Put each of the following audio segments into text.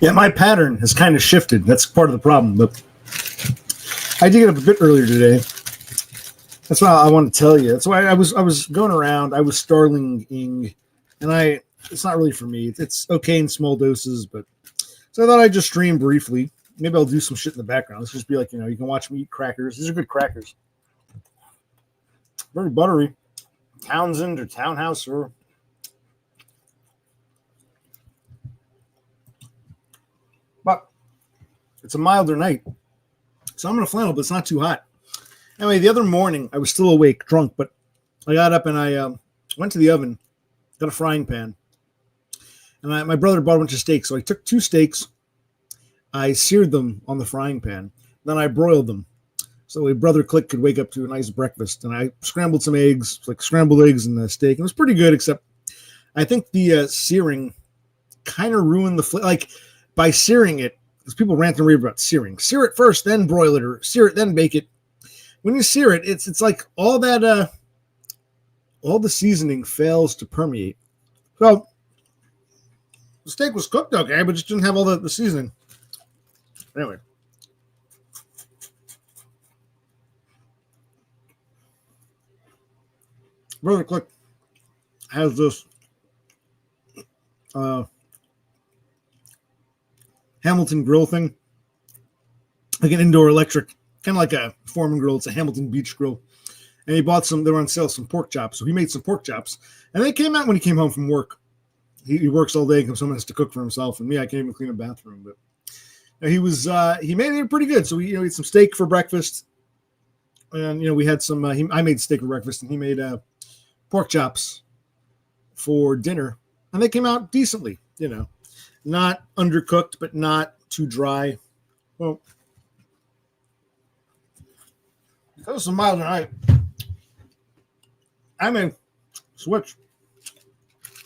Yeah, my pattern has kind of shifted. That's part of the problem. But I did get up a bit earlier today. That's why I want to tell you. That's why I was going around. I was starlinging, and it's not really for me. It's okay in small doses, but so I thought I'd just stream briefly. Maybe I'll do some shit in the background. Let's just be like, you can watch me eat crackers. These are good crackers. Very buttery. Townsend or Townhouse or but it's a milder night. So I'm in a flannel, but it's not too hot. Anyway, the other morning I was still awake, drunk, but I got up and I went to the oven, got a frying pan, and my brother bought a bunch of steaks. So I took 2 steaks, I seared them on the frying pan, then I broiled them. So a brother Click could wake up to a nice breakfast. And I scrambled some eggs, like scrambled eggs and the steak. It was pretty good, except I think the searing kind of ruined the flavor. Like by searing it, because people rant and rave about searing. Sear it first, then broil it, or sear it, then bake it. When you sear it, it's like all that, all the seasoning fails to permeate. So the steak was cooked okay, but just didn't have all the seasoning. Anyway. Brother Click has this Hamilton grill thing, like an indoor electric, kind of like a Foreman grill. It's a Hamilton Beach grill. And he bought they were on sale, some pork chops. So he made some pork chops. And they came out when he came home from work. He works all day because someone has to cook for himself. And me, I can't even clean a bathroom. But he made it pretty good. So we ate some steak for breakfast. And, we had some, I made steak for breakfast and he made pork chops for dinner, and they came out decently, not undercooked, but not too dry. Well, because it's a milder night, I may switch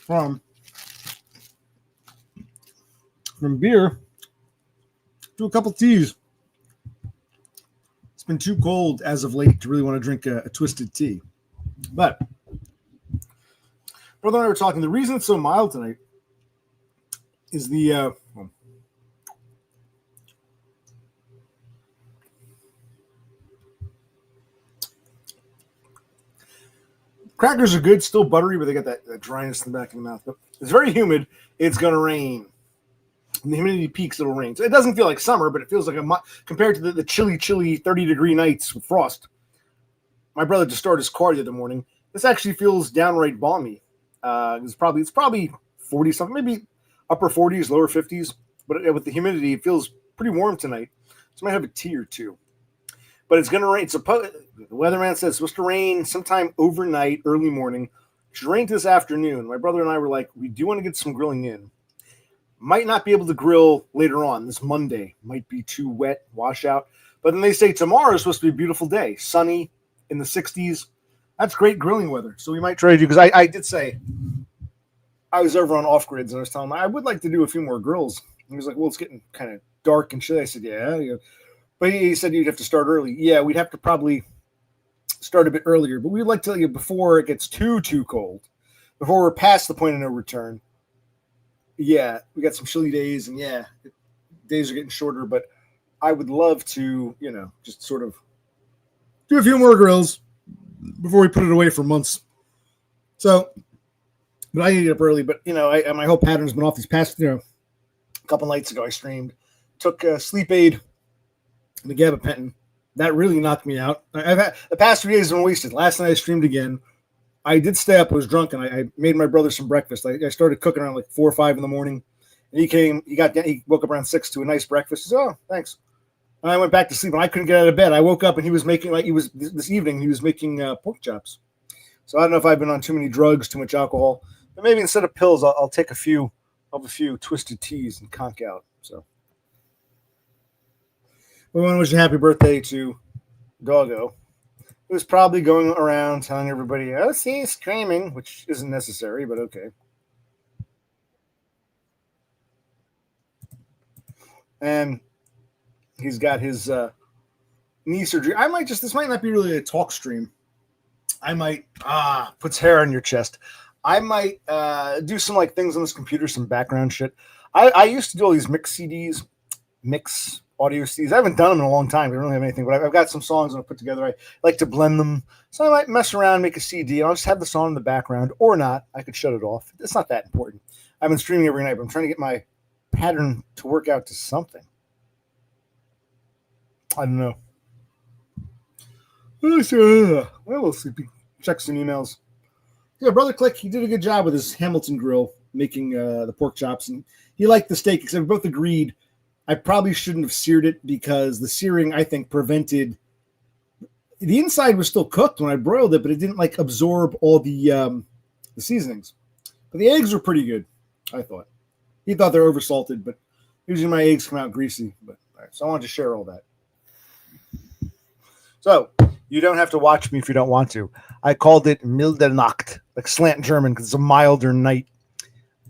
from beer to a couple teas. It's been too cold as of late to really want to drink a twisted tea, but Brother and I were talking. The reason it's so mild tonight is the crackers are good, still buttery, but they got that dryness in the back of the mouth. But it's very humid. It's going to rain. When the humidity peaks, it'll rain. So it doesn't feel like summer, but it feels like compared to the chilly 30-degree nights with frost. My brother just started his car the other morning. This actually feels downright balmy. It's probably 40 something, maybe upper 40s, lower 50s. But with the humidity, it feels pretty warm tonight. So I might have a tea or two. But it's going to rain. The weatherman says it's supposed to rain sometime overnight, early morning. It should rain this afternoon. My brother and I were like, we do want to get some grilling in. Might not be able to grill later on. This Monday might be too wet, washout. But then they say tomorrow is supposed to be a beautiful day, sunny, in the 60s. That's great grilling weather. So we might try to do, because I did say, I was over on Off Grids and I was telling him I would like to do a few more grills. And he was like, well, it's getting kind of dark and shit. I said, yeah. But he said you'd have to start early. Yeah, we'd have to probably start a bit earlier. But we'd like to, before it gets too cold, before we're past the point of no return. Yeah, we got some chilly days, and days are getting shorter. But I would love to, just sort of do a few more grills before we put it away for months. So, but I need to get up early. But my whole pattern's been off these past, a couple nights ago. I streamed, took sleep aid and the gabapentin. That really knocked me out. I've had the past 3 days have been wasted. Last night I streamed again. I did stay up. I was drunk, and I made my brother some breakfast. I started cooking around like 4 or 5 in the morning. And he woke up around 6 to a nice breakfast. He said, oh, thanks. And I went back to sleep, and I couldn't get out of bed. I woke up, and he was making, this evening, he was making pork chops. So I don't know if I've been on too many drugs, too much alcohol. But maybe instead of pills, I'll take a few twisted teas and conk out. So we want to wish a happy birthday to Doggo, who's probably going around telling everybody, oh, see, screaming, which isn't necessary, but okay. And he's got his knee surgery. This might not be really a talk stream. I might, puts hair on your chest. I might do some things on this computer, some background shit. I used to do all these mix CDs, mix audio CDs. I haven't done them in a long time. I don't really have anything, but I've got some songs I put together. I like to blend them. So I might mess around, make a CD, and I'll just have the song in the background or not. I could shut it off. It's not that important. I've been streaming every night, but I'm trying to get my pattern to work out to something. I don't know. Well, we'll sleepy. Check some emails. Yeah, Brother Click, he did a good job with his Hamilton grill, making the pork chops, and he liked the steak, except we both agreed I probably shouldn't have seared it because the searing, I think, prevented the inside was still cooked when I broiled it, but it didn't like absorb all the seasonings. But the eggs were pretty good, I thought. He thought they were oversalted, but usually my eggs come out greasy. But so I wanted to share all that. So you don't have to watch me if you don't want to. I called it Milldernocht, like slant German, because it's a milder night.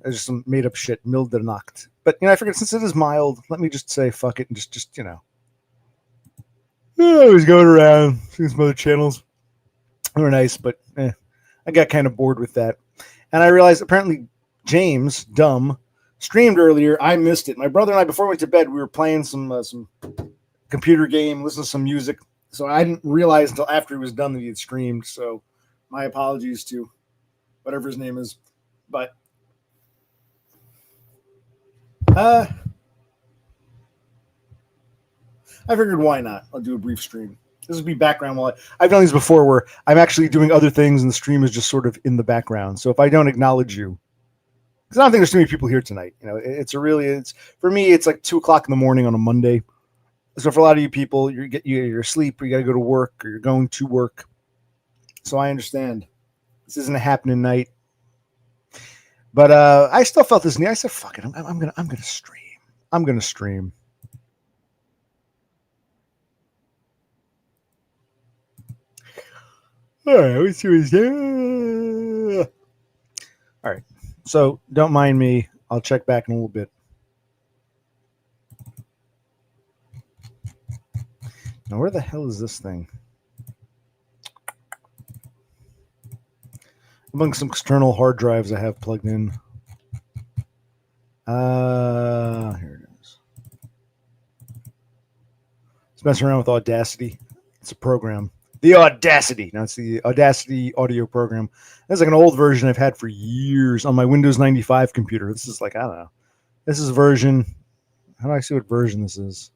There's just some made up shit, Milldernocht. But I figured since it is mild, let me just say fuck it and just I was going around seeing some other channels. They were nice, but I got kind of bored with that. And I realized apparently James, DUM, streamed earlier. I missed it. My brother and I, before we went to bed, we were playing some computer game, listening to some music. So I didn't realize until after he was done that he had streamed. So my apologies to whatever his name is. But I figured why not? I'll do a brief stream. This would be background while I've done these before where I'm actually doing other things and the stream is just sort of in the background. So if I don't acknowledge you, because I don't think there's too many people here tonight. It's for me, it's like 2:00 in the morning on a Monday. So for a lot of you people, you're asleep or you got to go to work or you're going to work. So I understand. This isn't a happening night. But I still felt this need. I said, fuck it. I'm gonna stream. I'm gonna stream. All right, let's see what's there. All right. So don't mind me. I'll check back in a little bit. Now, where the hell is this thing? Among some external hard drives I have plugged in. Here it is. Let's mess around with Audacity. It's a program. The Audacity. Now, it's the Audacity audio program. That's like an old version I've had for years on my Windows 95 computer. This is like, I don't know. This is version. How do I see what version this is?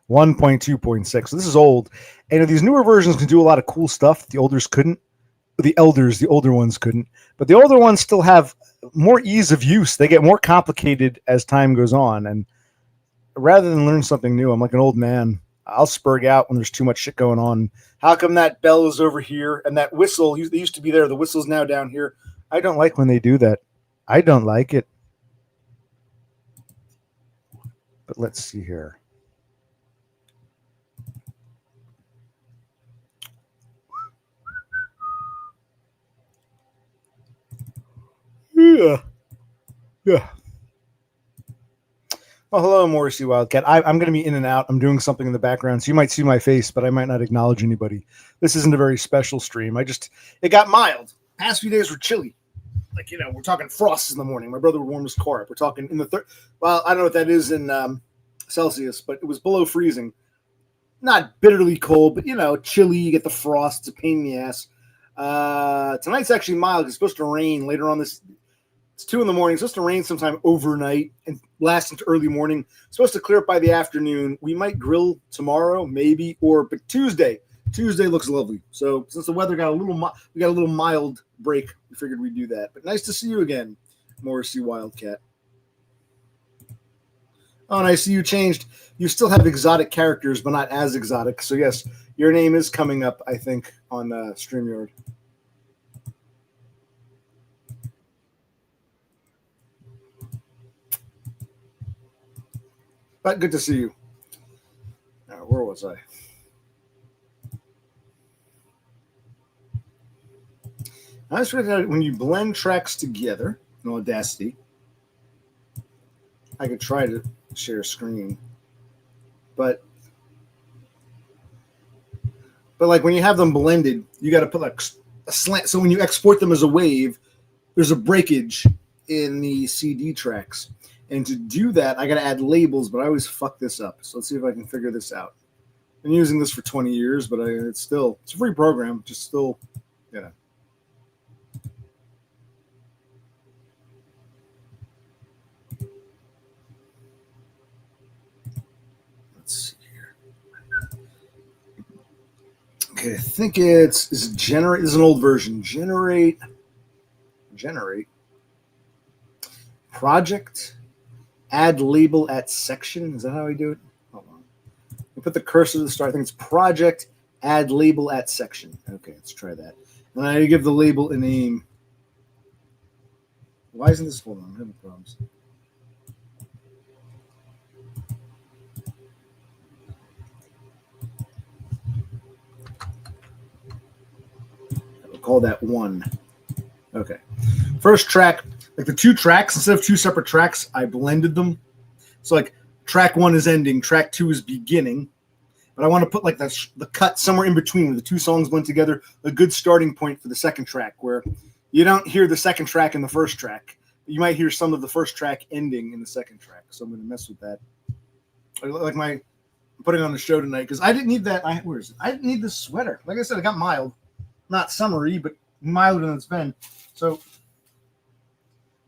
1.2.6. So this is old. And these newer versions can do a lot of cool stuff the older ones couldn't. But the older ones still have more ease of use. They get more complicated as time goes on. And rather than learn something new, I'm like an old man. I'll spurg out when there's too much shit going on. How come that bell is over here and that whistle, they used to be there. The whistle's now down here. I don't like when they do that. I don't like it. But let's see here. Yeah. Well, hello, Morrissey Wildcat. I'm going to be in and out. I'm doing something in the background, so you might see my face, but I might not acknowledge anybody. This isn't a very special stream. It got mild. Past few days were chilly. Like, we're talking frosts in the morning. My brother would warm his car up. We're talking in the third. Well, I don't know what that is in Celsius, but it was below freezing. Not bitterly cold, but, chilly. You get the frost. It's a pain in the ass. Tonight's actually mild. It's supposed to rain later on this. It's 2 a.m. It's supposed to rain sometime overnight and last into early morning. It's supposed to clear up by the afternoon. We might grill tomorrow, maybe, but Tuesday. Tuesday looks lovely. So since the weather got we got a little mild break, we figured we'd do that. But nice to see you again, Morrissey Wildcat. Oh, and I see you changed. You still have exotic characters, but not as exotic. So yes, your name is coming up, I think, on StreamYard. But good to see you. Where was I? I just figured out when you blend tracks together in Audacity, I could try to share screen, but like when you have them blended, you got to put like a slant. So when you export them as a wave, there's a breakage in the CD tracks. And to do that, I got to add labels, but I always fuck this up. So let's see if I can figure this out. I've been using this for 20 years, but it's a free program. Just still, you know. Let's see here. Okay, I think is generate. This is an old version. Generate. Project. Add label at section. Is that how I do it? Hold on. I put the cursor to the start. I think it's project. Add label at section. Okay, let's try that. And I give the label a name. Why isn't this? Hold on, I'm having problems. I'll call that 1. Okay. First track, like the 2 tracks, instead of 2 separate tracks, I blended them. So like track 1 is ending, track 2 is beginning. But I want to put like the cut somewhere in between where the 2 songs blend together, a good starting point for the second track where you don't hear the second track in the first track. You might hear some of the first track ending in the second track. So I'm going to mess with that. Like I'm putting on the show tonight because I didn't need that. Where is it? I didn't need this sweater. Like I said, it got mild. Not summery, but milder than it's been. So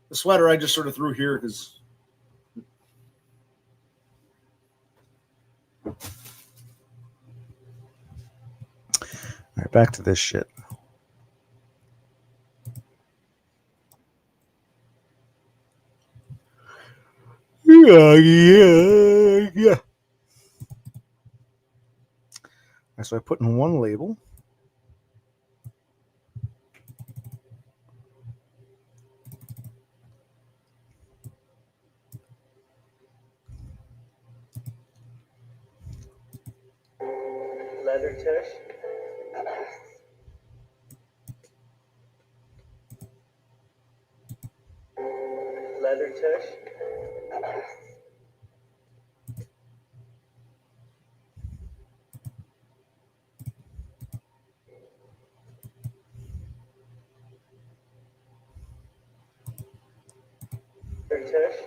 the sweater I just sort of threw here because all right, back to this shit. Yeah. So I put in 1 label. Leather tush. Leather tush. Leather tush.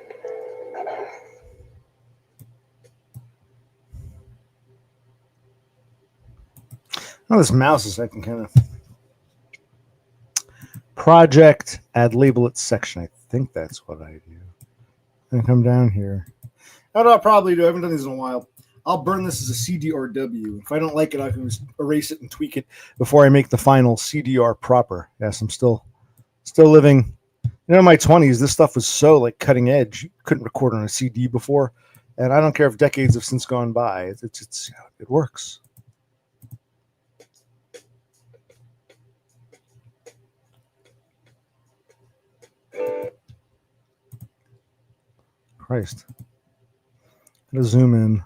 Oh, this mouse is acting kind of. Project, add label at section. I think that's what I do. And come down here. how do I probably do? I haven't done these in a while. I'll burn this as a CDRW. If I don't like it, I can just erase it and tweak it before I make the final CDR proper. Yes, I'm still living. In my 20s, this stuff was so like cutting edge. You couldn't record on a CD before, and I don't care if decades have since gone by. It works. Christ. Gotta zoom in.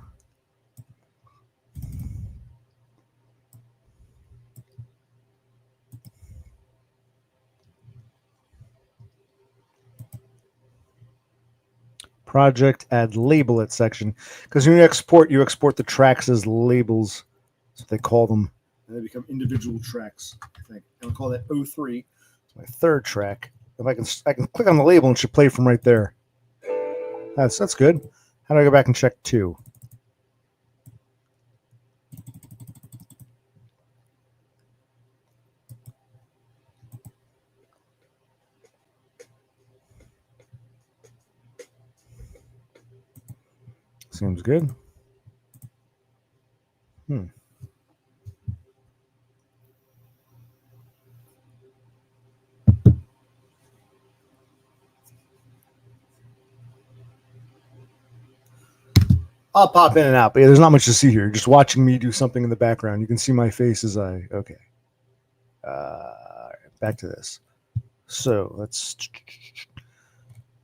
Project, add label at section. Because when you export the tracks as labels. That's what they call them. And they become individual tracks. I think I'll call that 03. It's my 3rd track. If I can click on the label and it should play from right there. That's good. How do I go back and check 2? Seems good. I'll pop in and out, but yeah, there's not much to see here. You're just watching me do something in the background. You can see my face as okay. Back to this. So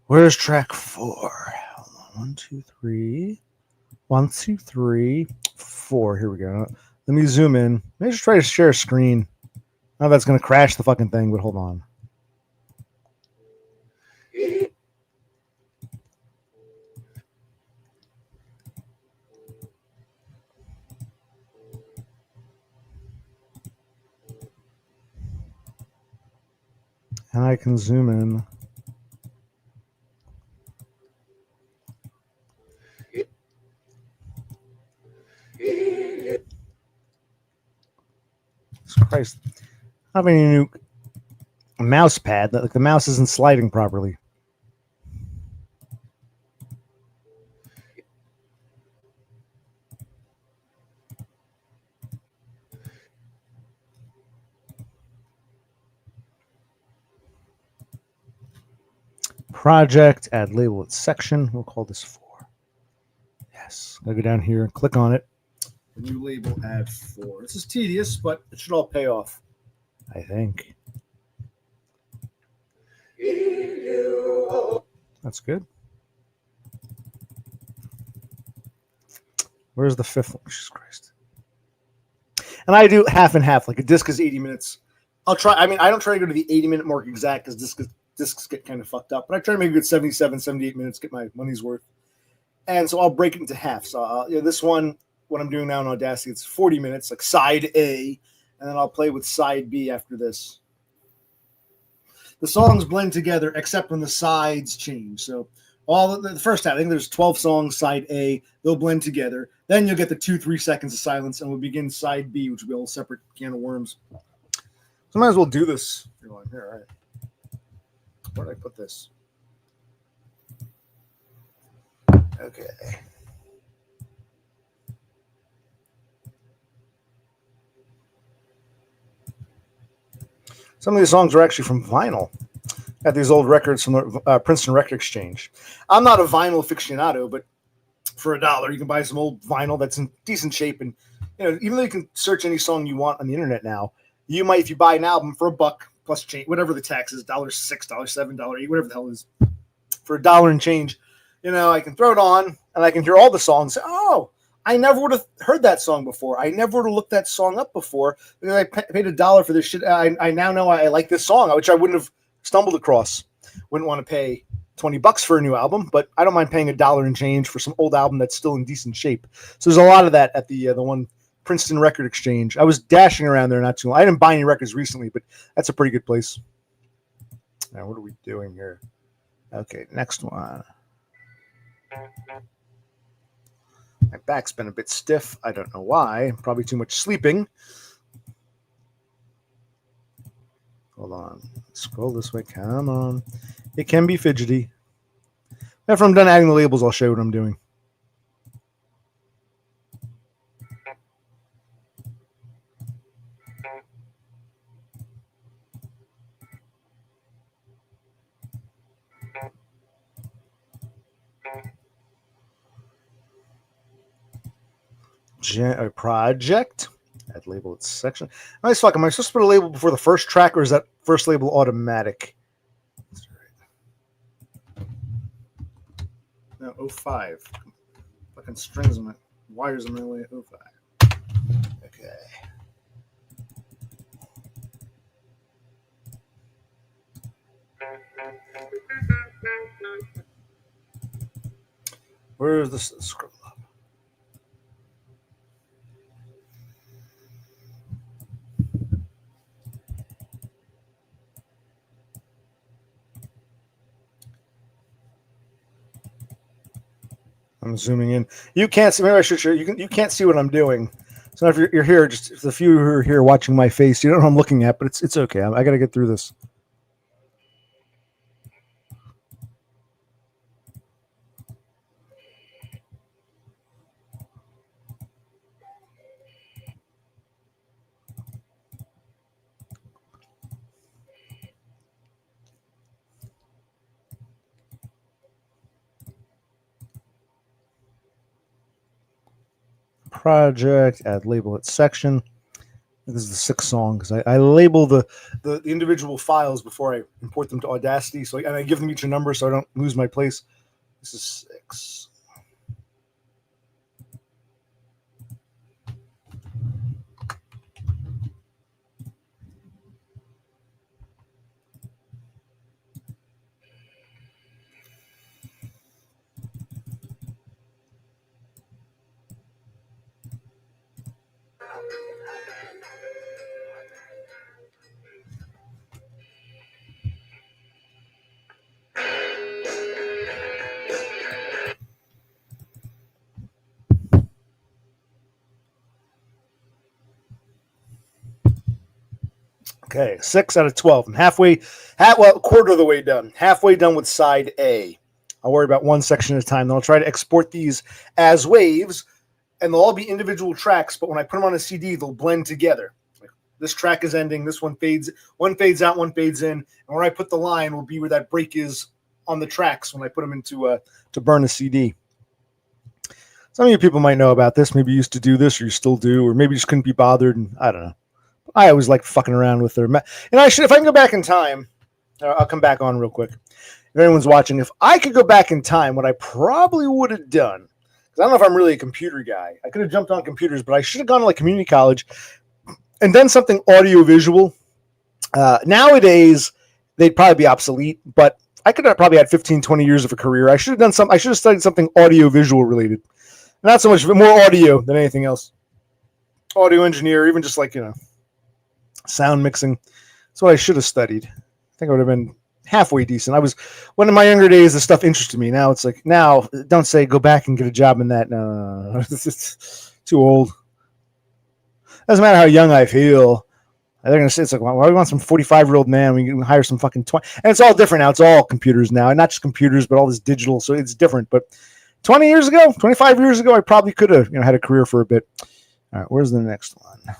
where's track 4? Hold on. 1, 2, 3. 1, 2, 3, 4. Here we go. Let me zoom in. Maybe just try to share a screen. Now that's going to crash the fucking thing, but hold on. And I can zoom in. Christ. I have any new mouse pad. Like the mouse isn't sliding properly. Project, add label at section. We'll call this 4. Yes. I'll go down here and click on it. The new label, add 4. This is tedious, but it should all pay off. I think. That's good. Where's the 5th one? Jesus Christ. And I do half and half. Like a disc is 80 minutes. I'll try. I mean, I don't try to go to the 80-minute mark exact because discs get kind of fucked up. But I try to make a good 77, 78 minutes, get my money's worth. And so I'll break it into half. So this one, what I'm doing now in Audacity, it's 40 minutes, like side A. And then I'll play with side B after this. The songs blend together except when the sides change. So all the first half, I think there's 12 songs, side A, they'll blend together. Then you'll get the 2-3 seconds of silence, and we'll begin side B, which will be a whole separate can of worms. So might as well do this. You're like, here, all right. Where did I put this? Okay. Some of these songs are actually from vinyl. I had these old records from the Princeton Record Exchange. I'm not a vinyl aficionado, but for $1, you can buy some old vinyl that's in decent shape. And even though you can search any song you want on the internet now, you might, if you buy an album for $1 plus change, whatever the tax is, $6, $7, $8, whatever the hell it is, for $1 and change, I can throw it on and I can hear all the songs. Oh, I never would have heard that song before. I never would have looked that song up before because I paid $1 for this shit. I now know I like this song, which I wouldn't have stumbled across. Wouldn't want to pay $20 for a new album, but I don't mind paying $1 and change for some old album that's still in decent shape. So there's a lot of that at the one Princeton Record Exchange. I was dashing around there not too long. I didn't buy any records recently, but that's a pretty good place. Now, what are we doing here? Okay, next one. My back's been a bit stiff. I don't know why. Probably too much sleeping. Hold on. Scroll this way. Come on. It can be fidgety. After I'm done adding the labels, I'll show you what I'm doing. Project. Add label its section. Nice fuck. Am I supposed to put a label before the first track, or is that first label automatic? No, 05. Fucking strings on it. Wires in my way at 05. Okay. Where's the scroll up? I'm zooming in. You can't see. Maybe I should show you. You can't see what I'm doing. So if you're here, just the few who are here watching my face, you don't know what I'm looking at, but it's okay. I got to get through this. Project, add label its section. This is the 6th song because I label the individual files before I import them to Audacity. So and I give them each a number so I don't lose my place. This is 6. Okay, 6 out of 12. I'm quarter of the way done. Halfway done with side A. I'll worry about one section at a time. Then I'll try to export these as waves, and they'll all be individual tracks, but when I put them on a CD, they'll blend together. Like, this track is ending, this one fades out, one fades in, and where I put the line will be where that break is on the tracks when I put them into to burn a CD. Some of you people might know about this. Maybe you used to do this, or you still do, or maybe you just couldn't be bothered, and I don't know. I always like fucking around with their... And if I can go back in time, I'll come back on real quick. If anyone's watching, if I could go back in time, what I probably would have done, because I don't know if I'm really a computer guy. I could have jumped on computers, but I should have gone to like community college and done something audio-visual. Nowadays, they'd probably be obsolete, but I could have probably had 15, 20 years of a career. I should have studied something audio-visual related. Not so much, but more audio than anything else. Audio engineer, even just like, sound mixing. That's what I should have studied. I think I would have been halfway decent. One of my younger days, the stuff interested me. Now it's like, don't say go back and get a job in that. No. It's too old. Doesn't matter how young I feel. They're going to say, it's like, well, we want some 45-year-old man. We can hire some fucking 20. And it's all different now. It's all computers now. And not just computers, but all this digital. So it's different. But 20 years ago, 25 years ago, I probably could have had a career for a bit. All right, where's the next one?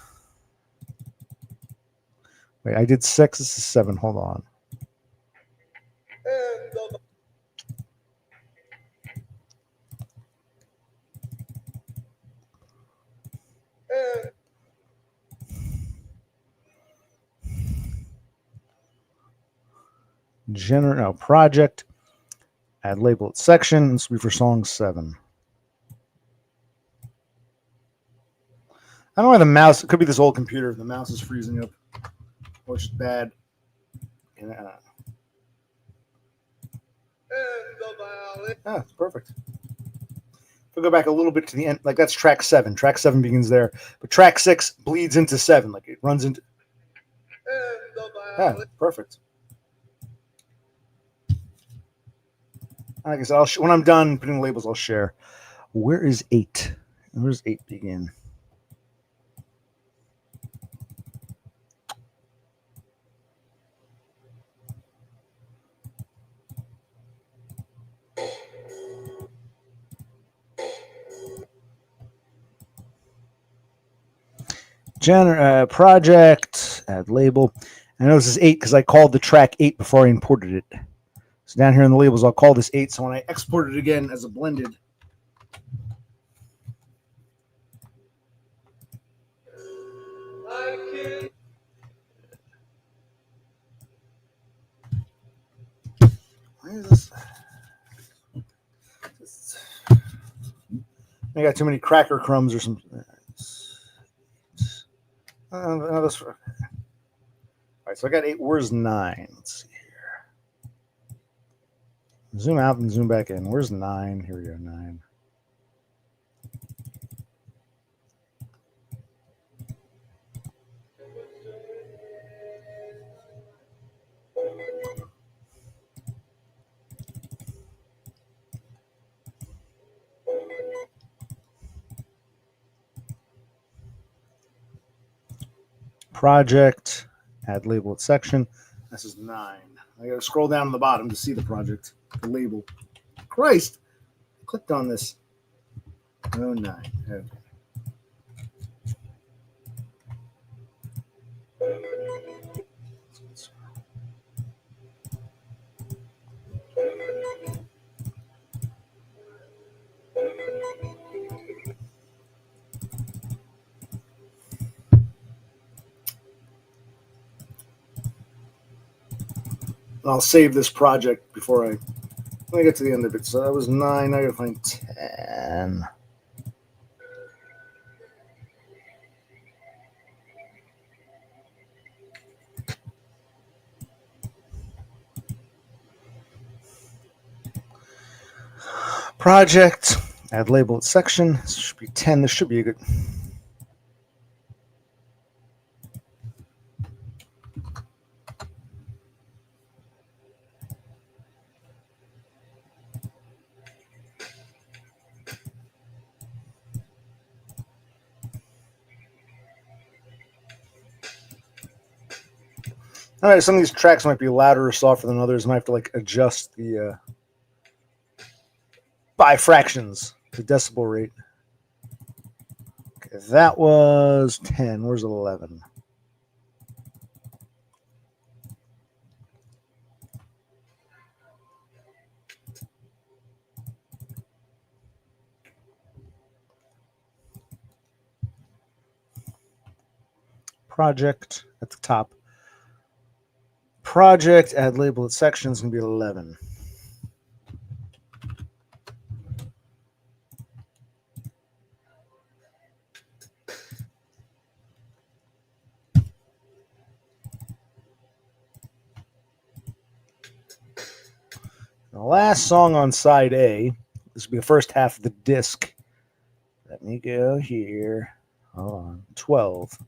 Wait, I did 6. This is 7. Hold on. Project. Add label it section. This will be for song 7. I don't know why the mouse. It could be this old computer. The mouse is freezing up, which is bad. It's perfect. If we go back a little bit to the end, like that's track 7. Track 7 begins there, but track 6 bleeds into 7. Like it runs into. Perfect. Like I said, when I'm done putting labels, I'll share. Where is 8? Where's 8 begin? Project, add label. I know this is 8 because I called the track 8 before I imported it. So down here in the labels, I'll call this 8. So when I export it again as a blended, why is this? I got too many cracker crumbs or something. All right, so I got 8. Where's 9? Let's see here. Zoom out and zoom back in. Where's 9? Here we go, 9. Project, add label at section. This is 9. I gotta scroll down to the bottom to see the project, the label. Christ, I clicked on this. Oh, 9. Okay. I'll save this project before I get to the end of it. So that was 9. Now I gotta find 10. Project, add label at section. This should be 10. This should be a good. All right, some of these tracks might be louder or softer than others. I might have to like adjust the by fractions, the decibel rate. Okay, that was 10. Where's 11? Project at the top. Project, add label at sections, going to be 11. The last song on side A, this will be the first half of the disc. Let me go here. Hold on. 12.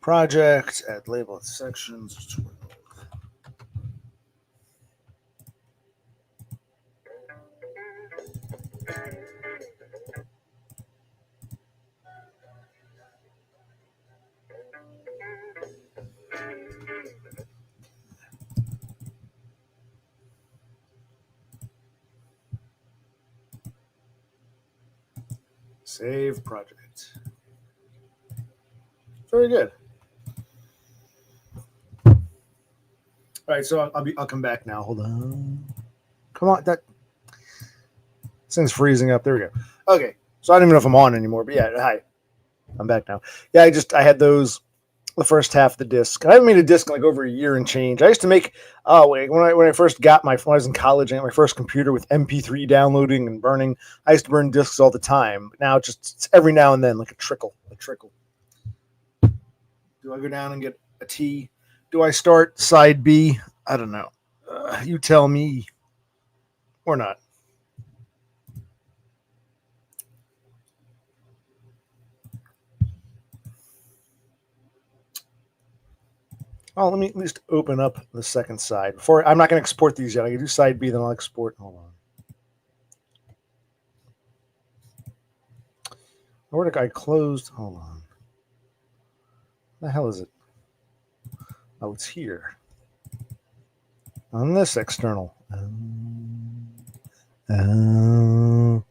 Project, add label at sections. 12. Save project. Very good. All right, so I'll come back now. Hold on. Come on, that this thing's freezing up. There we go. Okay, so I don't even know if I'm on anymore, but yeah, hi, I'm back now. Yeah, I had those the first half of the disc. I haven't made a disc in like over a year and change. I used to make when I first got when I was in college, I got my first computer with MP3 downloading and burning. I used to burn discs all the time. But now it's every now and then, like a trickle. Do I go down and get a T? Do I start side B? I don't know. You tell me. Or not. Oh, let me at least open up the second side. I'm not going to export these yet. I can do side B, then I'll export. Hold on. Where did I closed? Hold on. The hell is it? Oh, it's here. On this external. No,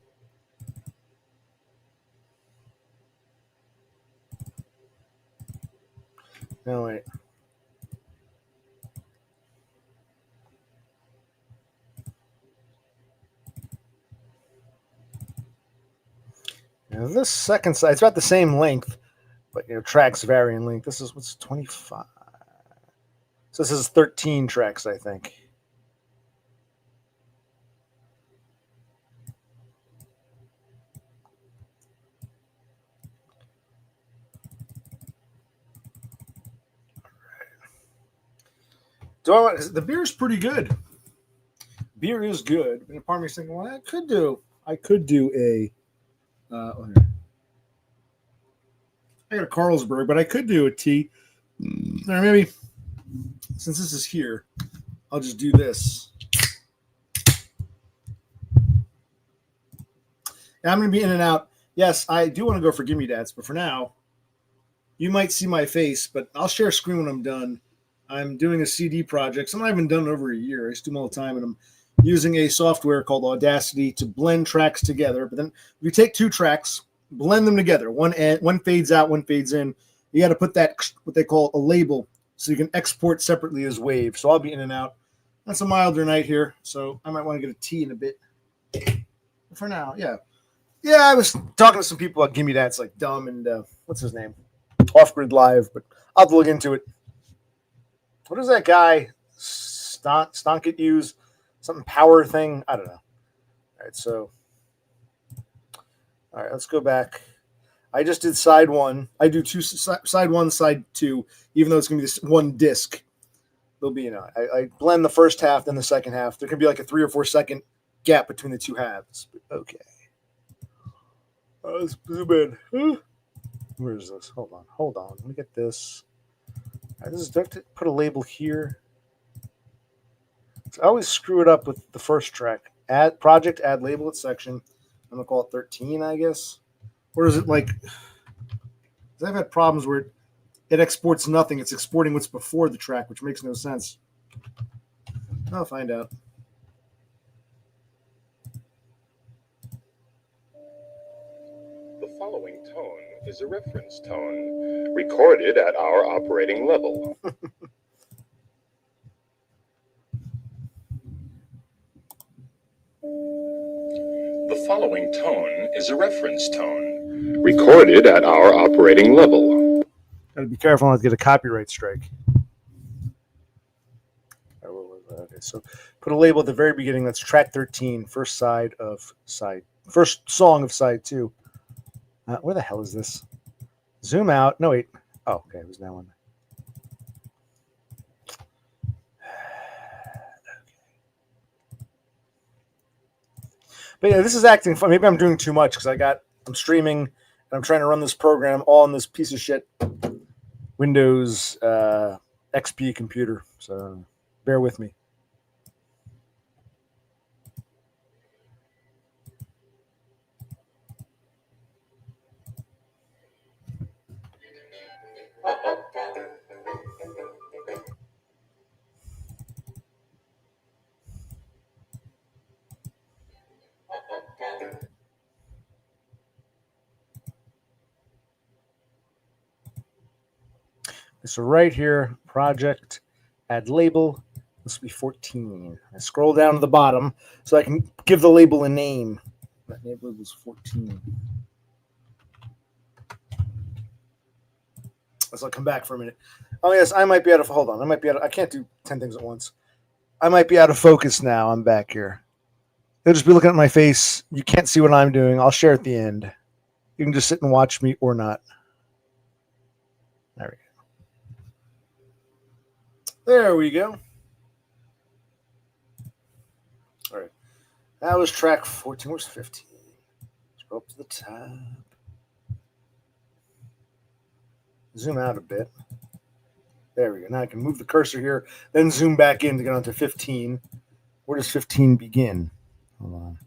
wait. Now, this second side, it's about the same length, but tracks vary in length. This is what's 25. So this is 13 tracks, I think. The beer is pretty good. Beer is good. And part of me is thinking, well, I could do a. I got a Carlsberg, but I could do a tea. Or maybe, since this is here, I'll just do this. And I'm going to be in and out. Yes, I do want to go for Gimme Dads, but for now, you might see my face, but I'll share screen when I'm done. I'm doing a CD project. Something I haven't done in over a year. I used to do them all the time, and I'm using a software called Audacity to blend tracks together. But then if you take two tracks, blend them together. One fades out, one fades in. You got to put that, what they call a label, so you can export separately as wave. So I'll be in and out. That's a milder night here, so I might want to get a tea in a bit. But for now, yeah. Yeah, I was talking to some people about Gimme That's like DUM and what's his name? Off Grid Live, but I'll have to look into it. What does that guy Stonkit use? Something power thing? I don't know. All right, so let's go back. I just did side one. I do side one, side two, even though it's gonna be this one disc. There'll be, I blend the first half, then the second half. There can be like a 3 or 4 second gap between the two halves. But okay. Let's zoom in. Where is this? Hold on. Let me get this. All right, this is, do I have to put a label here? So I always screw it up with the first track. Add project, add label at section. I'm gonna call it 13, I guess. Or is it like? 'Cause I've had problems where it exports nothing. It's exporting what's before the track, which makes no sense. I'll find out. The following tone is a reference tone, recorded at our operating level. The following tone is a reference tone, recorded at our operating level. Gotta be careful not to get a copyright strike. Okay, so put a label at the very beginning. That's track 13, first song of side 2. Where the hell is this? Zoom out. No, wait. Oh, okay. It was that one. But yeah, this is acting fun. Maybe I'm doing too much because I'm streaming and I'm trying to run this program all on this piece of shit Windows XP computer. So bear with me. So right here, project, add label. This will be 14. I scroll down to the bottom so I can give the label a name. That label was 14. So I'll come back for a minute. Oh yes, I might be out of. Hold on, I can't do 10 things at once. I might be out of focus now. I'm back here. They'll just be looking at my face. You can't see what I'm doing. I'll share at the end. You can just sit and watch me or not. There we go. There we go. All right. That was track 14. Where's 15? Scroll up to the top. Zoom out a bit. There we go. Now I can move the cursor here, then zoom back in to get onto 15. Where does 15 begin? Hold on.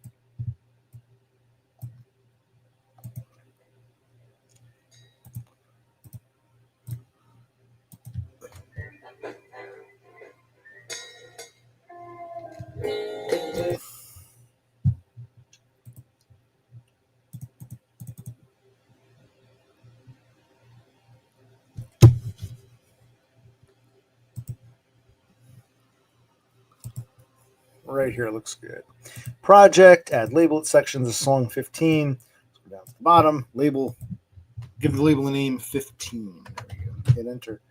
Right here looks good. Project, add label sections of song 15. Let's go down to the bottom. Label, Give the label a name 15. there we go. Hit enter.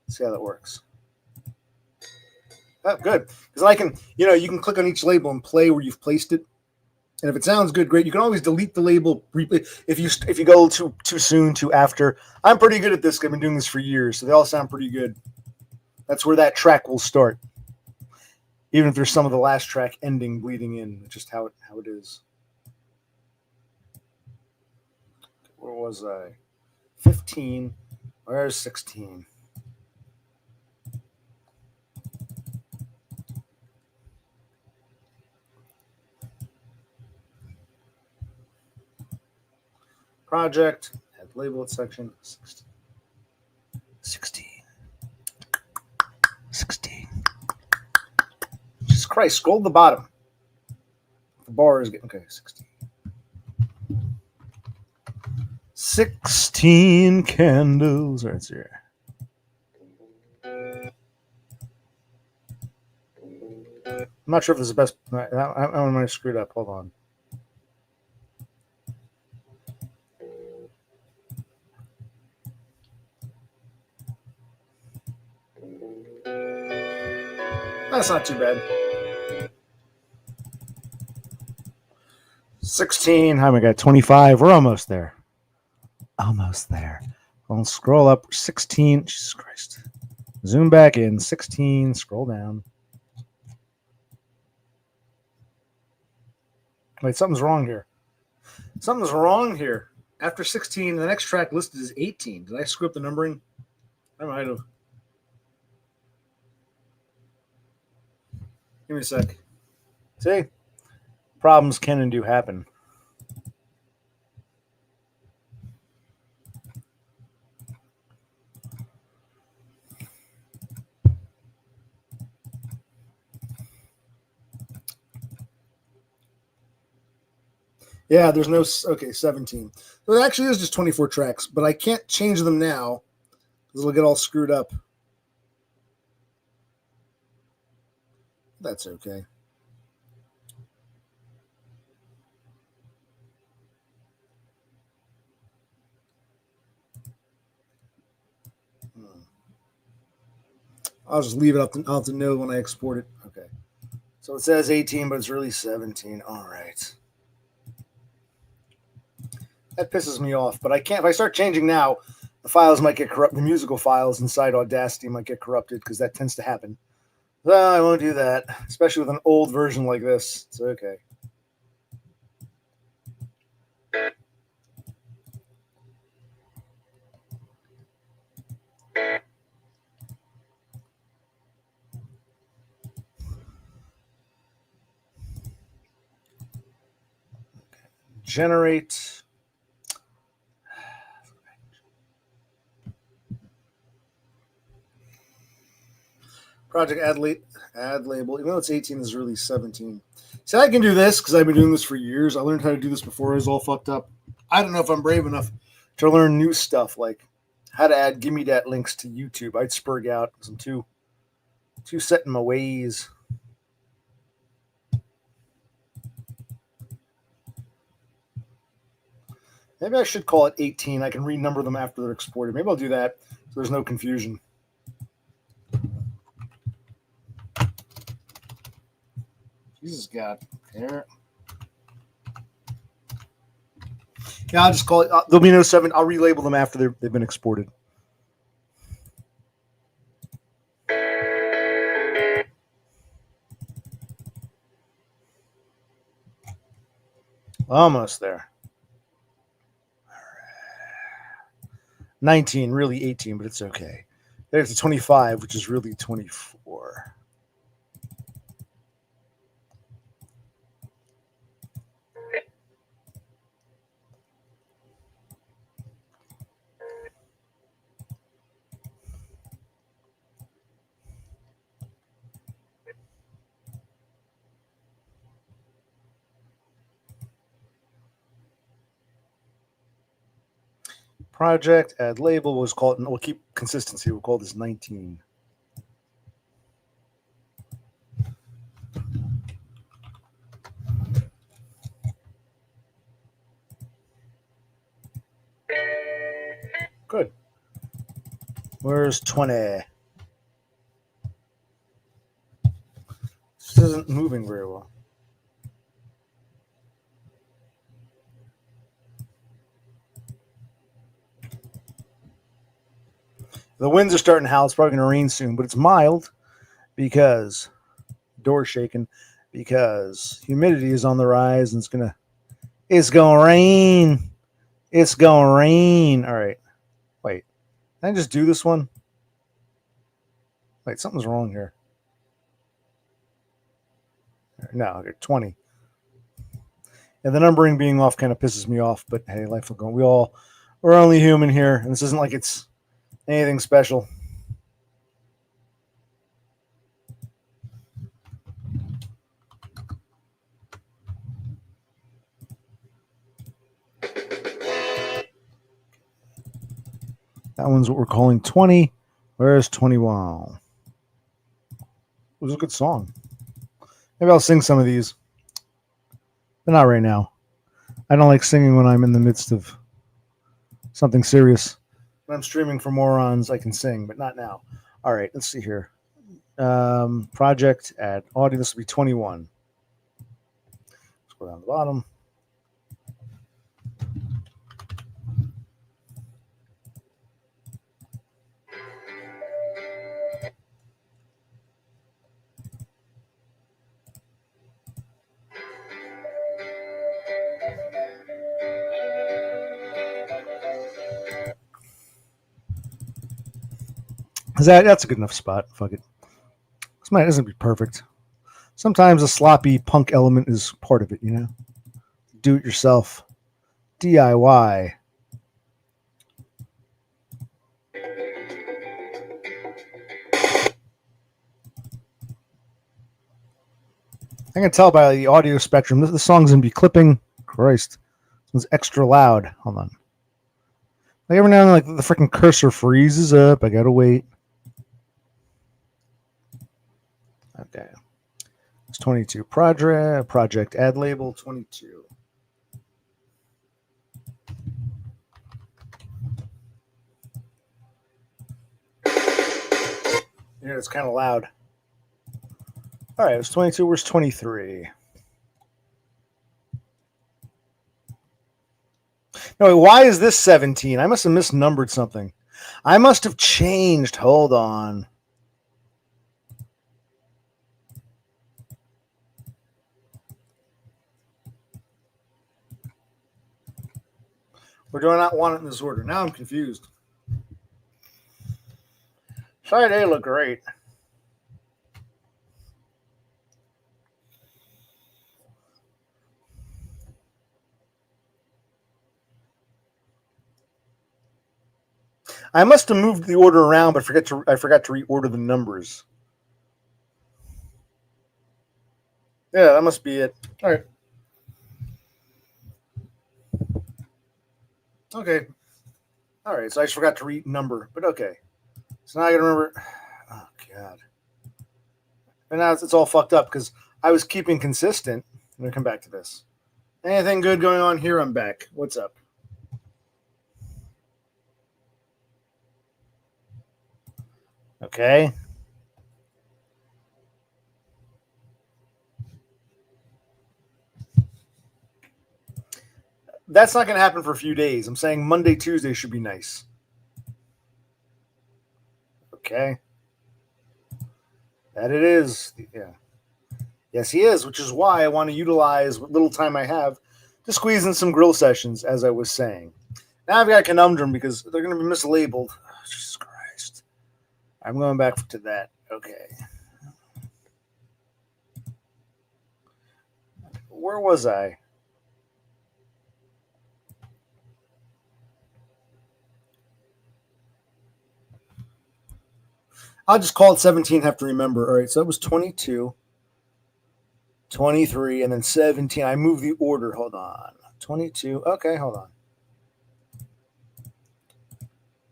See how that works. Oh, good. Because I can, you can click on each label and play where you've placed it. And if it sounds good, great. You can always delete the label if you go too soon, too after. I'm pretty good at this. I've been doing this for years, so they all sound pretty good. That's where that track will start. Even if there's some of the last track ending bleeding in, just how it is. Where was I? 15. Where's 16? Project, add label it section 16. 16. Jesus Christ, scroll to the bottom. The bar is getting okay, 16. 16 candles. Right here. I'm not sure if this is the best. I might have screwed up. Hold on. That's not too bad. 16. How many got? 25. We're almost there. Almost there. I'll scroll up. 16. Jesus Christ. Zoom back in. 16. Scroll down. Wait, something's wrong here. Something's wrong here. After 16, the next track listed is 18. Did I screw up the numbering? I might have. Give me a sec. See? Problems can and do happen. Yeah, there's no. Okay, 17. So it actually is just 24 tracks, but I can't change them now because it'll get all screwed up. That's okay. I'll just leave it up. I'll have to know when I export it. Okay. So it says 18, but it's really 17. All right. That pisses me off, but I can't. If I start changing now, the files might get corrupt. The musical files inside Audacity might get corrupted because that tends to happen. Well, I won't do that, especially with an old version like this. It's okay. Generate. Project add label. Even though it's 18, it's really 17. See, I can do this because I've been doing this for years. I learned how to do this before I was all fucked up. I don't know if I'm brave enough to learn new stuff like how to add gimme dat links to YouTube. I'd spurg out because I'm too set in my ways. Maybe I should call it 18. I can renumber them after they're exported. Maybe I'll do that so there's no confusion. Jesus God. There. Yeah, I'll just call it. There'll be no 7. I'll relabel them after they've been exported. Almost there. 19, really 18, but it's okay. There's the 25, which is really 24. Project, add label, we'll call it, we'll keep consistency, we'll call this 19. Good. Where's 20? This isn't moving very well. The winds are starting to howl. It's probably going to rain soon, but it's mild because door shaking, because humidity is on the rise and it's going to rain. It's going to rain. All right. Wait. Can I just do this one? Wait, something's wrong here. No, okay, 20. And the numbering being off kind of pisses me off, but hey, life will go on. We're only human here, and this isn't like it's anything special. That one's what we're calling 20. Where's 21? It was a good song. Maybe I'll sing some of these, but not right now. I don't like singing when I'm in the midst of something serious. When I'm streaming for morons, I can sing, but not now. All right, let's see here. Project, add audio. This will be 21. Let's go down the bottom. That's a good enough spot. Fuck it. This might doesn't be perfect. Sometimes a sloppy punk element is part of it, you know? Do it yourself. DIY. I can tell by the audio spectrum the song's gonna be clipping. Christ. This one's extra loud. Hold on. Like every now and then, like the freaking cursor freezes up. I gotta wait. Okay. It's 22. Project add label 22. Yeah, it's kind of loud. All right, it's 22. Where's 23? No, why is this 17? I must have misnumbered something. I must have changed. Hold on. Or do I not want it in this order? Now I'm confused. Side A look great. I must have moved the order around, but I forgot to reorder the numbers. Yeah, that must be it. All right. Okay. All right. So I just forgot to renumber, but okay. So now I gotta remember. Oh God. And now it's all fucked up because I was keeping consistent. I'm gonna come back to this. Anything good going on here? I'm back. What's up? Okay. That's not going to happen for a few days. I'm saying Monday, Tuesday should be nice. Okay. That it is. Yeah. Yes, he is, which is why I want to utilize what little time I have to squeeze in some grill sessions, as I was saying. Now I've got a conundrum because they're going to be mislabeled. Oh, Jesus Christ. I'm going back to that. Okay. Where was I? I'll just call it 17, have to remember. All right, so it was 22, 23, and then 17. I moved the order. Hold on. 22. Okay, hold on.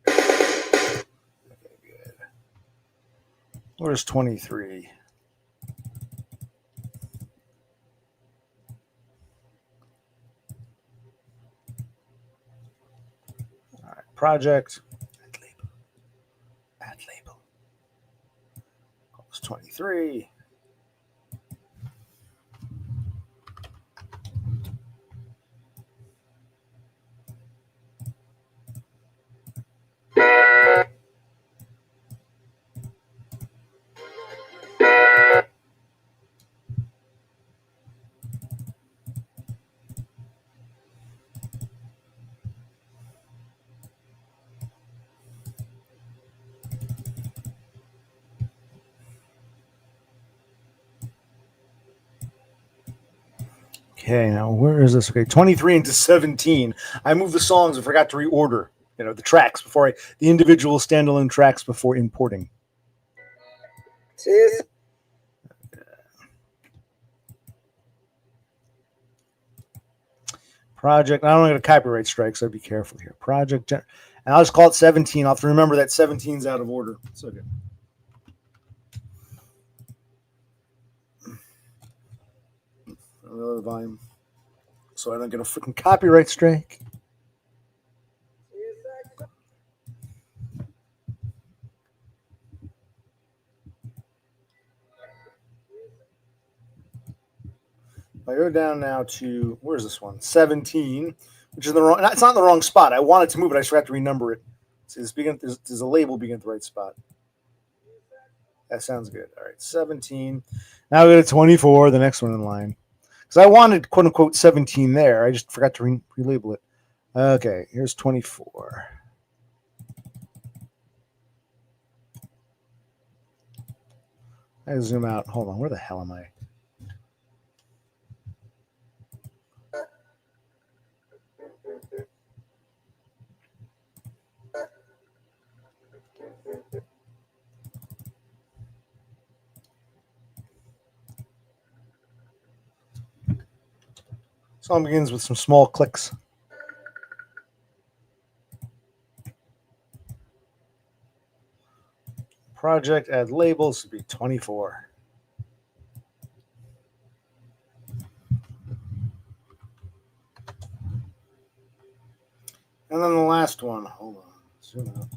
Okay, good. Where's 23? All right, project. Add label. 23. Okay, now where is this? Okay, 23 into 17. I moved the songs and forgot to reorder, the tracks the individual standalone tracks before importing. Cheers. Project, I don't want to get a copyright strike, so be careful here. Project, and I'll just call it 17. I'll have to remember that 17's out of order. It's okay. Another volume. So I don't get a freaking copyright strike. I go down now to, where's this one? 17, which is the wrong, it's not in the wrong spot. I wanted to move it. I just forgot to renumber it. So there's a label begin at the right spot. That sounds good. All right, 17. Now we go to 24, the next one in line. Because I wanted, quote unquote, 17 there. I just forgot to relabel it. Okay, here's 24. I zoom out. Hold on. Where the hell am I? Song begins with some small clicks. Project add labels would be 24. And then the last one. Hold on. Zoom out.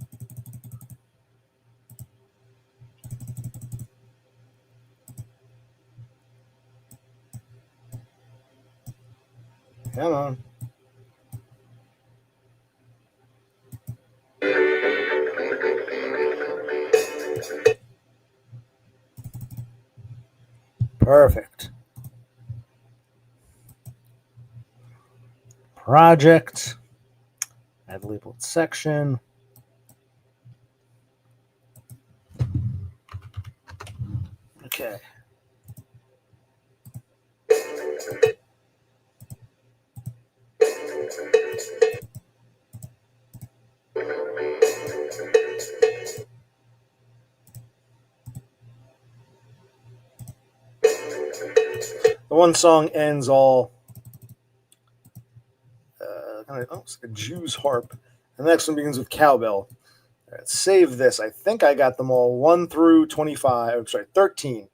Come on. Perfect. Project. Add labeled section. Okay. The one song ends all it's like a Jew's harp. And the next one begins with cowbell. All right, save this. I think I got them all 1 through 25. I'm sorry, 13.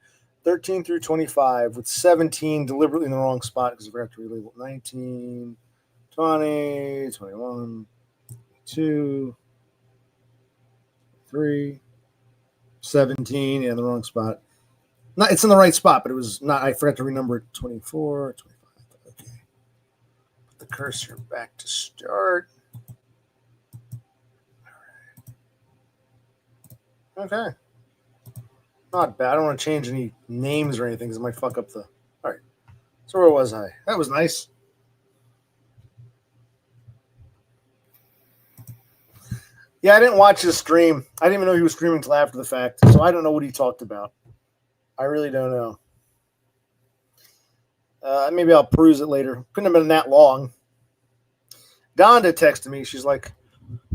13 through 25 with 17 deliberately in the wrong spot because I forgot to relabel 19, 20, 21, 2, 3, 17. Yeah, in the wrong spot. Not, it's in the right spot, but it was not. I forgot to renumber it. 24, 25. Okay. Put the cursor back to start. All right. Okay. Not bad. I don't want to change any names or anything because it might fuck up the. All right. So where was I? That was nice. Yeah, I didn't watch his stream. I didn't even know he was streaming until after the fact. So I don't know what he talked about. I really don't know. Maybe I'll peruse it later. Couldn't have been that long. Donda texted me. She's like,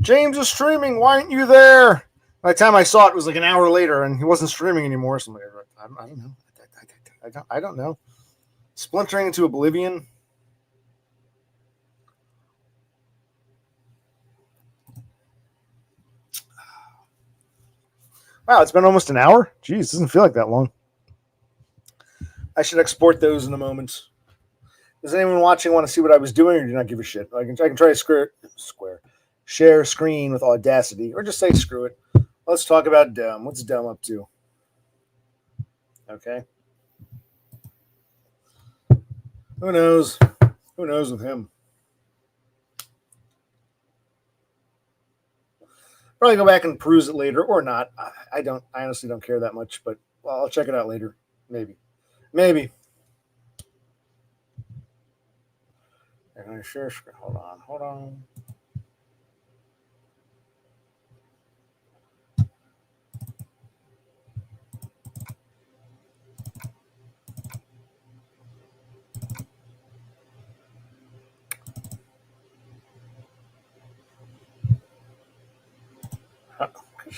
James is streaming. Why aren't you there? By the time I saw it, it was like an hour later, and he wasn't streaming anymore. So I'm like, I don't know. I don't know. Splintering into oblivion. Wow, it's been almost an hour? Jeez, it doesn't feel like that long. I should export those in a moment. Does anyone watching want to see what I was doing, or do you not give a shit? I can try to share screen with Audacity, or just say screw it. Let's talk about DUM. What's DUM up to? Okay. Who knows? Who knows with him? Probably go back and peruse it later, or not. I honestly don't care that much, but I'll check it out later. Maybe. Sure. Hold on.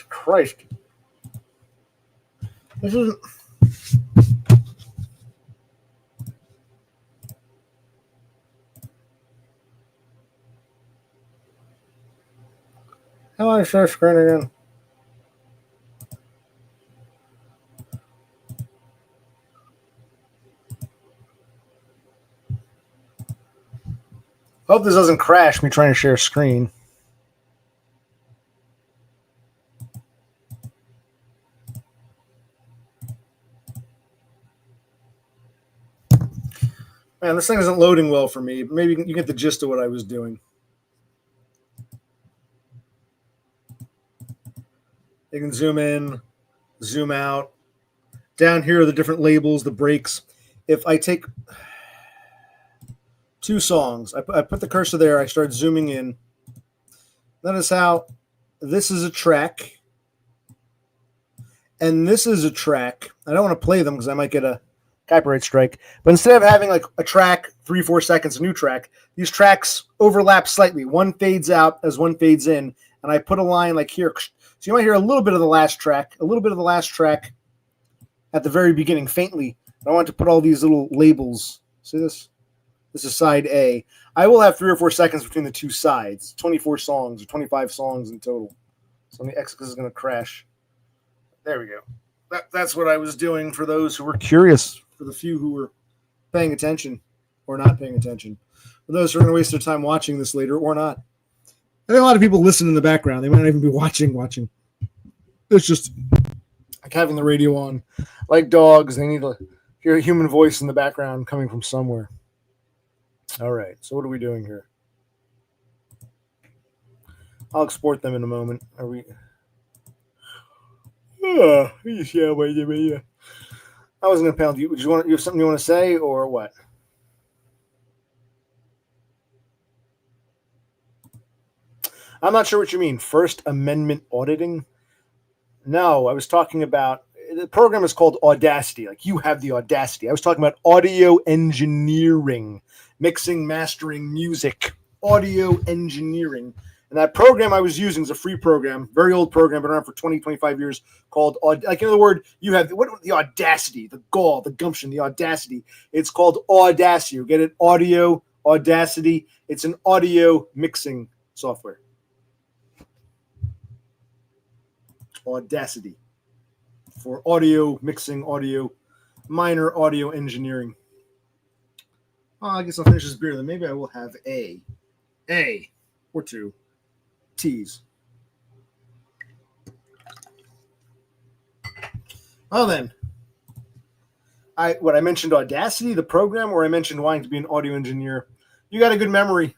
Christ. This isn't. How do I share screen again? Hope this doesn't crash me trying to share screen. Man, this thing isn't loading well for me. Maybe you get the gist of what I was doing. You can zoom in, zoom out. Down here are the different labels, the breaks. If I take 2 songs, I put the cursor there, I start zooming in. Notice how this is a track, and this is a track. I don't want to play them because I might get a copyright strike. But instead of having like a track, 3-4 seconds, a new track, these tracks overlap slightly. One fades out as one fades in, and I put a line like here. So you might hear a little bit of the last track, at the very beginning, faintly. I want to put all these little labels. See this? This is side A. I will have 3 or 4 seconds between the two sides. 24 songs or 25 songs in total. So let me exit because it's going to crash. There we go. That's what I was doing for those who were curious, for the few who were paying attention or not paying attention. For those who are going to waste their time watching this later or not. I think a lot of people listen in the background. They might not even be watching. It's just like having the radio on. Like dogs, they need to hear a human voice in the background coming from somewhere. All right, so what are we doing here? I'll export them in a moment. Are we... I wasn't going to pound you. You have something you want to say or what? I'm not sure what you mean. First Amendment auditing? No, I was talking about, the program is called Audacity. Like you have the audacity. I was talking about audio engineering, mixing, mastering music, audio engineering. And that program I was using is a free program, very old program, been around for 20, 25 years, called, like in other words, you have the audacity, the gall, the gumption, the audacity. It's called Audacity. You get it? Audio, Audacity. It's an audio mixing software. Audacity. For audio mixing, minor audio engineering. Oh, I guess I'll finish this beer, then maybe I will have a or two teas. Well then, I mentioned Audacity, the program, or I mentioned wanting to be an audio engineer. You got a good memory,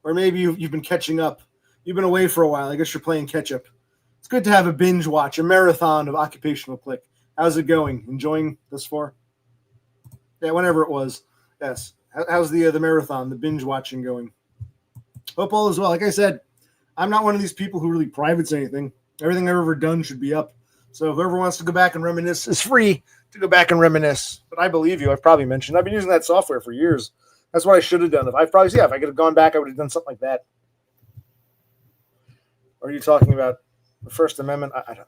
or maybe you've been catching up. You've been away for a while. I guess you're playing catch up. It's good to have a binge watch, a marathon of Occupational Click. How's it going? Enjoying this far? Yeah, whenever it was. Yes. How's the marathon, the binge watching going? Hope all is well. Like I said, I'm not one of these people who really privates anything. Everything I've ever done should be up. So whoever wants to go back and reminisce is free to go back and reminisce. But I believe you. I've probably mentioned. I've been using that software for years. That's what I should have done. If I could have gone back, I would have done something like that. Or are you talking about the First Amendment? I don't know.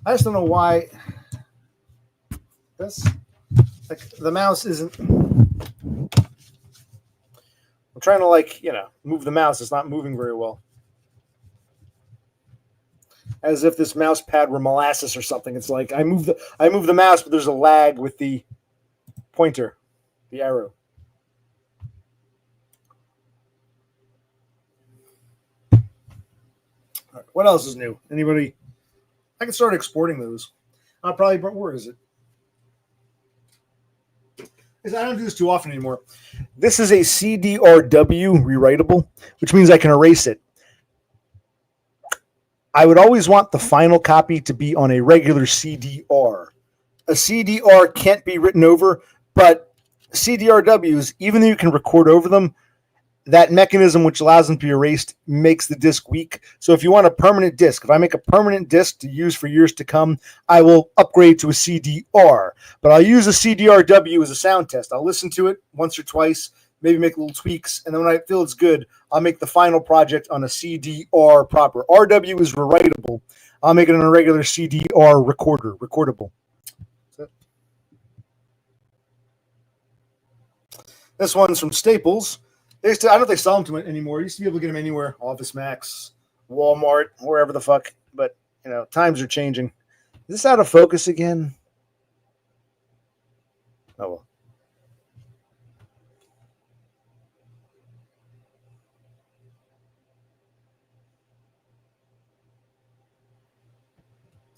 I just don't know why this, like, the mouse isn't. I'm trying to move the mouse. It's not moving very well. As if this mouse pad were molasses or something. It's like I move the mouse, but there's a lag with the pointer, the arrow. All right, what else is new? Anybody? I can start exporting those. I'll probably. Where is it? I don't do this too often anymore. This is a CDRW rewritable, which means I can erase it. I would always want the final copy to be on a regular CDR. A CDR can't be written over, but CDRWs, even though you can record over them, that mechanism which allows them to be erased makes the disc weak. So if you want a permanent disc, if I make a permanent disc to use for years to come, I will upgrade to a CDR. But I'll use a CDRW as a sound test. I'll listen to it once or twice, maybe make little tweaks, and then when I feel it's good, I'll make the final project on a CDR proper. RW is rewritable. I'll make it on a regular CDR recordable. This one's from Staples. I don't know if they sell them anymore. You used to be able to get them anywhere. Office Max, Walmart, wherever the fuck. But, times are changing. Is this out of focus again? Oh, well.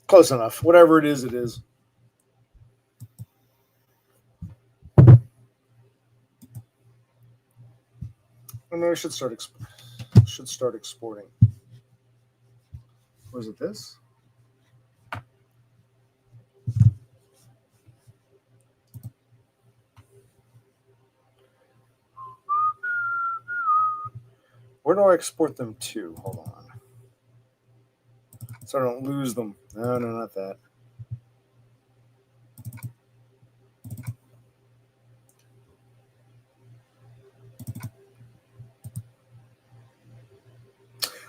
Close enough. Whatever it is, it is. I should start exporting. Was it this? Where do I export them to? Hold on. So I don't lose them. No, not that.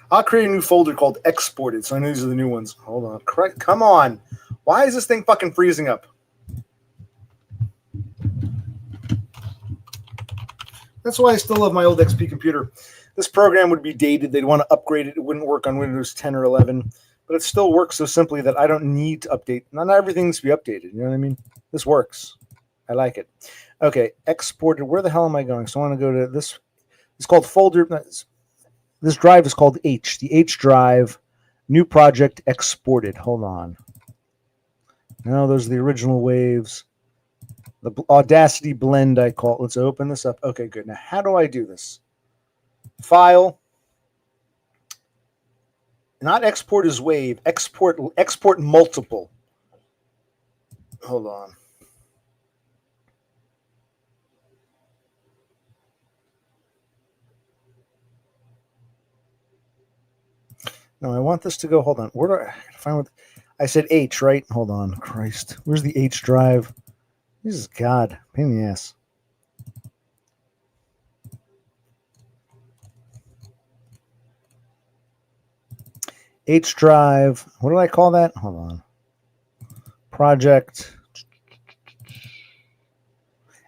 I'll create a new folder called exported. So I know these are the new ones. Hold on. Correct. Come on. Why is this thing fucking freezing up? That's why I still love my old XP computer. This program would be dated. They'd want to upgrade it. It wouldn't work on Windows 10 or 11. But it still works so simply that I don't need to update. Not everything needs to be updated. You know what I mean? This works. I like it. Okay, exported. Where the hell am I going? So I want to go to this. It's called folder. This drive is called H. The H drive. New project exported. Hold on. No, those are the original waves. The Audacity blend I call it. Let's open this up. Okay, good. Now, how do I do this? File. Not export as wave. Export multiple. Hold on. No, I want this to go. Hold on. Where do I find what I said? H, right? Hold on. Christ. Where's the H drive? This is God. Pain in the ass. H drive. What did I call that? Hold on. Project.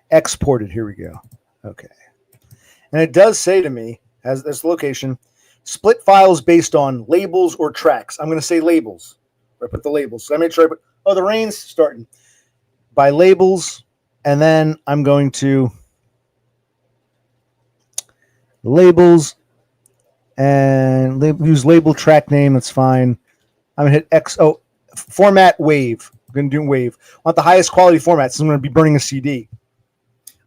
Exported. Here we go. Okay. And it does say to me, as this location, split files based on labels or tracks. I'm going to say labels. I put the labels. So I made sure I put, oh, the rain's starting. By labels. And then I'm going to labels and use label track name. That's fine. I'm going to hit X. Oh, format wave. I'm going to do wave. I want the highest quality format. So I'm going to be burning a CD.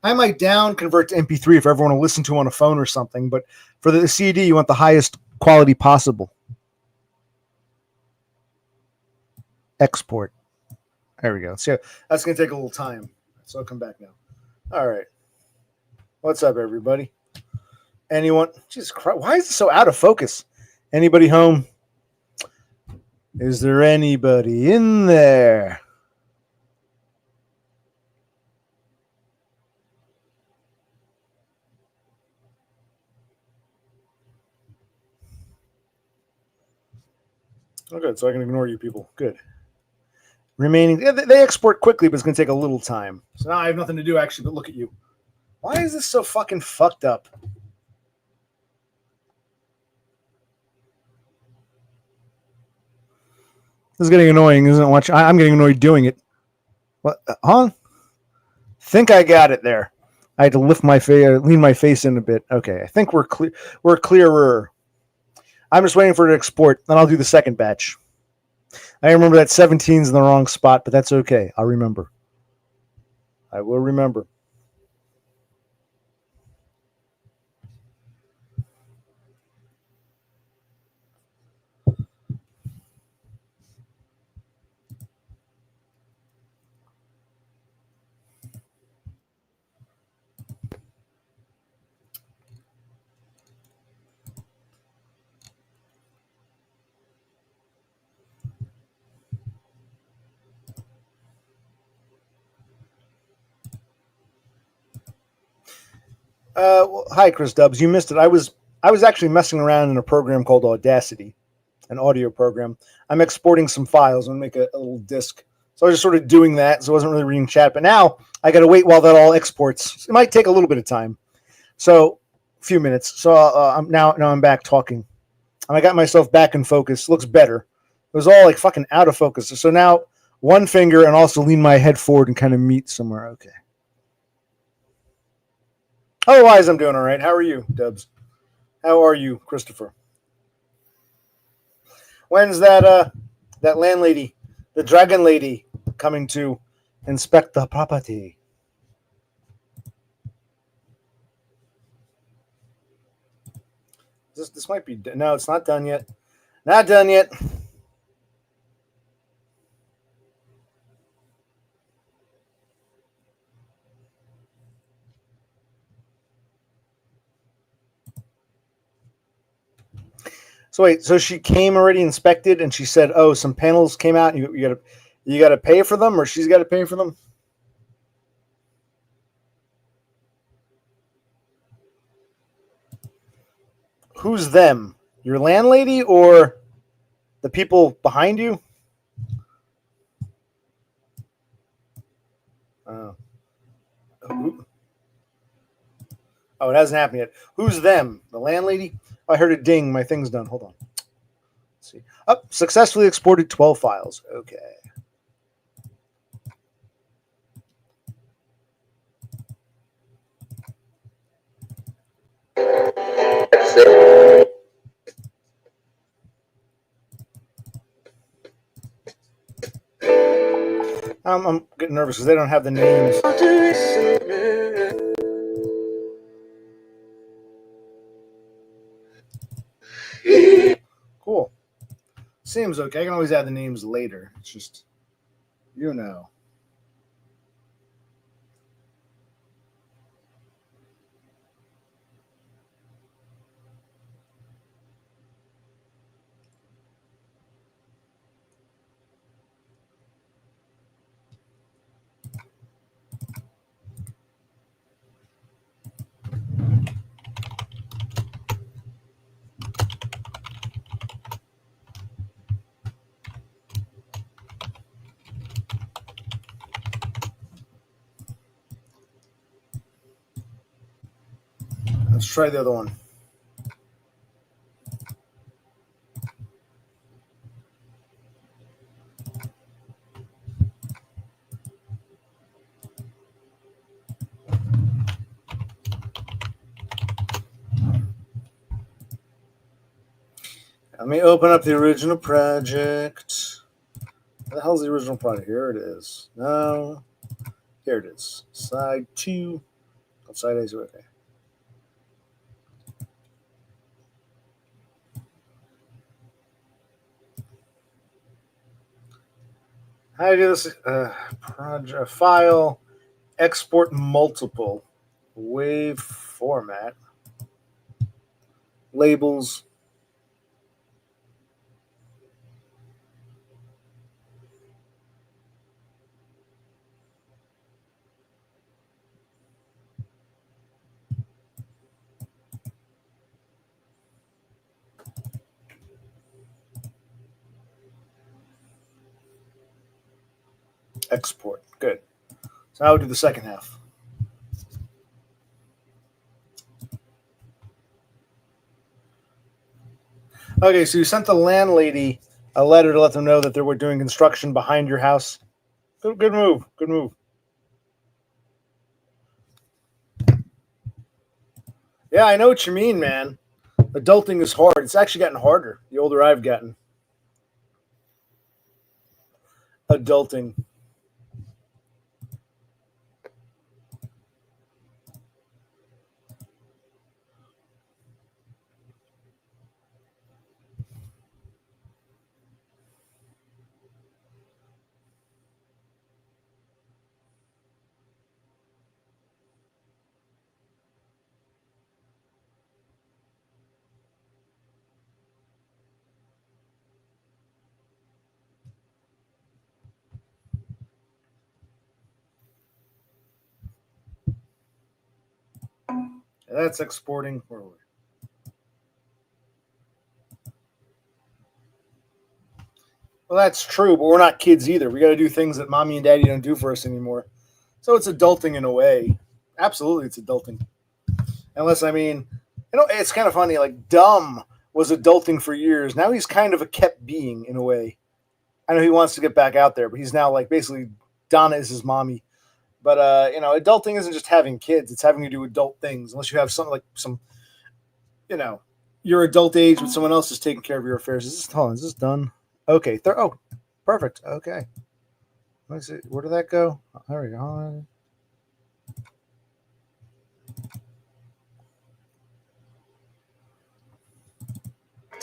I might convert to MP3 if everyone will listen to on a phone or something. But for the CD, you want the highest quality possible. Export. There we go. So that's going to take a little time. So I'll come back now. All right. What's up, everybody? Anyone? Jesus Christ. Why is it so out of focus? Anybody home? Is there anybody in there? Oh, good. So I can ignore you people. Good. Remaining. They export quickly, but it's going to take a little time. So now I have nothing to do, actually, but look at you. Why is this so fucking fucked up? This is getting annoying, isn't it? I'm getting annoyed doing it. What? Huh? Think I got it there. I had to lift my face, lean my face in a bit. Okay, I think we're clear. We're clearer. I'm just waiting for it to export, then I'll do the second batch. I remember that 17's in the wrong spot, but that's okay. I'll remember. I will remember. Well, hi, Chris Dubs. You missed it. I was actually messing around in a program called Audacity, an audio program. I'm exporting some files. I'm going to make a little disk. So I was just sort of doing that. So I wasn't really reading chat. But now I got to wait while that all exports. It might take a little bit of time. So a few minutes. So now I'm back talking. And I got myself back in focus. Looks better. It was all like fucking out of focus. So now one finger and also lean my head forward and kind of meet somewhere. Okay. Otherwise, I'm doing all right. How are you, Dubs? How are you, Christopher? When's that landlady, the dragon lady, coming to inspect the property? This might be... No, it's not done yet. Not done yet. So wait, so she came already inspected, and she said, "Oh, some panels came out. And you got to pay for them, or she's got to pay for them." Who's them? Your landlady or the people behind you? Oh. Oh, it hasn't happened yet. Who's them? The landlady? Oh, I heard a ding. My thing's done. Hold on. Let's see. Up. Successfully exported 12 files. Okay. I'm getting nervous because they don't have the names. Cool. Seems okay. I can always add the names later. It's just, you know. Let's try the other one. Let me open up the original project. Where the hell's the original project? Here it is. No. Here it is. Side 2. Side A is okay. How do you do this? Project file, export multiple, wave format, labels. Export. Good. So now we'll do the second half. Okay, so you sent the landlady a letter to let them know that they were doing construction behind your house. Good move. Good move. Yeah, I know what you mean, man. Adulting is hard. It's actually gotten harder the older I've gotten. Adulting. That's exporting. Where are we? Well, that's true, but we're not kids either. We got to do things that mommy and daddy don't do for us anymore. So it's adulting in a way. Absolutely, it's adulting. Unless, I mean, it's kind of funny. Like, DUM was adulting for years. Now he's kind of a kept being in a way. I know he wants to get back out there, but he's now like basically Donna is his mommy. But, adulting isn't just having kids. It's having to do adult things. Unless you have something like your adult age, but someone else is taking care of your affairs. Is this done? Okay. Perfect. Okay. Let's see. Where did that go? There we go.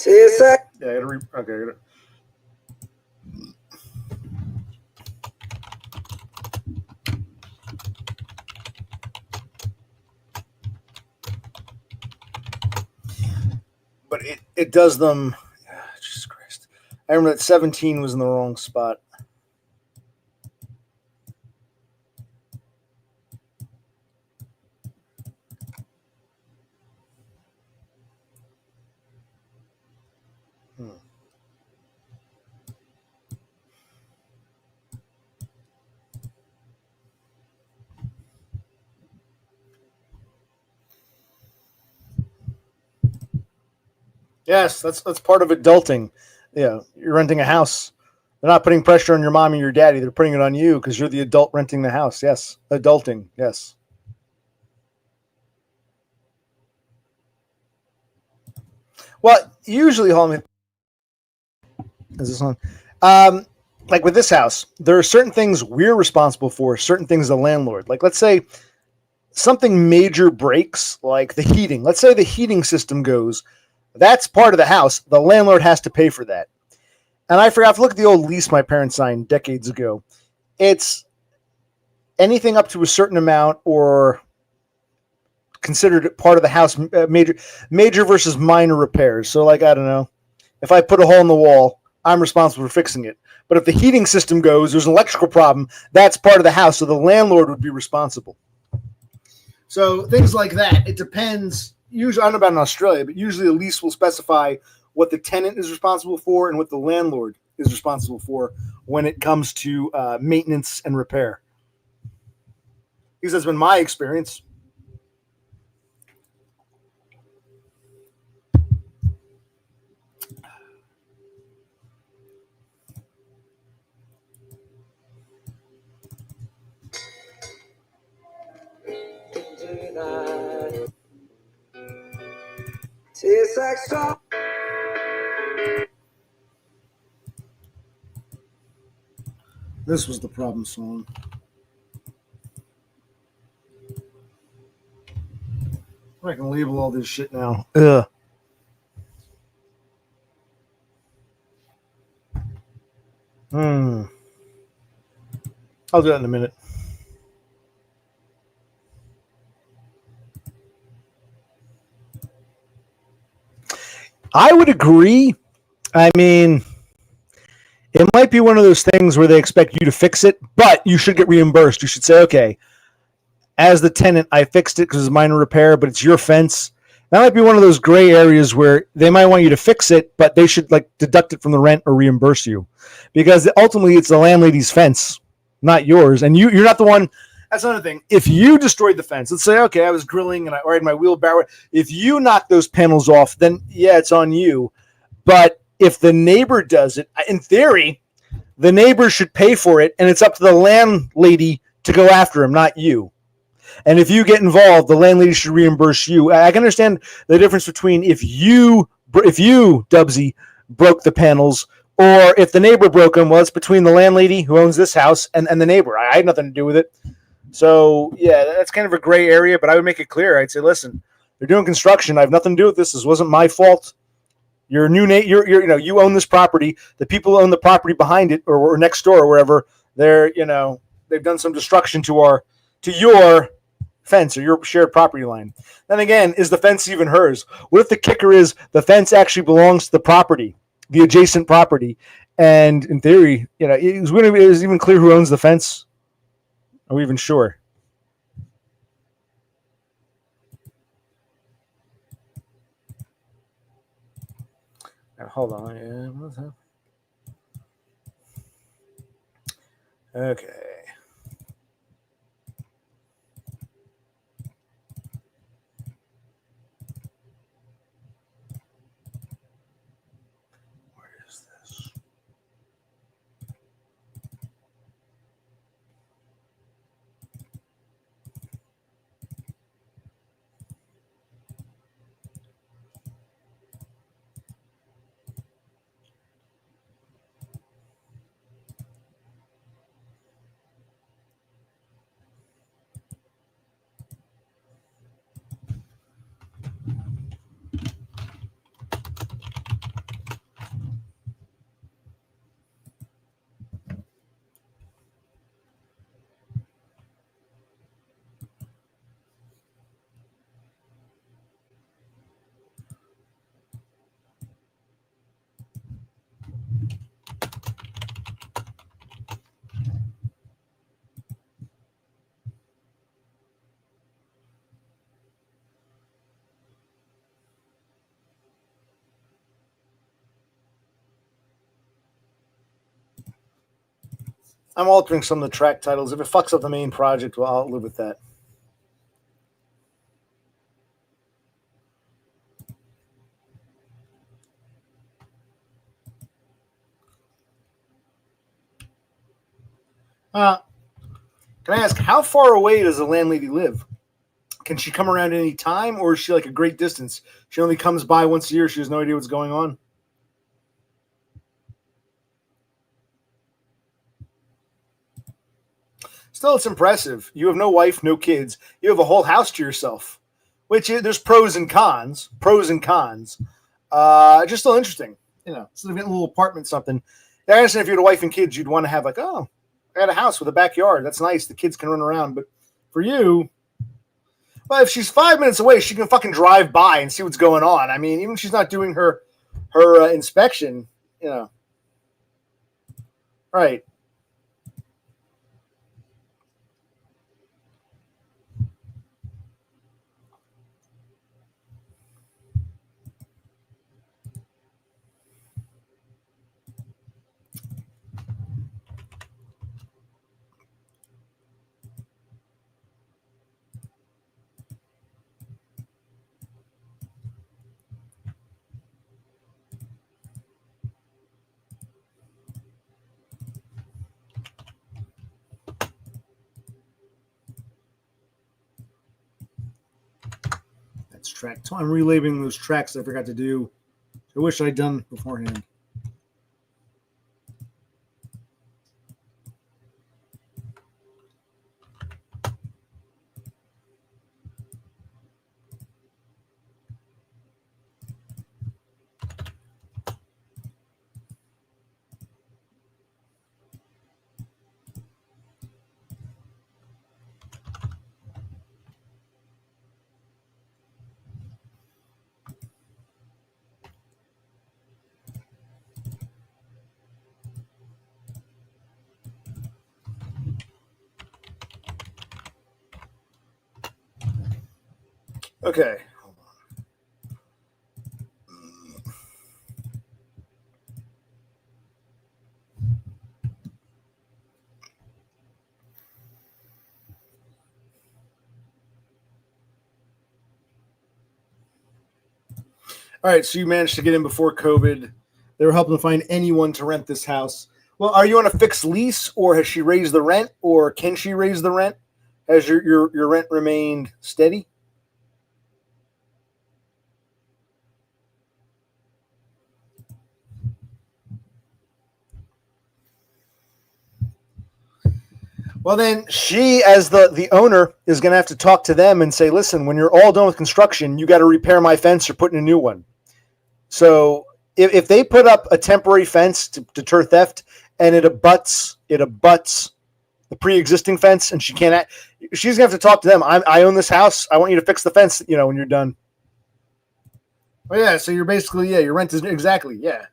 Yeah, I gotta okay. But it does them. Jesus Christ. I remember that 17 was in the wrong spot. Yes, that's part of adulting. Yeah, you're renting a house. They're not putting pressure on your mom and your daddy. They're putting it on you because you're the adult renting the house. Yes, adulting. Yes. Well, usually, hold on. Is this on? Like with this house, there are certain things we're responsible for, certain things the landlord. Like, let's say something major breaks, like the heating. Let's say the heating system goes. That's part of the house. The landlord has to pay for that. And I forgot to look at the old lease my parents signed decades ago. It's anything up to a certain amount or considered part of the house, major versus minor repairs. So, like, I don't know, if I put a hole in the wall, I'm responsible for fixing it. But if the heating system goes, there's an electrical problem, that's part of the house, so the landlord would be responsible. So things like that, it depends. Usually, I don't know about in Australia, but usually a lease will specify what the tenant is responsible for and what the landlord is responsible for when it comes to maintenance and repair. Because that's been my experience. Tastes like salt. This was the problem song. I can label all this shit now. Ugh. I'll do that in a minute. I would agree. I mean, it might be one of those things where they expect you to fix it, but you should get reimbursed. You should say, okay, as the tenant, I fixed it because it's a minor repair, but it's your fence. That might be one of those gray areas where they might want you to fix it, but they should like deduct it from the rent or reimburse you, because ultimately it's the landlady's fence, not yours, and you're not the one. That's another thing. If you destroyed the fence, let's say, okay, I was grilling and I had my wheelbarrow. If you knock those panels off, then yeah, it's on you. But if the neighbor does it, in theory, the neighbor should pay for it, and it's up to the landlady to go after him, not you. And if you get involved, the landlady should reimburse you. I can understand the difference between if you, Dubsy, broke the panels, or if the neighbor broke them. Well, it's between the landlady who owns this house and the neighbor. I had nothing to do with it. So, yeah, that's kind of a gray area, but I would make it clear. I'd say, listen, they're doing construction. I have nothing to do with this. This wasn't my fault. You're a new you own this property. The people who own the property behind it or next door or wherever, they've done some destruction to your fence or your shared property line. Then again, is the fence even hers? What if the kicker is the fence actually belongs to the property, the adjacent property? And in theory, is it even clear who owns the fence? Are we even sure? Hold on. Yeah, what's that? Okay. Where is this? I'm altering some of the track titles. If it fucks up the main project, well, I'll live with that. Can I ask, how far away does the landlady live? Can she come around any time, or is she like a great distance? She only comes by once a year. She has no idea what's going on. Still, it's impressive. You have no wife, no kids. You have a whole house to yourself, which is, there's pros and cons. Pros and cons. Just still interesting. You know, instead of getting a little apartment, something. I understand if you had a wife and kids, you'd want to have like, oh, I got a house with a backyard. That's nice. The kids can run around. But for you, well, if she's 5 minutes away, she can fucking drive by and see what's going on. I mean, even if she's not doing her inspection, you know. Right. That's track 2. I'm relabeling those tracks I forgot to do. I wish I'd done beforehand. Okay. Hold on. All right, so you managed to get in before COVID. They were helping to find anyone to rent this house. Well, are you on a fixed lease, or has she raised the rent, or can she raise the rent? Has your rent remained steady? Well, then she, as the owner, is going to have to talk to them and say, listen, when you're all done with construction, you got to repair my fence or put in a new one. So if they put up a temporary fence to deter theft and it abuts the pre-existing fence, and she's going to have to talk to them. I own this house. I want you to fix the fence, when you're done. Oh, yeah. So you're basically, your rent is exactly, yeah.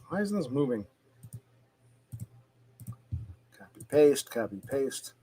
Why isn't this moving? Copy, paste, copy, paste.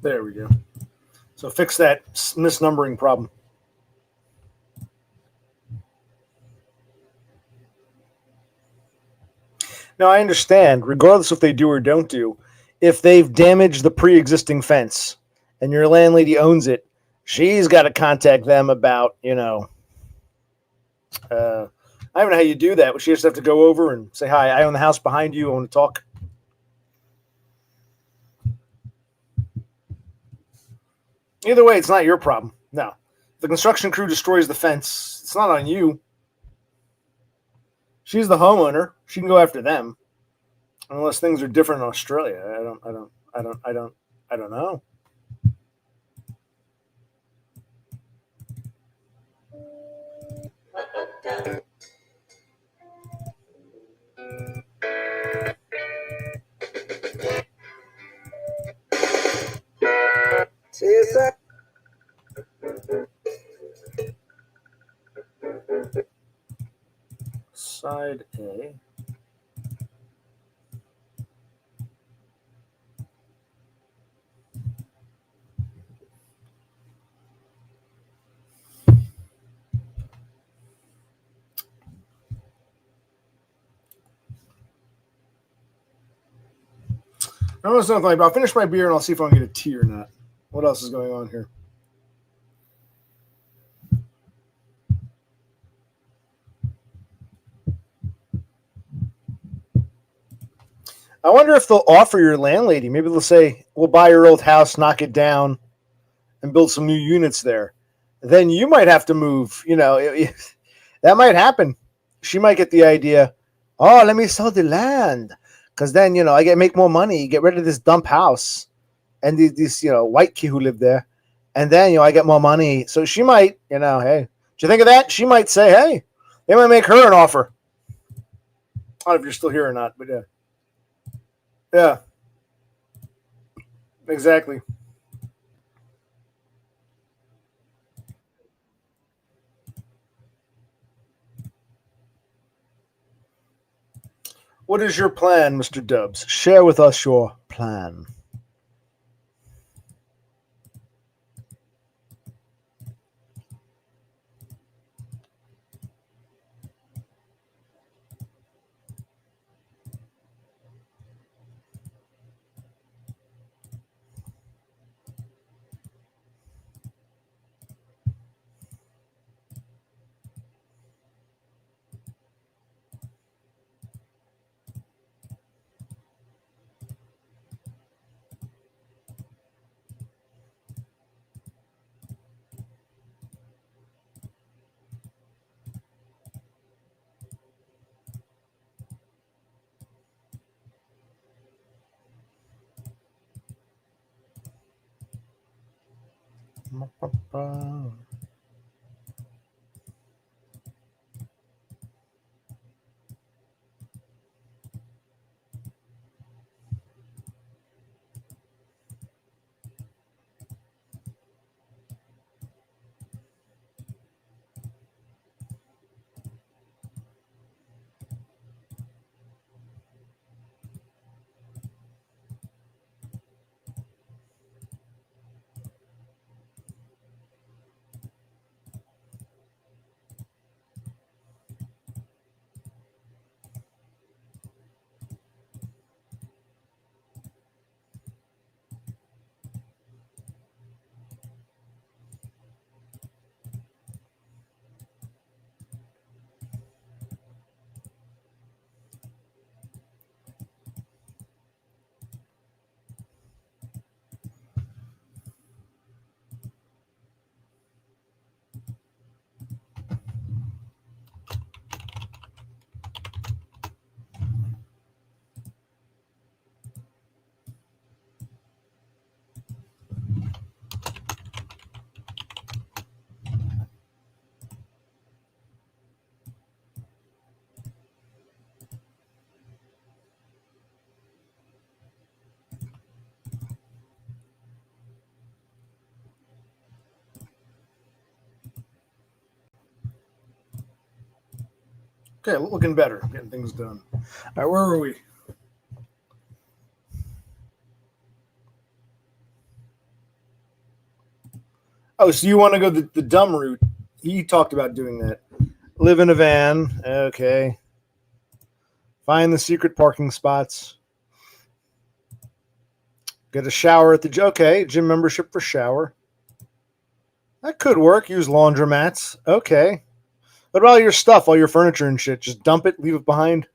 There we go. So fix that misnumbering problem. Now, I understand, regardless if they do or don't do, if they've damaged the pre-existing fence and your landlady owns it, she's got to contact them about, I don't know how you do that, but she just have to go over and say, hi, I own the house behind you. I want to talk. Either way, it's not your problem. No. If the construction crew destroys the fence, it's not on you. She's the homeowner. She can go after them. Unless things are different in Australia. I don't know. TSX. Side A. I don't know something like, I'll finish my beer and I'll see if I can get a tea or not. What else is going on here? I wonder if they'll offer your landlady. Maybe they'll say, we'll buy your old house, knock it down, and build some new units there. Then you might have to move. That might happen. She might get the idea, oh, let me sell the land. Because then, I make more money, get rid of this dump house and these white kid who live there. And then, I get more money. So she might, hey, do you think of that? She might say, hey, they might make her an offer. I don't know if you're still here or not, but yeah. Yeah. Exactly. What is your plan, Mr. Dubs? Share with us your plan. Okay, looking better. Getting things done. All right, where are we? Oh, so you want to go the dumb route? He talked about doing that. Live in a van. Okay. Find the secret parking spots. Get a shower at the okay, gym membership for shower. That could work. Use laundromats. Okay. What about all your stuff, all your furniture and shit? Just dump it, leave it behind.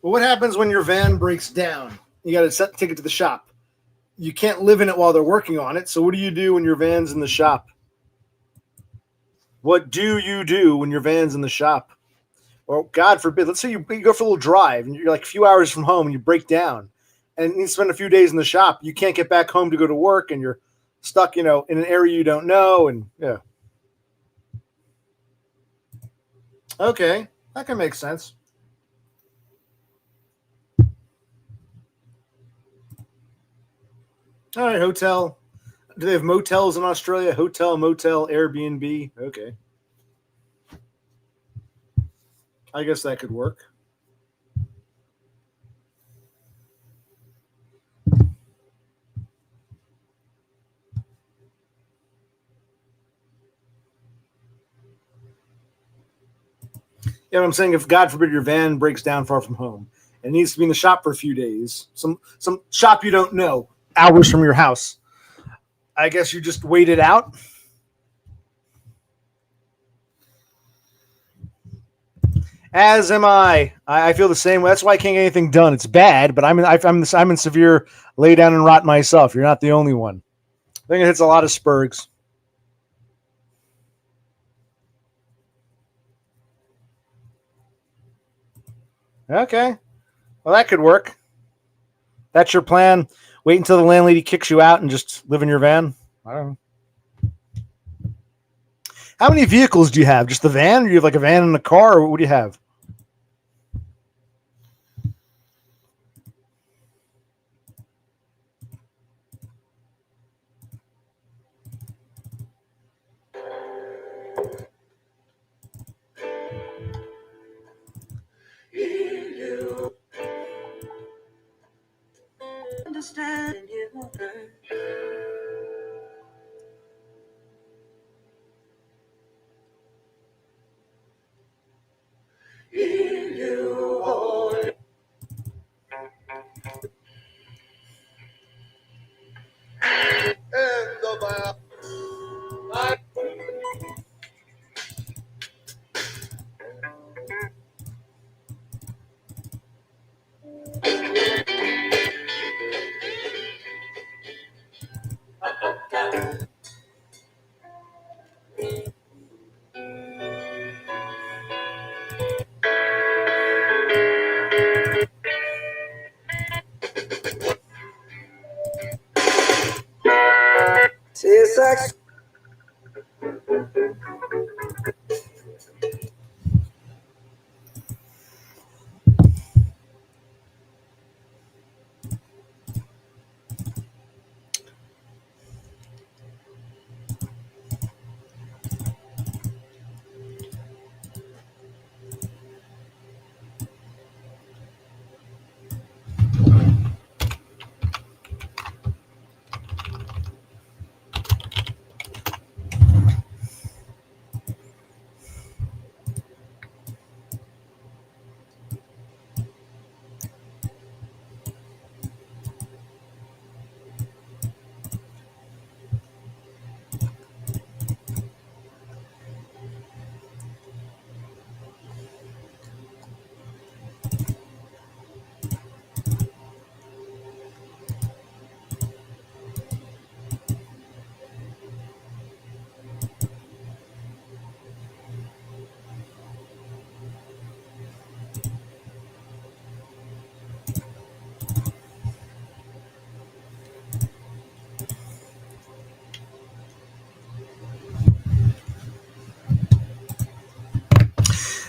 Well, what happens when your van breaks down? You got to take it to the shop. You can't live in it while they're working on it. So what do you do when your van's in the shop? What do you do when your van's in the shop? Or God forbid, let's say you go for a little drive and you're like a few hours from home and you break down and you spend a few days in the shop. You can't get back home to go to work and you're stuck, in an area you don't know. And yeah. Okay. That can make sense. All right. Hotel. Do they have motels in Australia? Hotel, motel, Airbnb. Okay. I guess that could work. You know what I'm saying? If God forbid your van breaks down far from home and it needs to be in the shop for a few days, some shop you don't know, hours from your house, I guess you just wait it out. As am I. I feel the same way. That's why I can't get anything done. It's bad, but I'm in severe lay down and rot myself. You're not the only one. I think it hits a lot of spurgs. Okay. Well, that could work. That's your plan. Wait until the landlady kicks you out and just live in your van. I don't know. How many vehicles do you have? Just the van? Or do you have like a van and a car? Or what do you have? Understanding you. Tastes like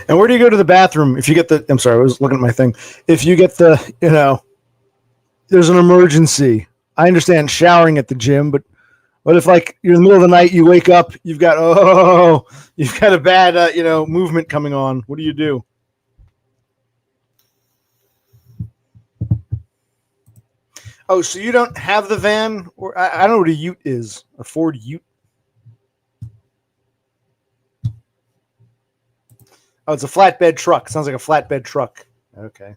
And where do you go to the bathroom if you get the? I'm sorry, I was looking at my thing. If you get the, there's an emergency. I understand showering at the gym, but what if like you're in the middle of the night, you wake up, you've got a bad movement coming on. What do you do? Oh, so you don't have the van? Or I don't know what a Ute is. A Ford Ute? Oh, it's a flatbed truck. Sounds like a flatbed truck. Okay.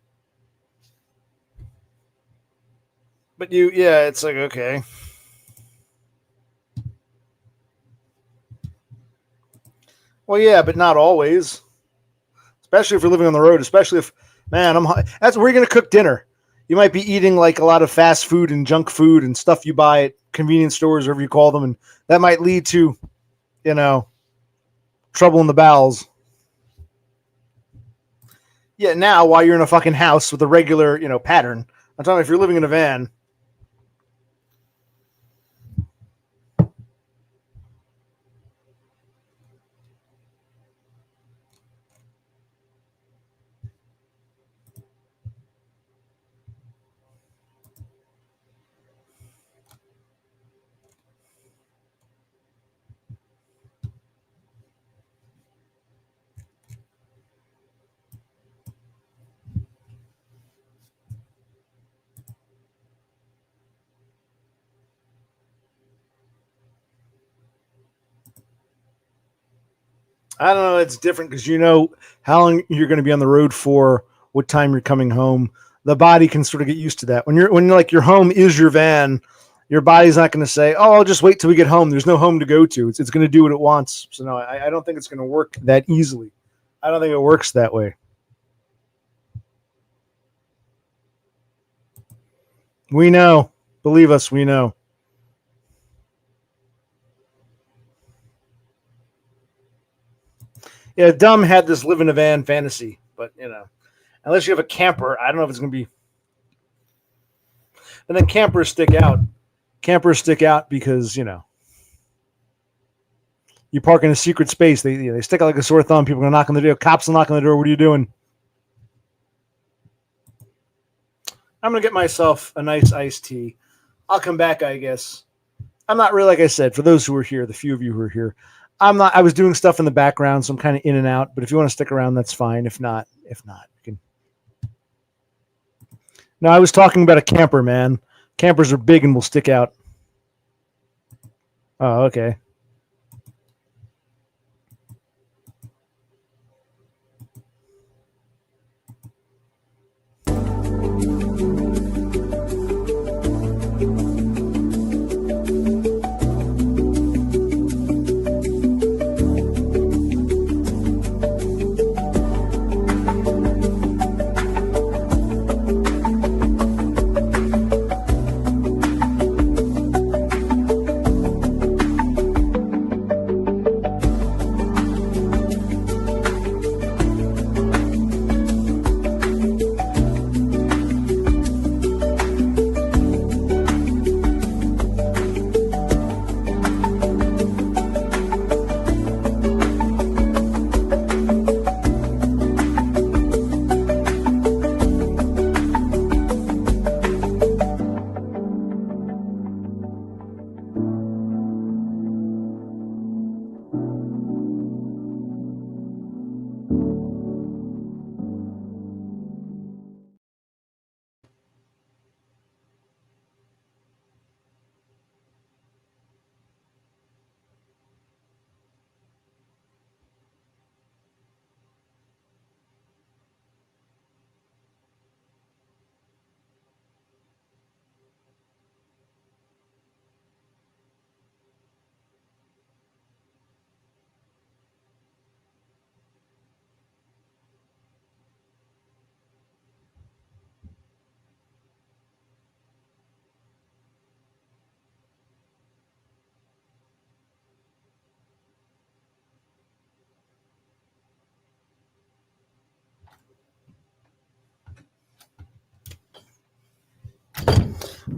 But it's like, okay. Well, yeah, but not always. Especially if you're living on the road. Especially if, man, that's where you're going to cook dinner. You might be eating like a lot of fast food and junk food and stuff you buy at convenience stores, whatever you call them. And that might lead to, trouble in the bowels. Yeah, now while you're in a fucking house with a regular, pattern. I'm talking if you're living in a van. I don't know. It's different because you know how long you're going to be on the road for, what time you're coming home. The body can sort of get used to that. When you're like your home is your van, your body's not going to say, "Oh, I'll just wait till we get home." There's no home to go to. It's going to do what it wants. So no, I don't think it's going to work that easily. I don't think it works that way. We know. Believe us, we know. Yeah, DUM had this live in a van fantasy, but unless you have a camper, I don't know if it's going to be. And then campers stick out. Campers stick out because you park in a secret space. They stick out like a sore thumb. People are going to knock on the door. Cops will knock on the door. What are you doing? I'm going to get myself a nice iced tea. I'll come back, I guess. I'm not really, like I said, for those who are here, the few of you who are here, I was doing stuff in the background, so I'm kind of in and out. But if you want to stick around, that's fine. If not, you can. No, I was talking about a camper, man. Campers are big and will stick out. Oh, okay.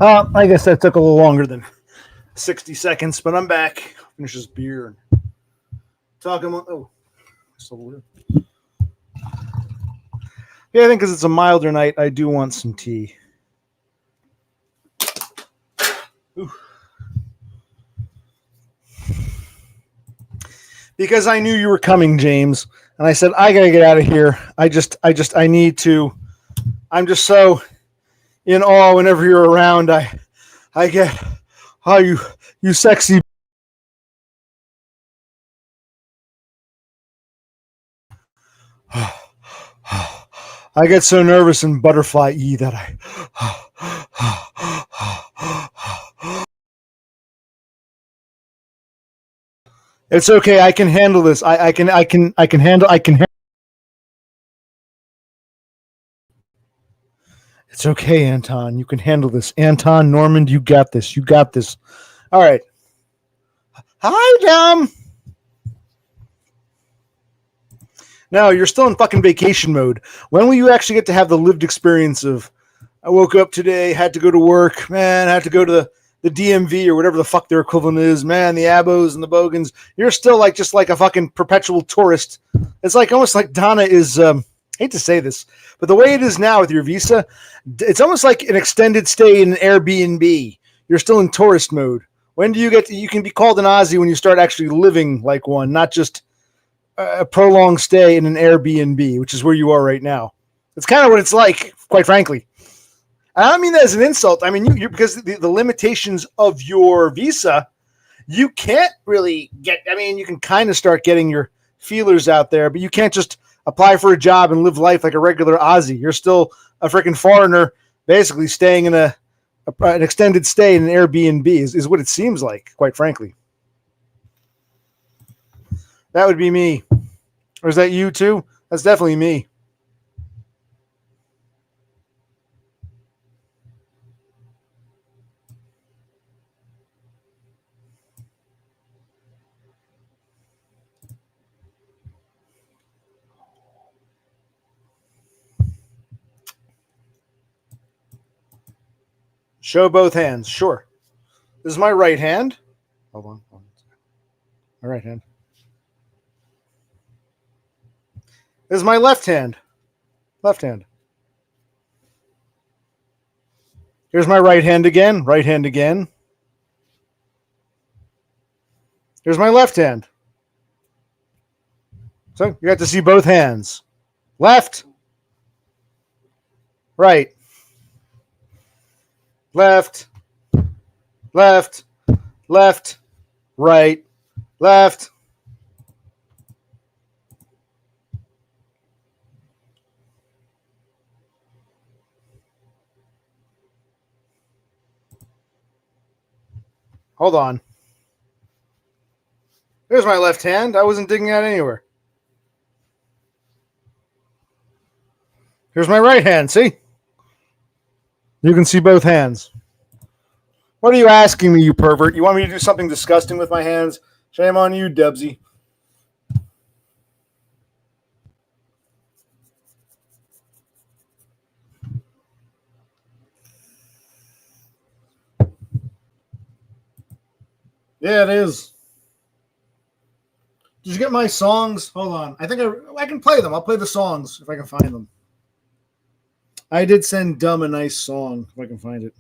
I guess that took a little longer than 60 seconds, but I'm back. Finish this beer and talking about. Oh, so yeah, I think because it's a milder night, I do want some tea. Ooh. Because I knew you were coming, James, and I said I gotta get out of here. I need to. I'm just so, in awe whenever you're around. I get how you sexy. I get so nervous and butterfly-y that It's okay. I can handle this. I can handle. It's okay, Anton. You can handle this. Anton, Normand, you got this. You got this. All right. Hi, Dom. No, you're still in fucking vacation mode. When will you actually get to have the lived experience of, I woke up today, had to go to work, man, had to go to the DMV or whatever the fuck their equivalent is, man, the Abos and the Bogans. You're still like just like a fucking perpetual tourist. It's like almost like Donna is, I hate to say this, but the way it is now with your visa, it's almost like an extended stay in an Airbnb. You're still in tourist mode. When do you get to, you can be called an Aussie when you start actually living like one, not just a prolonged stay in an Airbnb, which is where you are right now. It's kind of what it's like, quite frankly. I don't mean that as an insult. I mean, you because the limitations of your visa, you can't really get, I mean, you can kind of start getting your feelers out there, but you can't just apply for a job and live life like a regular Aussie. You're still a freaking foreigner, basically staying in an extended stay in an Airbnb is what it seems like, quite frankly. That would be me. Or is that you too? That's definitely me. Show both hands. Sure. This is my right hand. Hold on. My right hand. This is my left hand. Left hand. Here's my right hand again. Right hand again. Here's my left hand. So you got to see both hands. Left. Right. Left. Left. Left. Right. Left. Hold on. There's my left hand. I wasn't digging out anywhere. Here's my right hand. See? You can see both hands. What are you asking me, you pervert? You want me to do something disgusting with my hands? Shame on you, Dubsy. Yeah, it is. Did you get my songs? Hold on. I think I can play them. I'll play the songs if I can find them. I did send Dumb a nice song if I can find it.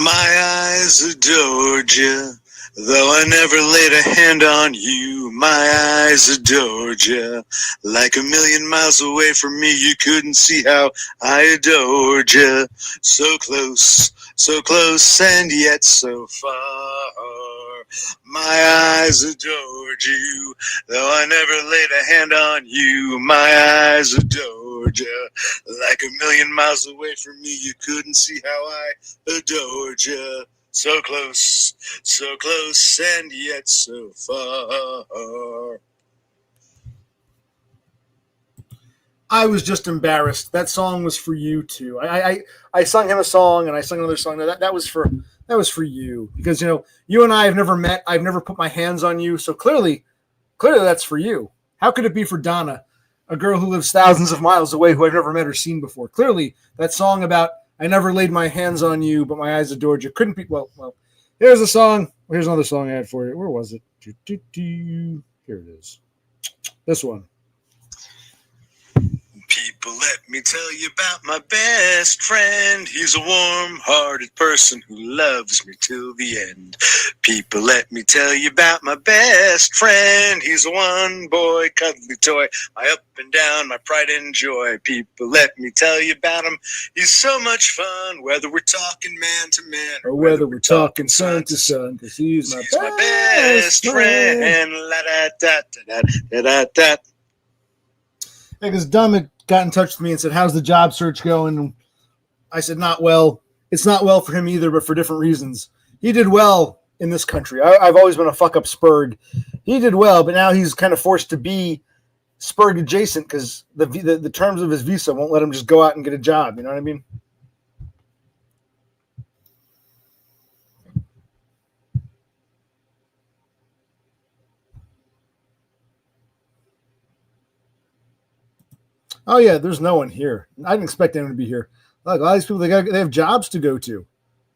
My eyes adored you, though I never laid a hand on you. My eyes adored you, like a million miles away from me. You couldn't see how I adored you. So close, and yet so far. My eyes adored you, though I never laid a hand on you. My eyes adored you, like a million miles away from me. You couldn't see how I adored you. So close, and yet so far. I was just embarrassed. That song was for you too. I sung him a song and I sung another song. That was for you because you and I have never met. I've never put my hands on you. So clearly that's for you. How could it be for Donna, a girl who lives thousands of miles away who I've never met or seen before? Clearly that song about I never laid my hands on you, but my eyes adored you couldn't be. Well. Here's a song. Here's another song I had for you. Where was it? Here it is. This one. People People, let me tell you about my best friend. He's a warm-hearted person who loves me till the end. People, let me tell you about my best friend. He's a one-boy cuddly toy, my up and down, my pride and joy. People, let me tell you about him. He's so much fun, whether we're talking man to man Or whether we're talking son to son, because he's my best friend. La da da da da da da. Yeah, because DUM had got in touch with me and said, how's the job search going? And I said, not well. It's not well for him either, but for different reasons. He did well in this country. I've always been a fuck-up Spurg. He did well, but now he's kind of forced to be Spurg adjacent because the terms of his visa won't let him just go out and get a job. You know what I mean? Oh yeah, there's no one here. I didn't expect anyone to be here. Look, a lot of these people they have jobs to go to.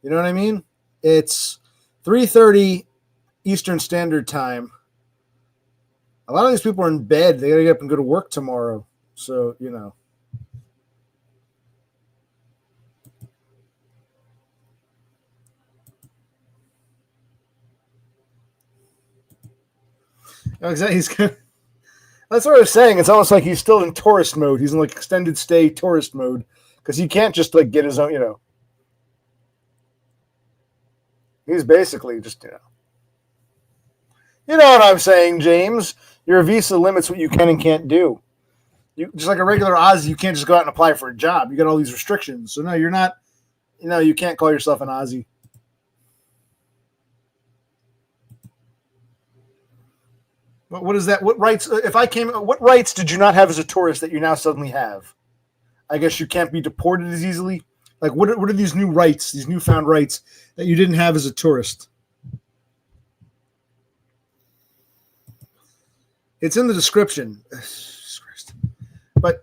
You know what I mean? It's 3:30 Eastern Standard Time. A lot of these people are in bed. They gotta get up and go to work tomorrow. So, you know. Exactly. That's what I was saying. It's almost like he's still in tourist mode. He's in like extended stay tourist mode because he can't just like get his own, you know. He's basically just, you know what I'm saying, James. Your visa limits what you can and can't do. You just like a regular Aussie, you can't just go out and apply for a job. You got all these restrictions. So no, you're not. You can't call yourself an Aussie. What is that? What rights? What rights did you not have as a tourist that you now suddenly have? I guess you can't be deported as easily. Like, what are these new rights, these newfound rights that you didn't have as a tourist? It's in the description. But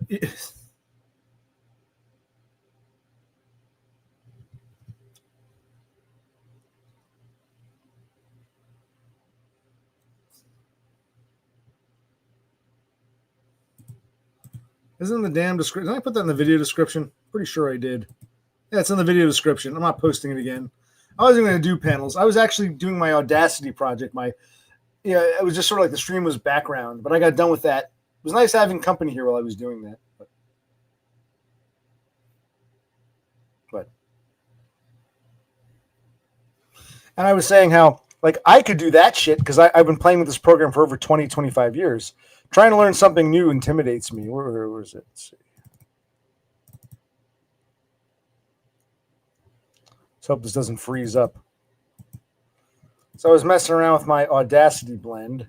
isn't the damn description? Did I put that in the video description? Pretty sure I did. Yeah, it's in the video description. I'm not posting it again. I wasn't going to do panels. I was actually doing my Audacity project. It was just sort of like the stream was background, but I got done with that. It was nice having company here while I was doing that. And I was saying how, like, I could do that shit because I've been playing with this program for over 20, 25 years. Trying to learn something new intimidates me. Where is it? Let's see. Let's hope this doesn't freeze up. So I was messing around with my Audacity blend.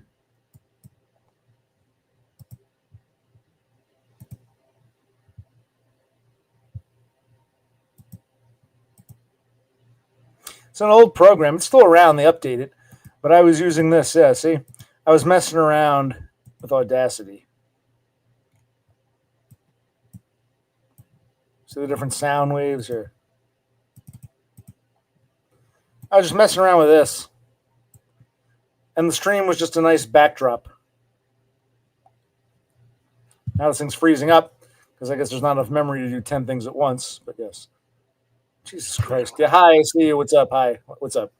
It's an old program. It's still around. They update it. But I was using this. Yeah, see? I was messing around with Audacity. See the different sound waves here? I was just messing around with this. And the stream was just a nice backdrop. Now this thing's freezing up because I guess there's not enough memory to do 10 things at once. But yes. Jesus Christ. Yeah, hi, I see you. What's up? Hi. What's up?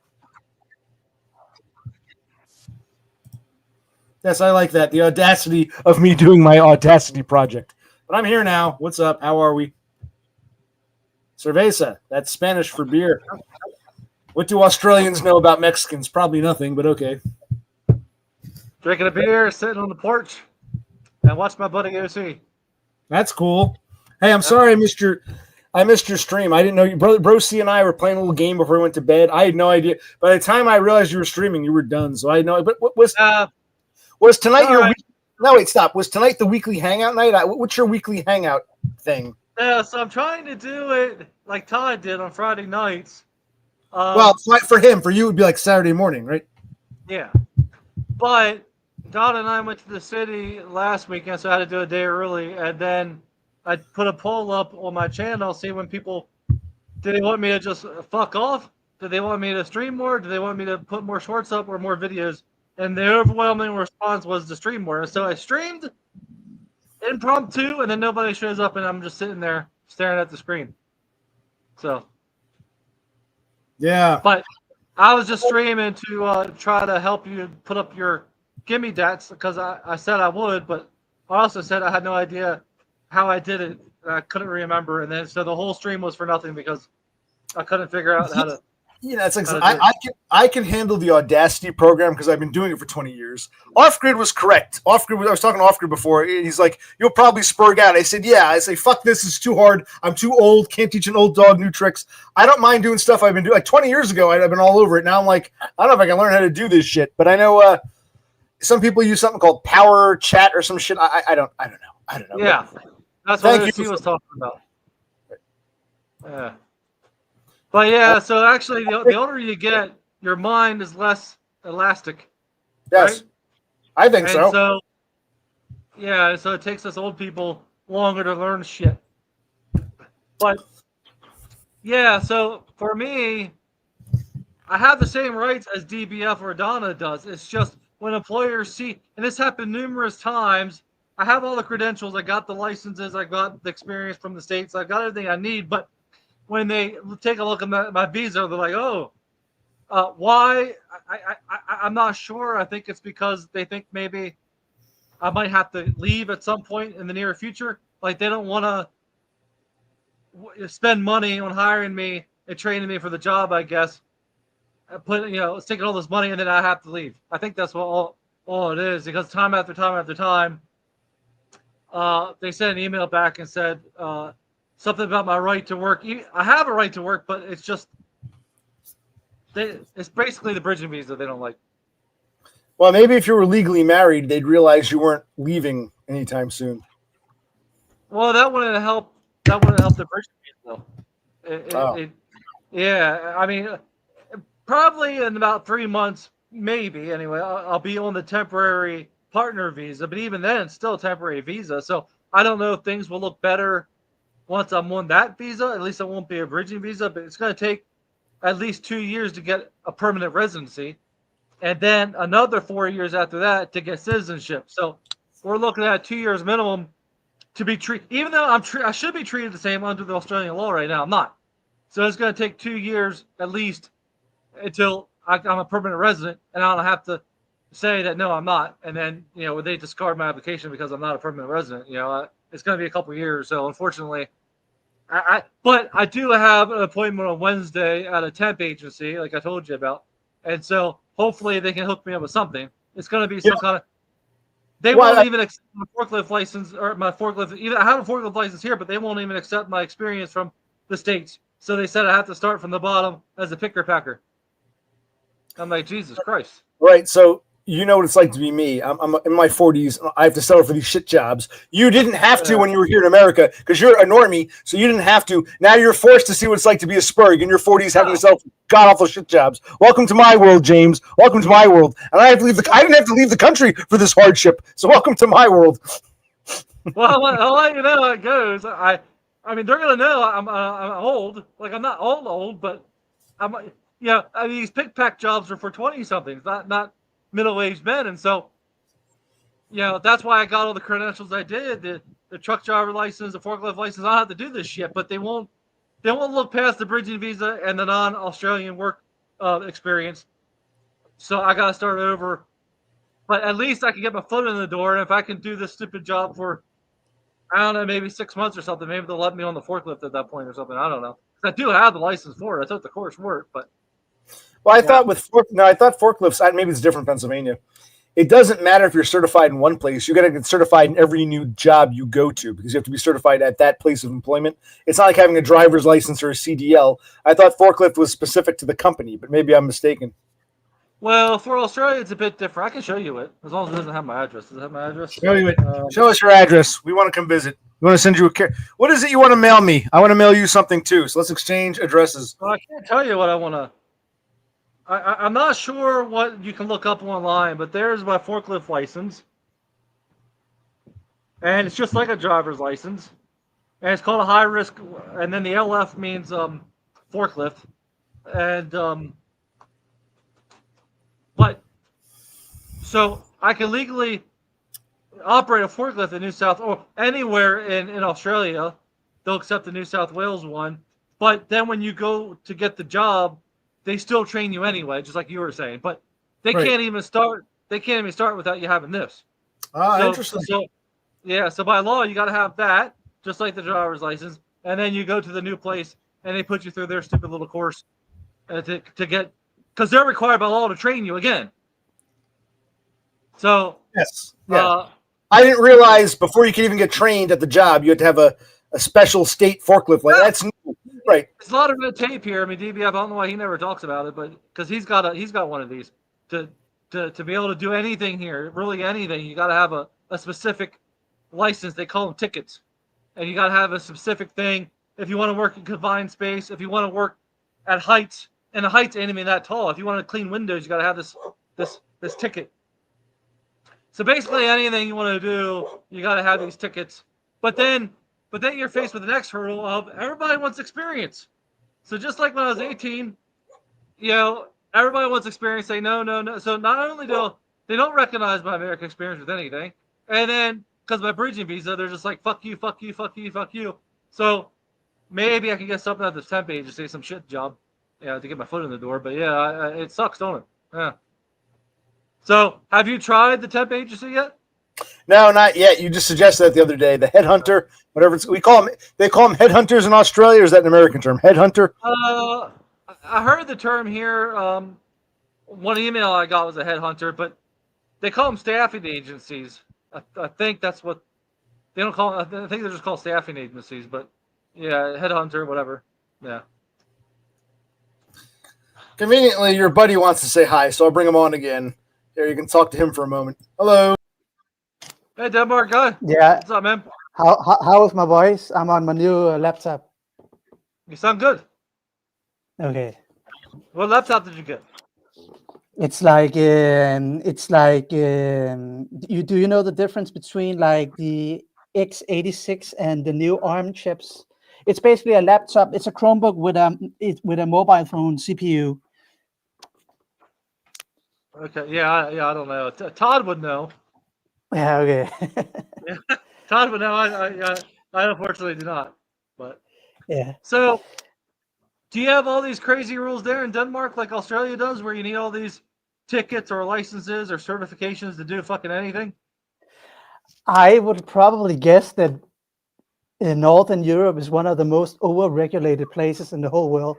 Yes, I like that. The audacity of me doing my Audacity project. But I'm here now. What's up? How are we? Cerveza. That's Spanish for beer. What do Australians know about Mexicans? Probably nothing, but okay. Drinking a beer, sitting on the porch, and watch my buddy go see. That's cool. Hey, I'm sorry I missed your stream. I didn't know you, bro. C and I were playing a little game before we went to bed. I had no idea. By the time I realized you were streaming, you were done. So I know. But what was tonight your? Right. No, wait, stop. Was tonight the weekly hangout night? What's your weekly hangout thing? Yeah, so I'm trying to do it like Todd did on Friday nights. Well, for him, for you, it would be like Saturday morning, right? Yeah, but Todd and I went to the city last weekend, so I had to do a day early, and then I put a poll up on my channel, see when people, do they want me to just fuck off? Do they want me to stream more? Do they want me to put more shorts up or more videos? And the overwhelming response was to stream more. And so I streamed, impromptu, and then nobody shows up, and I'm just sitting there staring at the screen. So, Yeah. but I was just streaming to try to help you put up your gimme dats because I said I would, but I also said I had no idea how I did it. I couldn't remember, and then so the whole stream was for nothing because I couldn't figure out how to. It's like how to do it. I can handle the Audacity program because I've been doing it for 20 years. Off Grid was correct. I was talking to Off Grid before. He's like, "You'll probably spurg out." I said, "Yeah." I say, "Fuck this is too hard. I'm too old. Can't teach an old dog new tricks." I don't mind doing stuff I've been doing. Like 20 years ago, I've been all over it. Now I'm like, I don't know if I can learn how to do this shit. But I know some people use something called Power Chat or some shit. I don't know. Yeah, that's what he was talking about. Yeah. But yeah, so actually, the older you get, your mind is less elastic. Yes, right? I think And so, yeah, so it takes us old people longer to learn shit. But yeah, so for me, I have the same rights as DBF or Donda does. It's just when employers see, and this happened numerous times. I have all the credentials. I got the licenses. I got the experience from the states. I got everything I need. But when they take a look at my visa, they're like, "Oh, why?" I'm not sure. I think it's because they think maybe I might have to leave at some point in the near future. Like they don't want to spend money on hiring me and training me for the job. I guess it's taking all this money and then I have to leave. I think that's what all it is because time after time after time, they sent an email back and said. Something about my right to work. I have a right to work, but it's just it's basically the bridging visa they don't like. Well, maybe if you were legally married, they'd realize you weren't leaving anytime soon. Well, that wouldn't help. That wouldn't help the bridging visa, though. Yeah, I mean, probably in about 3 months, maybe. Anyway, I'll be on the temporary partner visa, but even then, it's still a temporary visa. So I don't know if things will look better. Once I'm on that visa, at least it won't be a bridging visa, but it's going to take at least 2 years to get a permanent residency, and then another 4 years after that to get citizenship. So we're looking at 2 years minimum to be treated. Even though I should be treated the same under the Australian law right now, I'm not. So it's going to take 2 years at least until I'm a permanent resident, and I don't have to say that no, I'm not. And then they discard my application because I'm not a permanent resident. It's going to be a couple years. So unfortunately. But I do have an appointment on Wednesday at a temp agency, like I told you about, and so hopefully they can hook me up with something. It's going to be some kind of. They won't even accept my forklift license or my forklift. Even I have a forklift license here, but they won't even accept my experience from the states. So they said I have to start from the bottom as a picker packer. I'm like, Jesus Christ! Right. So you know what it's like to be me. I'm in my 40s. I have to settle for these shit jobs. You didn't have to when you were here in America because you're a normie, so you didn't have to. Now you're forced to see what it's like to be a spurg in your 40s, having to settle for god awful shit jobs. Welcome to my world, James. Welcome to my world. And I didn't have to leave the country for this hardship. So welcome to my world. Well, I'll let you know how it goes. I mean, they're gonna know I'm old. Like I'm not old, but I'm. These pick pack jobs are for 20-somethings, not middle-aged men, and so that's why I got all the credentials I did, the truck driver license, the forklift license. I don't have to do this shit, but they won't look past the bridging visa and the non-Australian work experience. So I got to start over, but at least I can get my foot in the door, and if I can do this stupid job for I don't know, maybe 6 months or something, maybe they'll let me on the forklift at that point or something. I don't know. I do have the license for it. I took the course for it, but Well, I thought forklifts. Maybe it's different in Pennsylvania. It doesn't matter if you're certified in one place. You got to get certified in every new job you go to because you have to be certified at that place of employment. It's not like having a driver's license or a CDL. I thought forklift was specific to the company, but maybe I'm mistaken. Well, for Australia, it's a bit different. I can show you it as long as it doesn't have my address. Does it have my address? Show you it. Show us your address. We want to come visit. We want to send you What is it you want to mail me? I want to mail you something too. So let's exchange addresses. Well, I can't tell you what I want to. I'm not sure what you can look up online, but there's my forklift license. And it's just like a driver's license. And it's called a high risk. And then the LF means forklift. And, but, so I can legally, operate a forklift in New South or anywhere in Australia, they'll accept the New South Wales one. But then when you go to get the job, they still train you anyway, just like you were saying. But they Right. can't even start. They can't even start without you having this. Interesting. So yeah. So by law, you got to have that, just like the driver's license, and then you go to the new place and they put you through their stupid little course to get, because they're required by law to train you again. So Yes. Yeah. uh, I didn't realize before you could even get trained at the job, you had to have a special state forklift. Like that's new. Right. there's a lot of red tape here. I mean, DB, I don't know why he never talks about it, but because he's got one of these to be able to do anything here, really anything. You got to have a specific license. They call them tickets, and you got to have a specific thing. If you want to work in confined space, if you want to work at heights, and the heights ain't even that tall. If you want to clean windows, you got to have this ticket. So basically, anything you want to do, you got to have these tickets. But then you're faced with the next hurdle of everybody wants experience. So just like when I was 18, everybody wants experience. Say no. So not only do they don't recognize my American experience with anything, and then because my bridging visa, they're just like fuck you. So maybe I can get something at the temp agency, some shit job, to get my foot in the door. But yeah, it sucks, don't it? Yeah. So, have you tried the temp agency yet? No, not yet. You just suggested that the other day. The headhunter, whatever they call them headhunters in Australia. Or is that an American term? Headhunter. I heard the term here. One email I got was a headhunter, but they call them staffing agencies. I think that's what they don't call. I think they're just called staffing agencies. But yeah, headhunter, whatever. Yeah. Conveniently, your buddy wants to say hi, so I'll bring him on again. There, you can talk to him for a moment. Hello. Hey, Denmark guy. Yeah. What's up, man? How is my voice? I'm on my new laptop. You sound good. Okay. What laptop did you get? It's like you know the difference between like the x86 and the new ARM chips? It's basically a laptop. It's a Chromebook with a mobile phone CPU. Okay. Yeah. I don't know. Todd would know. Yeah. Okay. Yeah. Todd would know. I unfortunately do not. But Yeah. so, do you have all these crazy rules there in Denmark, like Australia does, where you need all these tickets or licenses or certifications to do fucking anything? I would probably guess that Northern Europe is one of the most over-regulated places in the whole world.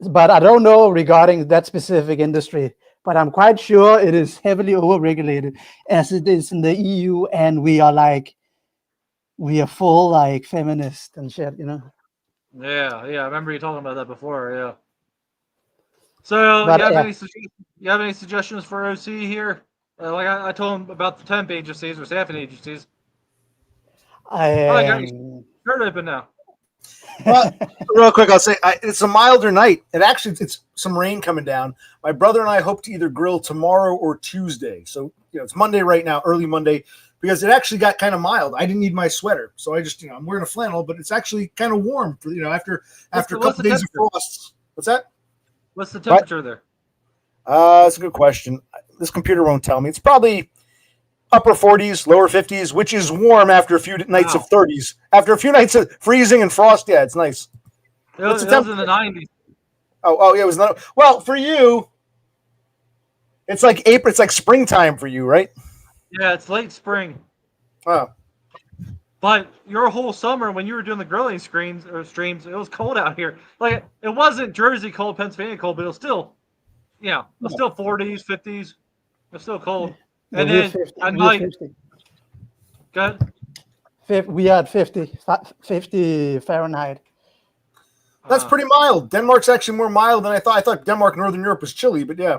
But I don't know regarding that specific industry. But I'm quite sure it is heavily over-regulated as it is in the EU, and we are full like feminist and shit, you know. Yeah. I remember you talking about that before. Yeah. So, But, you have any suggestions for OC here? Like I told him about the temp agencies or staffing agencies. Heard of it now. Well, real quick, I'll say it's a milder night. It's some rain coming down. My brother and I hope to either grill tomorrow or Tuesday. So it's Monday right now, early Monday, because it actually got kind of mild. I didn't need my sweater, so I just I'm wearing a flannel, but it's actually kind of warm for after a couple days of frosts. What's that? What's the temperature there? That's a good question. This computer won't tell me. It's probably upper 40s, lower 50s, which is warm after a few nights of 30s. After a few nights of freezing and frost, yeah, it's nice. It was in the 90s. Oh, yeah, it was not. Well, for you, it's like April. It's like springtime for you, right? Yeah, it's late spring. Oh. But your whole summer, when you were doing the grilling streams, it was cold out here. Like it wasn't Jersey cold, Pennsylvania cold, but it was still, it was still 40s, 50s. It was still cold. And then at night, good. We are at 50 Fahrenheit. That's pretty mild. Denmark's actually more mild than I thought. I thought Denmark, Northern Europe was chilly, but yeah.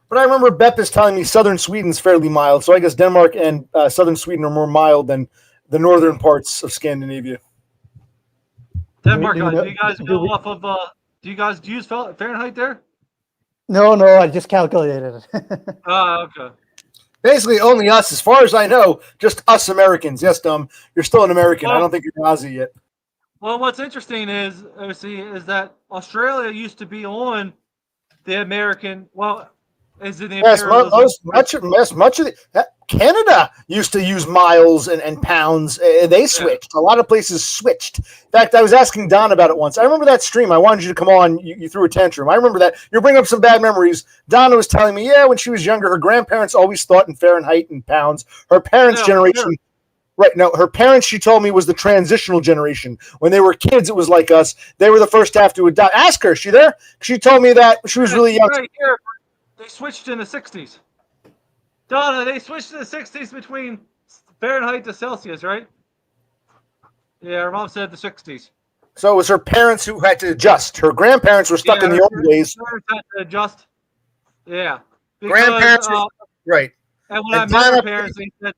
But I remember Beppis telling me southern Sweden's fairly mild, so I guess Denmark and southern Sweden are more mild than the northern parts of Scandinavia. Denmark, do you guys go off of? Do you guys use Fahrenheit there? No, I just calculated it. Okay. Basically, only us, as far as I know, just us Americans. Yes, Dum, you're still an American. I don't think you're an Aussie yet. Well, what's interesting is that Australia used to be on the American. Well, is in the yes, much of the Canada used to use miles and pounds. They switched. A lot of places switched. In fact, I was asking Don about it once. I remember that stream. I wanted you to come on. You threw a tantrum. I remember that. You're bringing up some bad memories. Donna was telling me, when she was younger, her grandparents always thought in Fahrenheit and pounds. Her parents' generation... Right. No, her parents, she told me, was the transitional generation. When they were kids, it was like us. They were the first to have to adopt. Ask her. Is she there? She told me that she was really young. Right here. They switched in the 60s. Donna, they switched in the 60s between Fahrenheit to Celsius, right? Yeah, her mom said the 60s. So it was her parents who had to adjust. Her grandparents were stuck in the old days. Parents had to adjust. Yeah. Because, Grandparents, right. And when I met her parents, they said,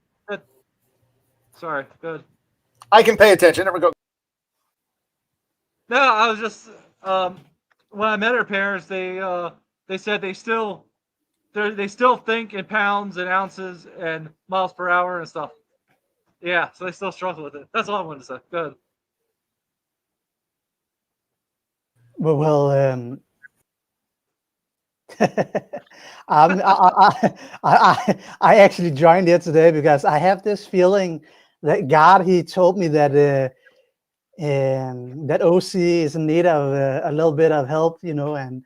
sorry, good. I can pay attention. Never go. No, I was just when I met her parents, they said they still think in pounds and ounces and miles per hour and stuff. Yeah, so they still struggle with it. That's all I wanted to say. Good. Well, I actually joined here today because I have this feeling that God, he told me that that OC is in need of a little bit of help, and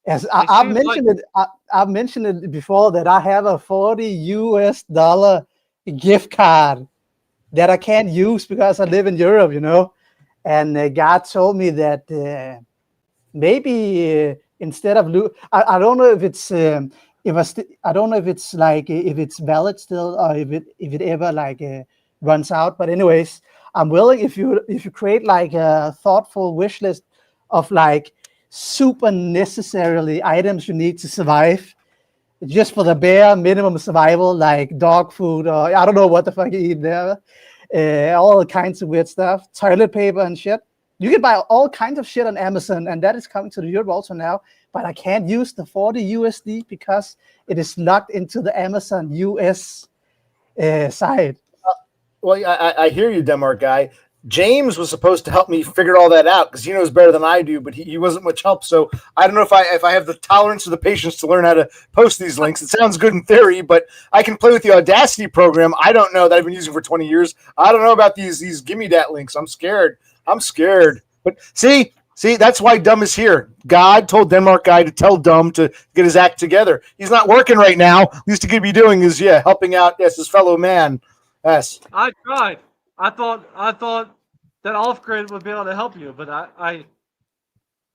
as I've mentioned I've mentioned it before that I have a $40 gift card that I can't use because I live in Europe, and God told me that maybe instead of I don't know if it's I don't know if it's like if it's valid still or if it ever runs out, but anyways, I'm willing if you create like a thoughtful wish list of like super necessarily items you need to survive, just for the bare minimum survival, like dog food or I don't know what the fuck you eat there, all kinds of weird stuff, toilet paper and shit. You can buy all kinds of shit on Amazon, and that is coming to Europe also now. But I can't use the 40 USD because it is locked into the Amazon US side. Well, I hear you, Denmark guy. James was supposed to help me figure all that out because he knows better than I do, but he wasn't much help. So I don't know if I have the tolerance or the patience to learn how to post these links. It sounds good in theory, but I can play with the Audacity program. I don't know that I've been using for 20 years. I don't know about these give me that links. I'm scared. But see, that's why DUM is here. God told Denmark guy to tell DUM to get his act together. He's not working right now. At least he could be doing is helping out his fellow man. Yes. I tried. I thought that off-grid would be able to help you, but I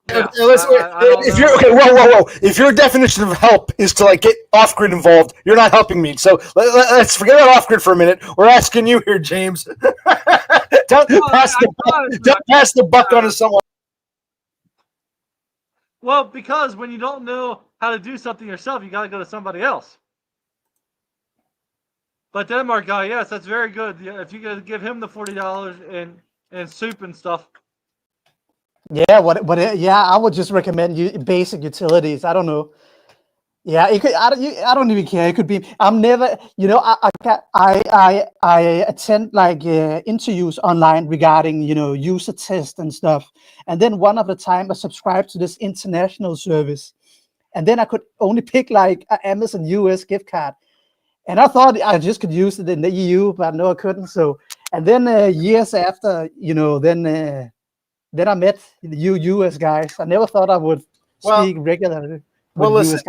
if you're okay, whoa. If your definition of help is to get off-grid involved, you're not helping me. So let's forget about off-grid for a minute. We're asking you here, James. Don't pass the buck on to someone. Well, because when you don't know how to do something yourself, you got to go to somebody else. But Denmark guy, yes, that's very good. If you could give him the $40 and soup and stuff. Yeah, I would just recommend you basic utilities. I don't know. Yeah, it could. I don't even care. It could be. I'm never. I attend interviews online regarding user tests and stuff. And then one of the time I subscribed to this international service, and then I could only pick an Amazon US gift card. And I thought I just could use it in the EU, but no, I couldn't. So, and then years after, then I met the US guys. I never thought I would speak regularly. Well, listen.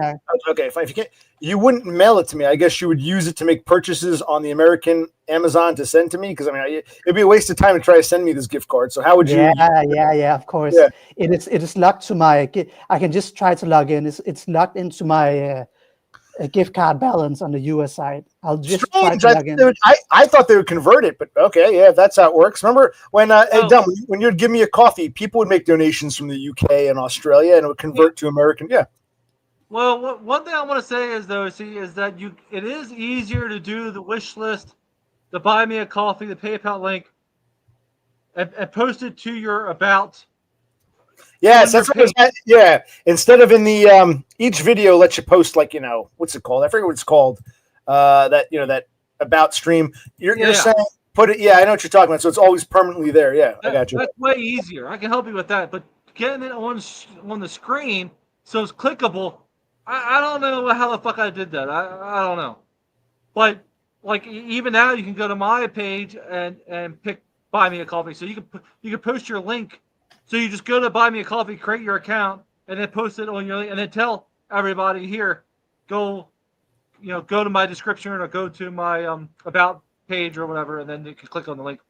Okay, fine. If you can't, you wouldn't mail it to me. I guess you would use it to make purchases on the American Amazon to send to me. Because it'd be a waste of time to try to send me this gift card. So how would you? Yeah. Of course. Yeah. It is locked to my. I can just try to log in. It's locked into my gift card balance on the US side. I'll just try to log in. I thought they would convert it, but okay, yeah, if that's how it works. Remember when DUM, when you'd give me a coffee, people would make donations from the UK and Australia, and it would convert to American. Yeah. Well, one thing I want to say is that it is easier to do the wish list, the buy me a coffee, the PayPal link, and post it to your about. Yes, that's what instead of in the each video lets you post what's it called? I forget what it's called. That about stream. You're saying put it. Yeah, I know what you're talking about. So it's always permanently there. Yeah, I got you. That's way easier. I can help you with that, but getting it on the screen so it's clickable. I don't know how the fuck I did that. I don't know. But like even now you can go to my page and pick buy me a coffee. So you can post your link. So you just go to buy me a coffee, create your account, and then post it on your link, and then tell everybody here, go to my description or go to my about page or whatever, and then you can click on the link.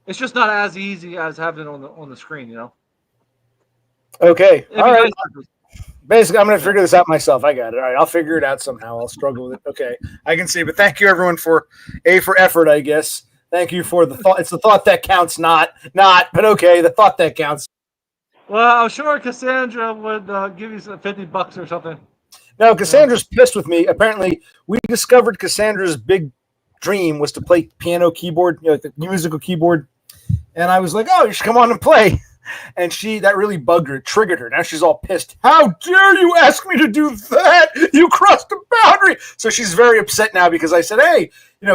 It's just not as easy as having it on the screen, Okay. It'd All be right. nice. Basically, I'm going to figure this out myself. I got it. All right. I'll figure it out somehow. I'll struggle with it. Okay. I can see. But thank you, everyone, for effort, I guess. Thank you for the thought. It's the thought that counts, not. But okay, the thought that counts. Well, I'm sure Cassandra would give you $50 or something. No, Cassandra's pissed with me. Apparently, we discovered Cassandra's big dream was to play piano keyboard, like the musical keyboard. And I was like, oh, you should come on and play. And that really bugged her, triggered her. Now she's all pissed. How dare you ask me to do that? You crossed the boundary. So she's very upset now because I said, hey,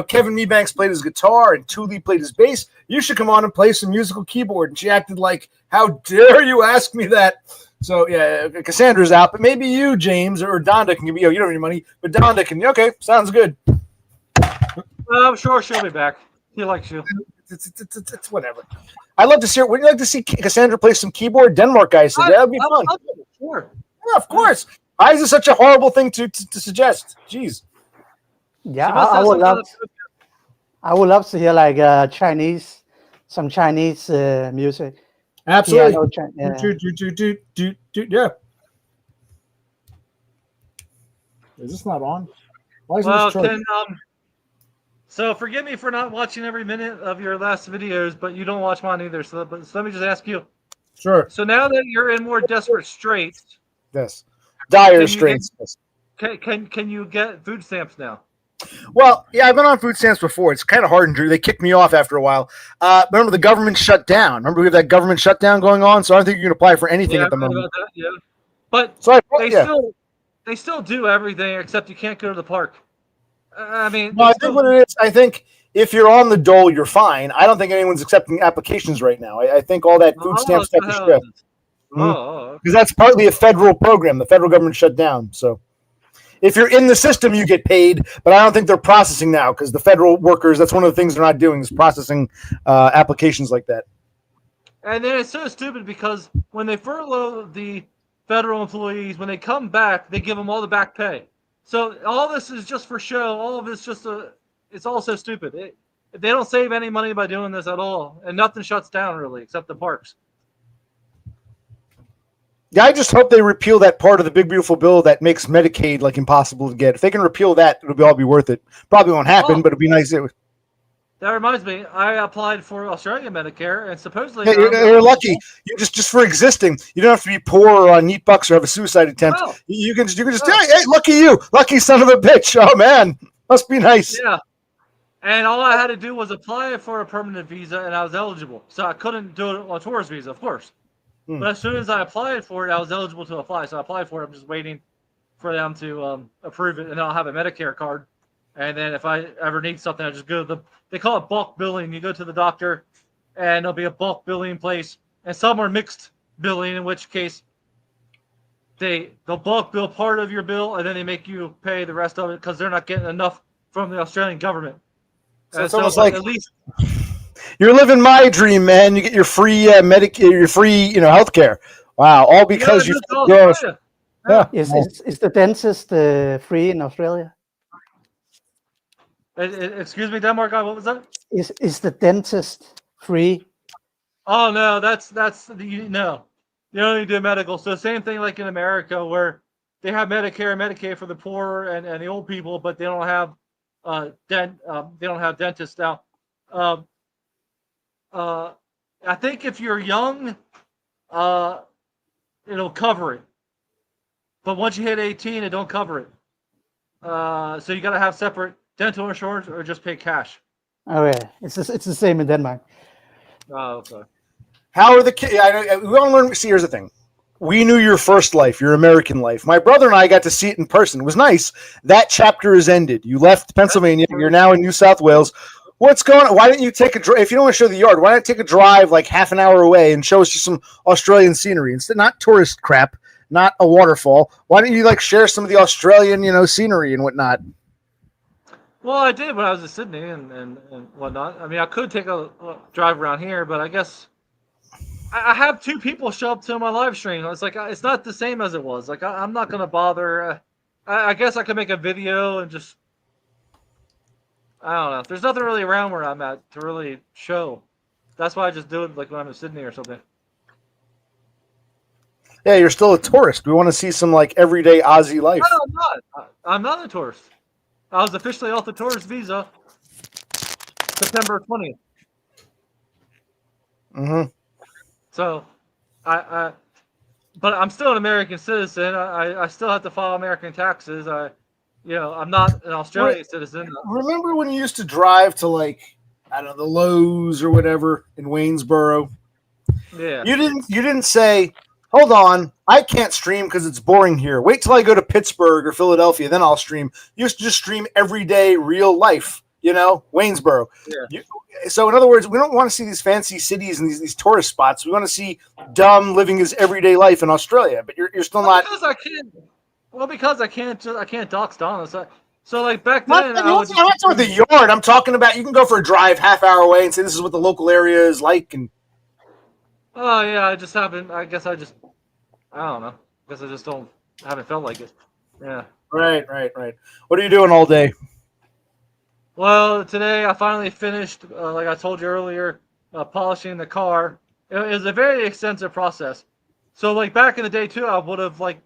Kevin Meebanks played his guitar and Thule played his bass. You should come on and play some musical keyboard. And she acted like, how dare you ask me that? So, yeah, Cassandra's out. But maybe you, James, or Donda can give me, you don't have any money, but Donda can, okay, sounds good. Well, I'm sure she'll be back. He likes you. It's whatever. I'd love to see. Would you like to see Cassandra play some keyboard? Denmark guy said that would be fun. Sure. Yeah, of course. Why is this such a horrible thing to suggest? Jeez. Yeah, I would love. I would love to hear like some Chinese music. Absolutely. Yeah. Is this not on? Why Well, so forgive me for not watching every minute of your last videos, but you don't watch mine either. So let me just ask you. Sure. So now that you're in more desperate straits, Yes. Dire straits. Can you get food stamps now? Well, yeah, I've been on food stamps before. It's kind of hard, and they kicked me off after a while. Remember, the government shut down. Remember, we have that government shutdown going on, so I don't think you can apply for anything at the moment. About that, yeah. But they still do everything except you can't go to the park. I mean, no, I think what it is, I think if you're on the dole, you're fine. I don't think anyone's accepting applications right now. I think all that food stamp stuff is stripped. Because that's partly a federal program. The federal government shut down. So if you're in the system, you get paid, but I don't think they're processing now because the federal workers, that's one of the things they're not doing is processing applications like that. And then it's so stupid because when they furlough the federal employees, when they come back, they give them all the back pay. So all this is just for show. All of it's just it's all so stupid. They don't save any money by doing this at all, and nothing shuts down really except the parks. Yeah, I just hope they repeal that part of the big beautiful bill that makes Medicaid like impossible to get. If they can repeal that, it'll all be worth it. Probably won't happen, but it'd be nice. That reminds me, I applied for Australian Medicare, and supposedly you're lucky. You just for existing, you don't have to be poor or on neat bucks or have a suicide attempt. Oh. You can just hey, lucky you, lucky son of a bitch. Oh man, must be nice. Yeah, and all I had to do was apply for a permanent visa, and I was eligible. So I couldn't do it on a tourist visa, of course. But as soon as I applied for it, I was eligible to apply. So I applied for it. I'm just waiting for them to approve it, and I'll have a Medicare card. And then if I ever need something, I just go to they call it bulk billing. You go to the doctor, and there'll be a bulk billing place. And some are mixed billing, in which case they'll bulk bill part of your bill, and then they make you pay the rest of it because they're not getting enough from the Australian government. So it's almost like at least you're living my dream, man. You get your free Medicare, your free healthcare. Wow, all because you. Yeah. Is the dentist free in Australia? Excuse me, Denmark guy. What was that? Is the dentist free? Oh no, that's no. You only do medical. So same thing like in America where they have Medicare and Medicaid for the poor and the old people, but they don't have they don't have dentists now. I think if you're young, it'll cover it. But once you hit 18, it don't cover it. So you got to have separate dental insurance or just pay cash. Oh yeah, it's the same in Denmark. Oh, okay. How are the kids? We want to learn. See, here's the thing. We knew your first life, your American life. My brother and I got to see it in person. It was nice. That chapter is ended. You left Pennsylvania. You're now in New South Wales. What's going on? Why didn't you take a drive? If you don't want to show the yard, why not take a drive like half an hour away and show us just some Australian scenery instead? Not tourist crap, not a waterfall. Why don't you share some of the Australian, scenery and whatnot? Well, I did when I was in Sydney and whatnot. I mean, I could take a drive around here, but I guess I have 2 people show up to my live stream. It's like it's not the same as it was. Like I'm not gonna bother. I guess I could make a video and just I don't know. There's nothing really around where I'm at to really show. That's why I just do it like when I'm in Sydney or something. Yeah, you're still a tourist. We want to see some like everyday Aussie life. No, I'm not. I'm not a tourist. I was officially off the tourist visa September 20th. Mm-hmm. So, but I'm still an American citizen. I still have to file American taxes. I'm not an Australian citizen. Remember when you used to drive to like, I don't know, the Lowe's or whatever in Waynesboro? Yeah. You didn't say, hold on, I can't stream because it's boring here. Wait till I go to Pittsburgh or Philadelphia, then I'll stream. You used to just stream everyday real life, Waynesboro. Yeah. So in other words, we don't want to see these fancy cities and these tourist spots. We want to see DUM living his everyday life in Australia. But you're still not. Because I can't. Well, because I can't dox Donda. So like back then, I'm not talking about the yard. I'm talking about you can go for a drive half hour away and say this is what the local area is like. And oh yeah, I just haven't. I guess I don't know. I guess I just haven't felt like it. Yeah. Right. What are you doing all day? Well, today I finally finished, like I told you earlier, polishing the car. It was a very extensive process. So, like back in the day too, I would have like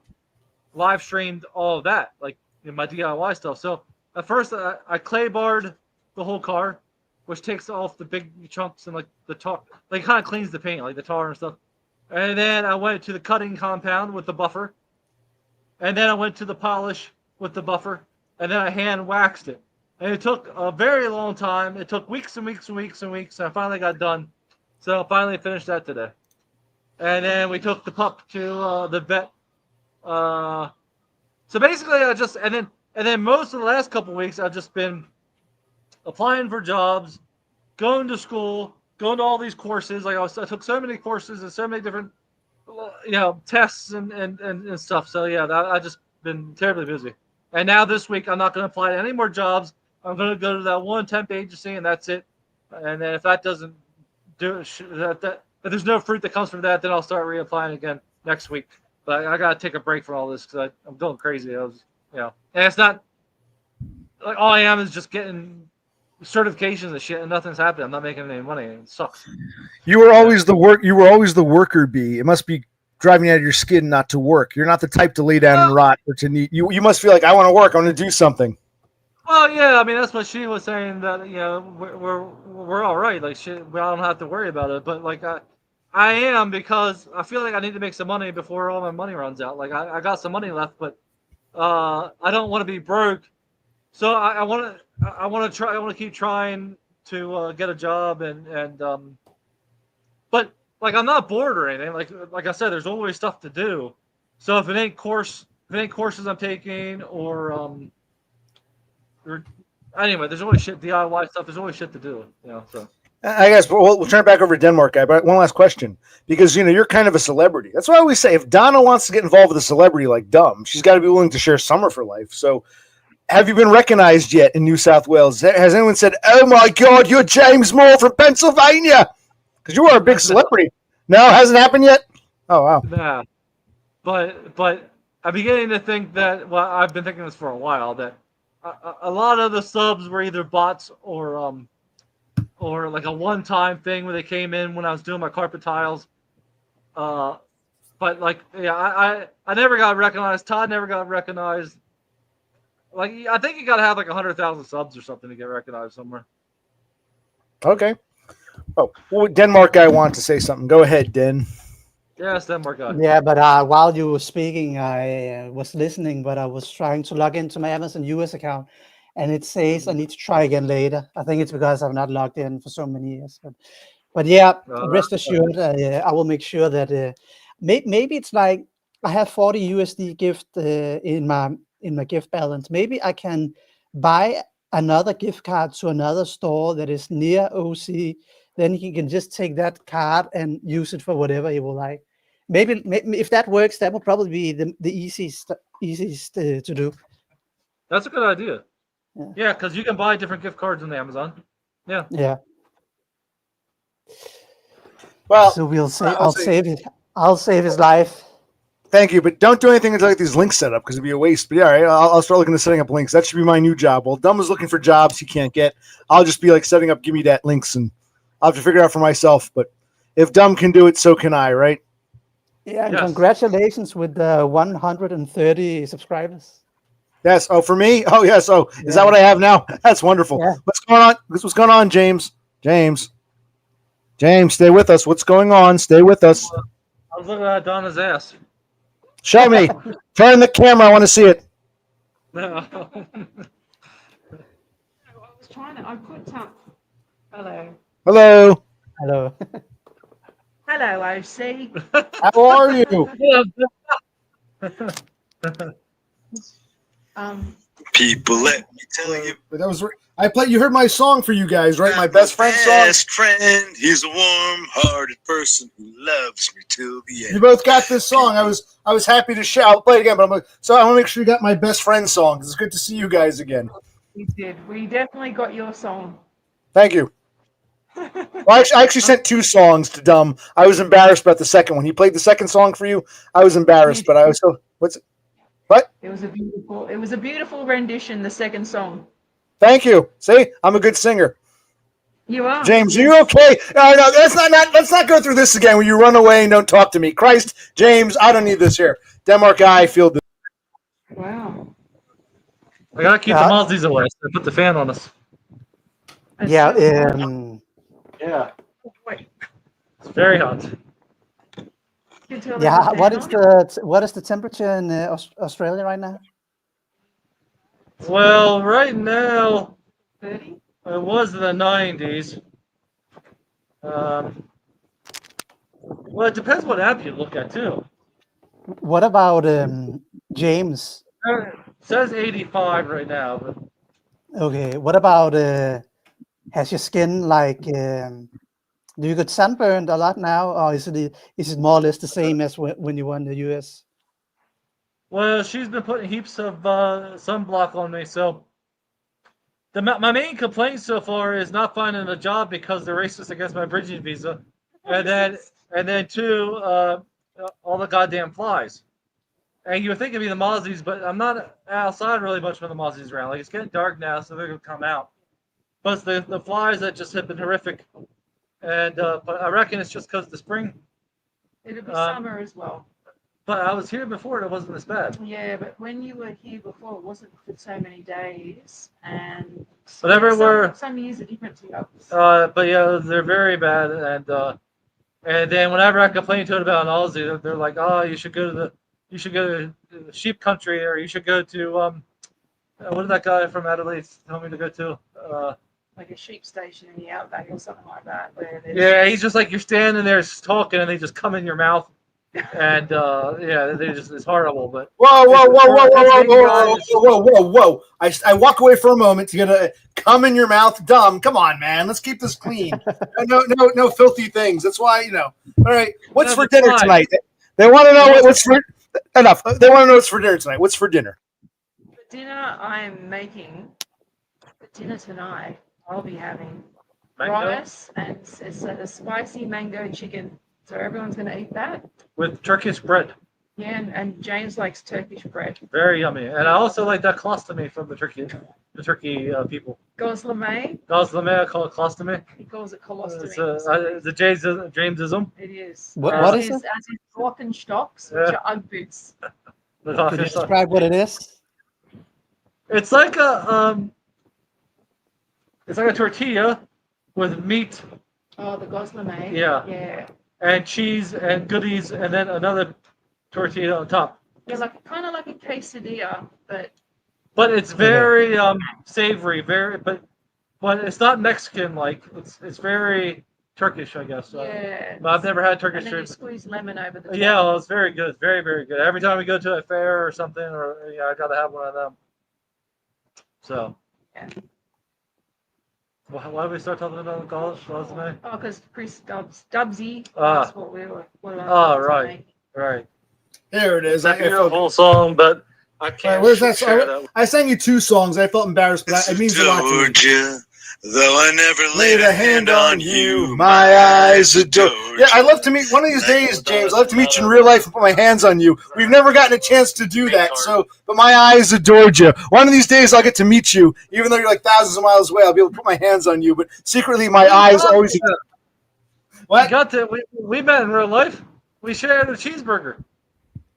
live streamed all of that, like my DIY stuff. So at first, I clay barred the whole car, which takes off the big chunks and like the tar, like kind of cleans the paint, like the tar and stuff. And then I went to the cutting compound with the buffer, and then I went to the polish with the buffer, and then I hand waxed it. And it took a very long time. It took weeks and weeks and weeks and weeks, and I finally got done. So I finally finished that today. And then we took the pup to the vet. So basically, and then most of the last couple of weeks, I've just been applying for jobs, going to school, going to all these courses. Like I took so many courses and so many different, tests and stuff. So yeah, I've just been terribly busy. And now this week, I'm not going to apply to any more jobs. I'm going to go to that one temp agency, and that's it. And then if that doesn't do it, if there's no fruit that comes from that, then I'll start reapplying again next week. But I got to take a break from all this because I'm going crazy. And it's not like all I am is just getting certifications and shit, and nothing's happening. I'm not making any money. It sucks. You were always the worker bee. It must be driving you out of your skin not to work. You're not the type to lay down and rot or to need. You must feel like I want to work. I want to do something. Well, yeah, I mean that's what she was saying, that we're all right, like shit, I don't have to worry about it. But like I am, because I feel like I need to make some money before all my money runs out. Like I got some money left, but I don't want to be broke. So I want to keep trying to get a job and but like I'm not bored or anything. Like I said, there's always stuff to do. So if it ain't courses I'm taking or anyway, there's always shit, DIY stuff. There's always shit to do, So I guess we'll turn it back over to Denmark guy. But one last question, because you're kind of a celebrity. That's why I always say if Donna wants to get involved with a celebrity like DUM, she's got to be willing to share some of her life. So, have you been recognized yet in New South Wales? Has anyone said, "Oh my God, you're James Moore from Pennsylvania"? Because you are a big celebrity. No, hasn't happened yet. Oh wow. Nah, but I'm beginning to think that. Well, I've been thinking this for a while, that a lot of the subs were either bots or like a one-time thing where they came in when I was doing my carpet tiles. But like, yeah, I never got recognized. Todd never got recognized. Like, I think you got to have like 100,000 subs or something to get recognized somewhere. Okay. Oh, well, Denmark guy wanted to say something. Go ahead, Den. Yeah, it's Denmark guy. Yeah, but while you were speaking, I was listening, but I was trying to log into my Amazon US account, and it says I need to try again later. I think it's because I'm not logged in for so many years. But yeah, rest assured, I will make sure that maybe it's like I have 40 USD gift in my gift balance. Maybe I can buy another gift card to another store that is near OC. Then he can just take that card and use it for whatever he will like. Maybe if that works, that will probably be the easiest to do. That's a good idea. Yeah, because you can buy different gift cards on Amazon. Yeah. Yeah. Well, So we'll say I'll say- I'll save his life. thank you, but don't do anything until I get these links set up because it'd be a waste. But yeah, all right, I'll start looking at setting up links. That should be my new job. Well, Dumb is looking for jobs he can't get. I'll just be like setting up, give me that links, and I'll have to figure it out for myself. But if Dumb can do it, so can I, right? Yeah, and Yes. congratulations with the 130 subscribers. Yes. Oh, for me? Oh, yes. Oh, is that Yeah. what I have now? That's wonderful. Yeah. What's going on? What's going on, James? James, stay with us. What's going on? Stay with us. I was looking at Donna's ass. Show me. Turn the camera. I want to see it. No. I put up. Hello. Hello. Hello. Hello, OC. How are you? People, let me tell you. But that was I played. You heard my song for you guys, right? My best friend song. Best friend. He's a warm-hearted person who loves me till the You end. both got this song. I was happy to share. I'll play it again, but I'm like, so I want to make sure you got my best friend song. It's good to see you guys again. We did. We definitely got your song. Thank you. Well, I actually sent 2 songs to Dumb. I was embarrassed about the second one. He played the second song for you. I was embarrassed, but I was so. What's it? What? It was a beautiful rendition, the second song. Thank you. See, I'm a good singer. You are. James, are you okay? No, let's not go through this again when you run away and don't talk to me. Christ, James, I don't need this here. Denmark guy, I feel this. Wow. I gotta keep the mozzies away. So I put the fan on us. Yeah. Yeah. It's very hot. Yeah. What is the temperature in Australia right now? Well, right now 30? it was in the 90s. Well, it depends what app you look at too. What about James? It says 85 right now, but Okay. What about has your skin like? Do you get sunburned a lot now, or is it more or less the same as when you were in the US? well, she's been putting heaps of sunblock on me. So my main complaint so far is not finding a job because they're racist against my bridging visa, and then 2, all the goddamn flies. And you would think it'd be the mozzies, but I'm not outside really much when the mozzies around. Like it's getting dark now, so they're gonna come out. Plus the flies that just have been horrific, and but I reckon it's just because the spring. It'll be summer as well. But I was here before and it wasn't this bad. Yeah, but when you were here before, it wasn't for so many days, and But everywhere. some years are different to others. But yeah, they're very bad, and then whenever I complain to it about an Aussie, they're like, oh, you should go to the sheep country, or you should go to what did that guy from Adelaide tell me to go to? Like a sheep station in the outback or something like that. Where Yeah, he's just like you're standing there talking, and they just come in your mouth, and yeah, it's horrible. But Whoa! I walk away for a moment to get a cum in your mouth. Dumb. Come on, man. Let's keep this clean. No filthy things. That's why All right. What's for dinner tonight? They want to know what's for. Enough. They want to know what's for dinner tonight. What's for dinner? For dinner, I am making. For dinner tonight, I'll be having rice and it's a spicy mango chicken. So everyone's going to eat that. With Turkish bread. Yeah, and James likes Turkish bread. Very yummy. And I also like that colostomy from the Turkey people. Gozleme. Gozleme, I call it colostomy. He calls it colostomy. It's a Jamesism. It is. What is it? As in Glockenstocks, which are Ugg boots. Can you describe what it is? It's like a tortilla with meat. Oh, the Gozleme. Yeah. Yeah. And cheese and goodies, and then another tortilla on top. Yeah, kind of like a quesadilla, but it's very savory, but it's not Mexican like. It's very Turkish, I guess. Yeah. But I've never had Turkish and then you food. squeeze lemon over the top. Yeah, well, it's very good, very very good. Every time we go to a fair or something, or I gotta have one of them. So. Yeah. Why did we start talking about Gozleme? Oh, because Chris Dubsy. Ah. That's what we were. Right. Here it is. I can hear the whole song, but I All right, can't. where's that? share that. I sang you 2 songs. I felt embarrassed, but it means a lot to me. Adored you, though I never Laid a hand on you, my eyes adore. Yeah, I love to meet one of these days, James. I love to meet you in real life and put my hands on you. We've never gotten a chance to do that, so but my eyes adored you. One of these days, I'll get to meet you, even though you're like thousands of miles away. I'll be able to put my hands on you, but secretly, my eyes always. We What? got to. We met in real life. We shared a cheeseburger.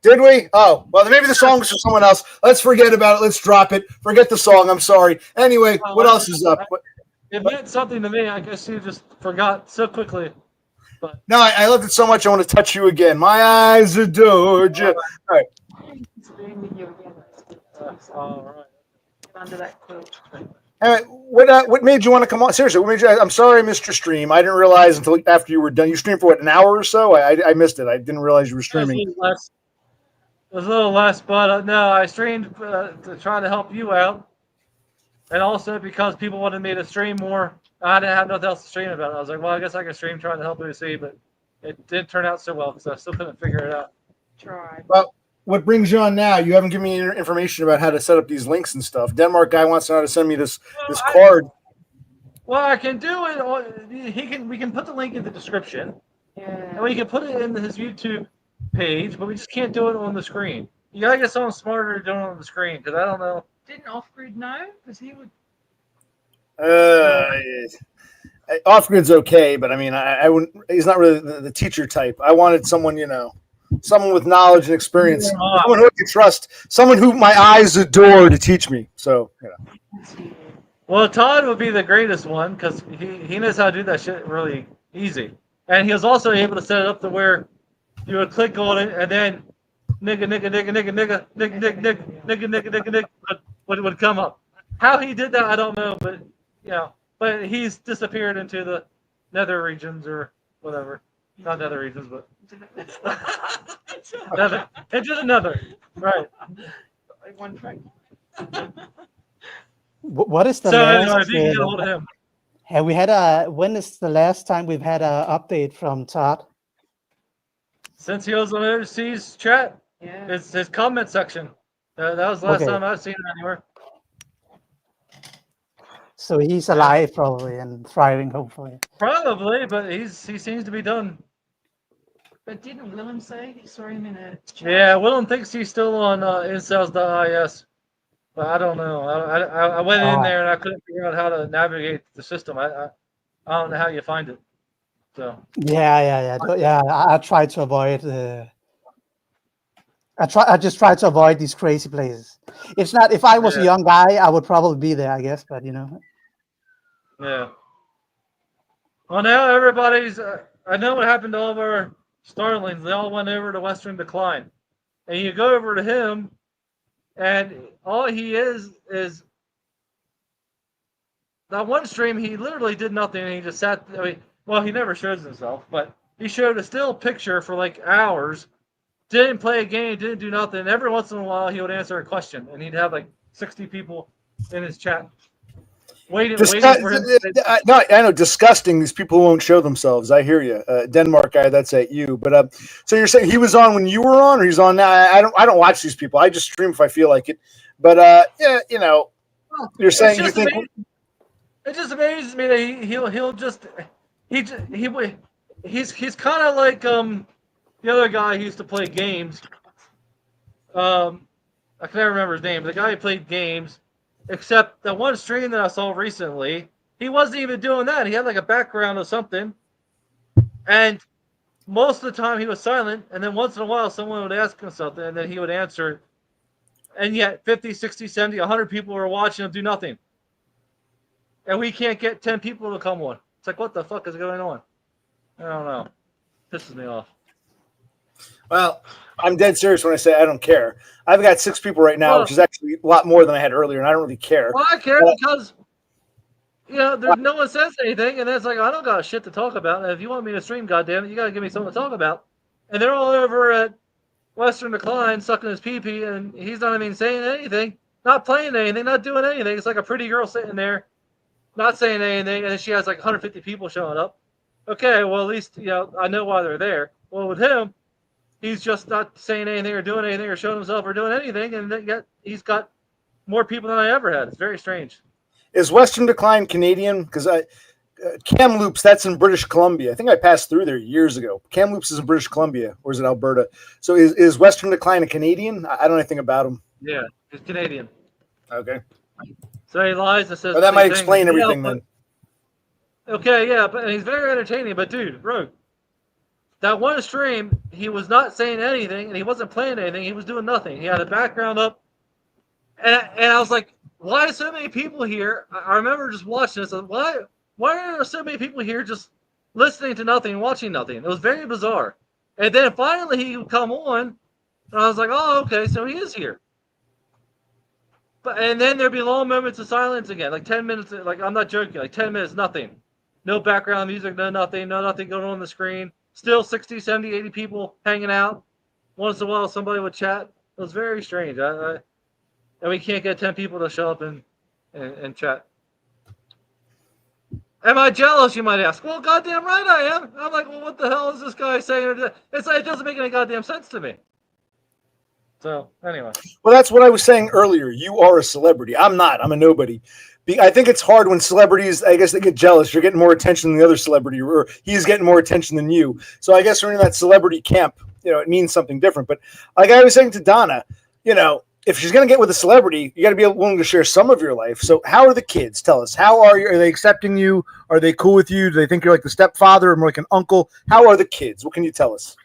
Did we? Oh, well, maybe the song was for someone else. Let's forget about it. Let's drop it. Forget the song. I'm sorry. Anyway, what else is up? It meant something to me. I guess you just forgot so quickly. But No, I loved it so much. I want to touch you again. My eyes adored you. All right. all right. Under that quilt. All right. What made you want to come on? Seriously, what made you? I'm sorry I missed your stream. I didn't realize until after you were done. You streamed for what, an hour or so? I missed it. I didn't realize you were streaming. It was a little less, but no, I streamed to try to help you out, and also because people wanted me to stream more. I didn't have nothing else to stream about. I was like, well, I guess I can stream trying to help UC, but it didn't turn out so well because I still couldn't figure it out. Tried. Well, what brings you on now? You haven't given me any information about how to set up these links and stuff. Denmark guy wants to know how to send me this card. Well, I can do it. We can put the link in the description, and we can put it in his YouTube page, but we just can't do it on the screen. You gotta get someone smarter to do it on the screen because I don't know. Didn't Off-Grid know? Because he would. Off grid's okay, but I mean, I wouldn't. He's not really the teacher type. I wanted someone, someone with knowledge and experience, someone who I could trust, someone who my eyes adore to teach me. So, Well, Todd would be the greatest one because he knows how to do that shit really easy, and he was also able to set it up to where you would click on it and then nigga would come up. How he did that, I don't know, but but he's disappeared into the nether regions or whatever. Not nether regions, but nether. Into the nether. Right. Like one track. What is the So last? anyway, you can get a hold of him. Have we had when is the last time we've had an update from Todd? Since he was on overseas chat, Yeah. it's his comment section. That was the last Okay. time I've seen it anywhere. So he's alive probably and thriving, hopefully. Probably, but he seems to be done. But didn't Willem say he saw him in a chat? Yeah, Willem thinks he's still on incels.is, but I don't know. I went in there and I couldn't figure out how to navigate the system. I don't know how you find it. So Yeah. I try to avoid. I just try to avoid these crazy places. If I was a young guy, I would probably be there, I guess. But yeah. Well, now everybody's. I know what happened to all of our starlings. They all went over to Western Decline, and you go over to him, and all he is that one stream. He literally did nothing. And he just sat. Well, he never shows himself, but he showed a still picture for like hours. Didn't play a game. Didn't do nothing. Every once in a while, he would answer a question, and he'd have like 60 people in his chat. Waiting for him. No, I know, disgusting. These people who won't show themselves. I hear you, Denmark guy. That's at you. But so you're saying he was on when you were on, or he's on now? I don't watch these people. I just stream if I feel like it. But yeah, you're saying you think it just amazes me that he's kind of like the other guy who used to play games. I can never remember his name. The guy who played games. Except that one stream that I saw recently, he wasn't even doing that. He had like a background or something. And most of the time he was silent. And then once in a while someone would ask him something and then he would answer it. And yet 50, 60, 70, 100 people were watching him do nothing. And we can't get 10 people to come on. It's like, what the fuck is going on? I don't know. Pisses me off. Well, I'm dead serious when I say I don't care. I've got 6 people right now, which is actually a lot more than I had earlier, and I don't really care. Well, I care because, there's no one says anything, and it's like, I don't got shit to talk about. And if you want me to stream, goddammit, you got to give me something to talk about. And they're all over at Western Decline sucking his pee-pee, and he's not even saying anything, not playing anything, not doing anything. It's like a pretty girl sitting there, not saying anything, and then she has like 150 people showing up. Okay, well, at least, I know why they're there. Well, with him, he's just not saying anything or doing anything or showing himself or doing anything, and yet he's got more people than I ever had. It's very strange. Is Western Decline Canadian? Because Kamloops, that's in British Columbia. I think I passed through there years ago. Kamloops is in British Columbia, or is it Alberta? So is Western Decline a Canadian? I don't know anything about him. Yeah, he's Canadian. Okay. So he lies and says. Well, that might things. explain everything then. Okay, yeah, but he's very entertaining. But dude, bro, that one stream, he was not saying anything, and he wasn't playing anything. He was doing nothing. He had a background up, and I was like, why are so many people here? I remember just watching this. Why are there so many people here just listening to nothing, watching nothing? It was very bizarre. And then finally he would come on, and I was like, oh, okay, so he is here. And then there'd be long moments of silence again, like 10 minutes. Like, I'm not joking, like 10 minutes, nothing. No background music, no nothing going on the screen. Still 60, 70, 80 people hanging out. Once in a while, somebody would chat. It was very strange. And we can't get 10 people to show up and chat. Am I jealous, you might ask? Well, goddamn right I am. I'm like, well, what the hell is this guy saying? It's like, it doesn't make any goddamn sense to me. So, anyway. Well, that's what I was saying earlier. You are a celebrity. I'm not. I'm a nobody. I think it's hard when celebrities, I guess they get jealous. You're getting more attention than the other celebrity, or he's getting more attention than you. So I guess we're in that celebrity camp. It means something different. But like I was saying to Donna, if she's going to get with a celebrity, you got to be willing to share some of your life. So how are the kids? Tell us. How are you? Are they accepting you? Are they cool with you? Do they think you're like the stepfather or more like an uncle? How are the kids? What can you tell us?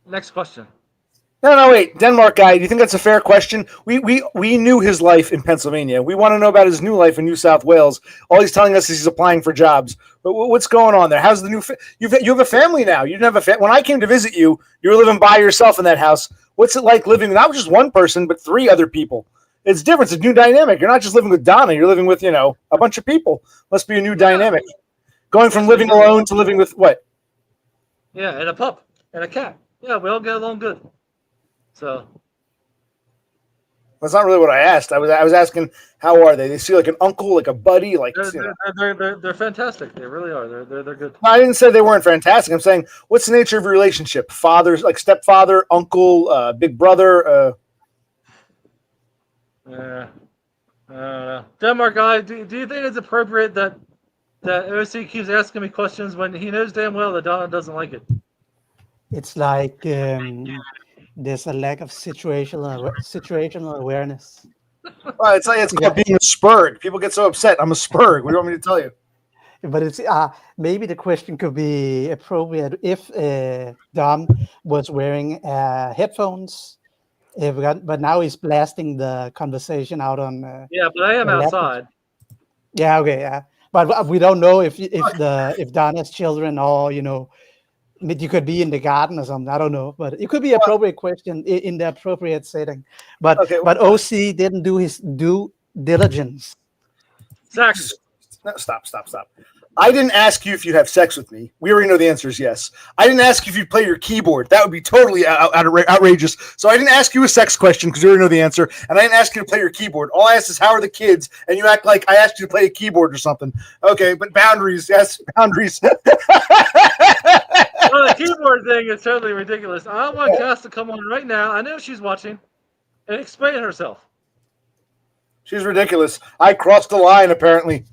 Next question. No, wait. Denmark guy, do you think that's a fair question? We knew his life in Pennsylvania. We want to know about his new life in New South Wales. All he's telling us is he's applying for jobs. But what's going on there? How's the new you have a family now. You didn't have when I came to visit you, you were living by yourself in that house. What's it like living not just one person, but 3 other people? It's different. It's a new dynamic. You're not just living with Donna. You're living with, a bunch of people. Must be a new dynamic. Going from living alone to living with what? Yeah, and a pup and a cat. Yeah, we all get along good. So that's not really what I asked. I was asking, how are they? They see like an uncle, like a buddy, like they're fantastic. They really are. They're good. No, I didn't say they weren't fantastic. I'm saying, what's the nature of your relationship? Father, like stepfather, uncle, big brother. I don't know. Denmark guy, do you think it's appropriate that OC keeps asking me questions when he knows damn well that Donna doesn't like it? It's like there's a lack of situational awareness. Well, it's called being a spurg. People get so upset. I'm a spurg. What do you want me to tell you? But it's maybe the question could be appropriate if Dom was wearing headphones. But now he's blasting the conversation out on. Yeah, but I am outside. Yeah, okay, yeah. But we don't know if Donna's children or you could be in the garden or something. I don't know, but it could be an appropriate question in the appropriate setting. But OC didn't do his due diligence. Sex. No, stop. I didn't ask you if you have sex with me. We already know the answer is yes. I didn't ask you if you play your keyboard. That would be totally outrageous. So I didn't ask you a sex question because you already know the answer. And I didn't ask you to play your keyboard. All I asked is, how are the kids? And you act like I asked you to play a keyboard or something. Okay, but boundaries. Yes, boundaries. Well, the keyboard thing is totally ridiculous. I want Cass to come on right now. I know she's watching and explain herself. She's ridiculous. I crossed the line, apparently.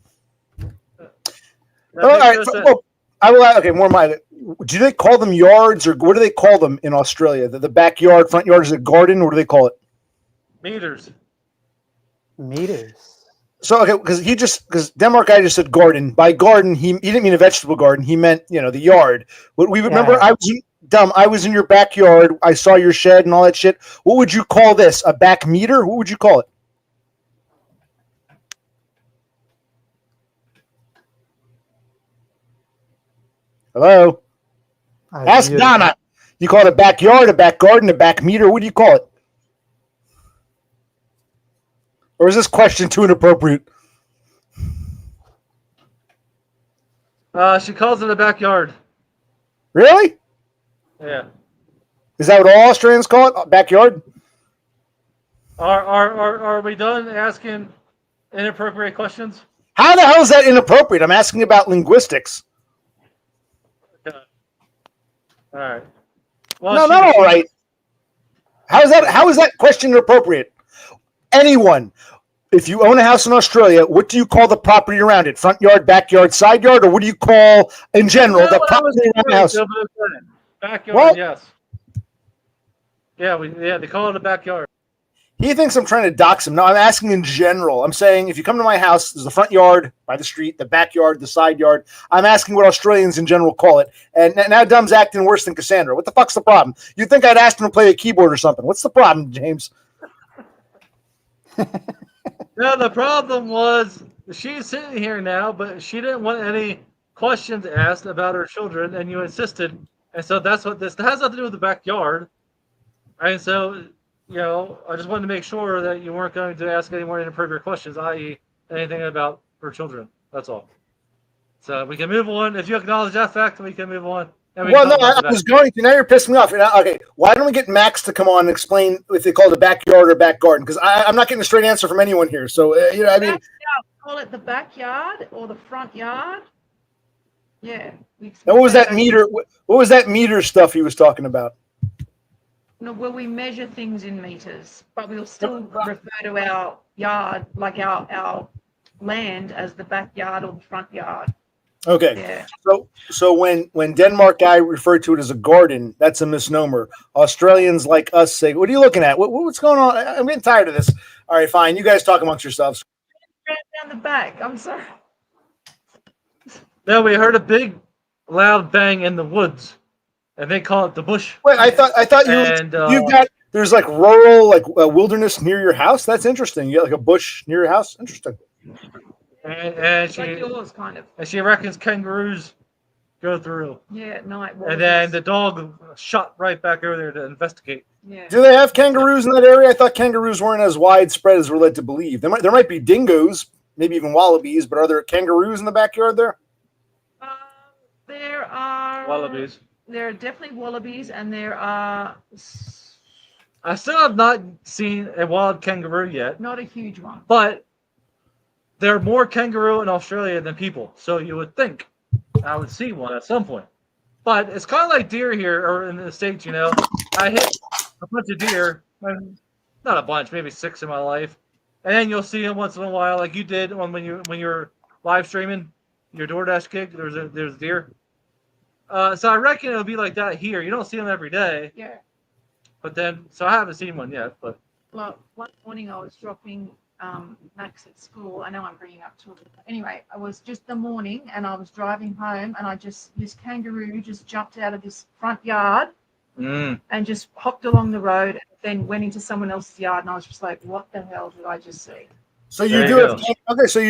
All right. I will. Okay, more mind. Do they call them yards, or what do they call them in Australia? The backyard, front yard, is a garden? What do they call it? Meters. So okay, because Denmark guy just said garden. By garden, he didn't mean a vegetable garden. He meant the yard. What we remember, I was in your backyard. I saw your shed and all that shit. What would you call this? A back meter? What would you call it? Hello? Ask Donna. You call it a backyard, a back garden, a back meter? What do you call it? Or is this question too inappropriate? She calls it a backyard. Really? Yeah. Is that what all Australians call it? Backyard? Are we done asking inappropriate questions? How the hell is that inappropriate? I'm asking about linguistics. All right. Well, No, not all right. How is that question inappropriate? Anyone, if you own a house in Australia, what do you call the property around it? Front yard, backyard, side yard, or what do you call in general the property around the house? Backyard, Well, yes. Yeah, they call it a backyard. He thinks I'm trying to dox him. No, I'm asking in general. I'm saying if you come to my house, there's the front yard by the street, the backyard, the side yard. I'm asking what Australians in general call it. And now Dum's acting worse than Cassandra. What the fuck's the problem? You'd think I'd asked him to play a keyboard or something. What's the problem, James? No, the problem was she's sitting here now, but she didn't want any questions asked about her children, and you insisted. And so that's what this has nothing to do with the backyard. And so, I just wanted to make sure that you weren't going to ask any more inappropriate questions, i.e., anything about her children. That's all. So we can move on. If you acknowledge that fact, we can move on. Well, no, I was going to. Now you're pissing me off. Okay, why don't we get Max to come on and explain if they call it a backyard or back garden? Because I'm not getting a straight answer from anyone here. So, I mean. Call it the backyard or the front yard. Yeah. And what was that meter? What was that meter stuff he was talking about? No, well, we measure things in meters, but we'll still refer to our yard, like our land, as the backyard or the front yard. Okay. Yeah. So when Denmark guy referred to it as a garden, that's a misnomer. Australians like us say, "What are you looking at? What's going on?" I'm getting tired of this. All right, fine. You guys talk amongst yourselves. Down the back. I'm sorry. No, we heard a big, loud bang in the woods, and they call it the bush. Wait, I thought you've got there's like rural wilderness near your house. That's interesting. You got like a bush near your house. Interesting. And she, like yours, kind of. And she reckons kangaroos go through. Yeah, at night. And then the dog shot right back over there to investigate. Yeah. Do they have kangaroos in that area? I thought kangaroos weren't as widespread as we're led to believe. There might be dingoes, maybe even wallabies, but are there kangaroos in the backyard there? There are wallabies. There are definitely wallabies, and there are. I still have not seen a wild kangaroo yet. Not a huge one. But there are more kangaroo in Australia than people, so you would think I would see one at some point. But it's kind of like deer here, or in the States, I hit a bunch of deer, not a bunch, maybe 6 in my life, and then you'll see them once in a while, like you did when you were live streaming your DoorDash gig. There's deer. So I reckon it'll be like that here. You don't see them every day. Yeah. But then, so I haven't seen one yet. But well, one morning I was dropping Max at school. I know I'm bringing up children. Anyway, I was just the morning, and I was driving home, and this kangaroo just jumped out of this front yard and just hopped along the road, and then went into someone else's yard, and I was just like, "What the hell did I just see?" So you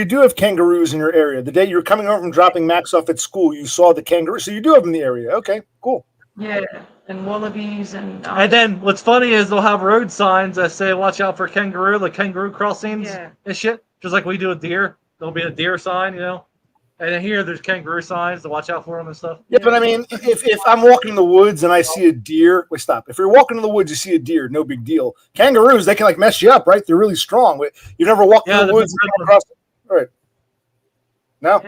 do have kangaroos in your area. The day you were coming home from dropping Max off at school, you saw the kangaroo. So you do have them in the area. Okay, cool. Yeah, and wallabies and. And then what's funny is they'll have road signs that say "Watch out for kangaroo," like kangaroo crossings and shit. Just like we do with deer, there'll be a deer sign, And then here there's kangaroo signs to watch out for them and stuff. Yeah, but I mean, if I'm walking in the woods and I see a deer, wait, stop. If you're walking in the woods, you see a deer, no big deal. Kangaroos, they can mess you up, right? They're really strong. You never walk in the woods and come across them. All right. No?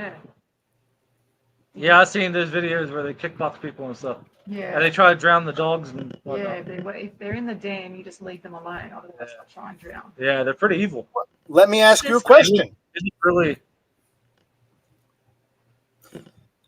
Yeah, I've seen those videos where they kickbox people and stuff. Yeah. And they try to drown the dogs and whatnot. Yeah, if they're in the den, you just leave them alone. Otherwise, they'll try and drown. Yeah, they're pretty evil. Let me ask you a question. Is it really?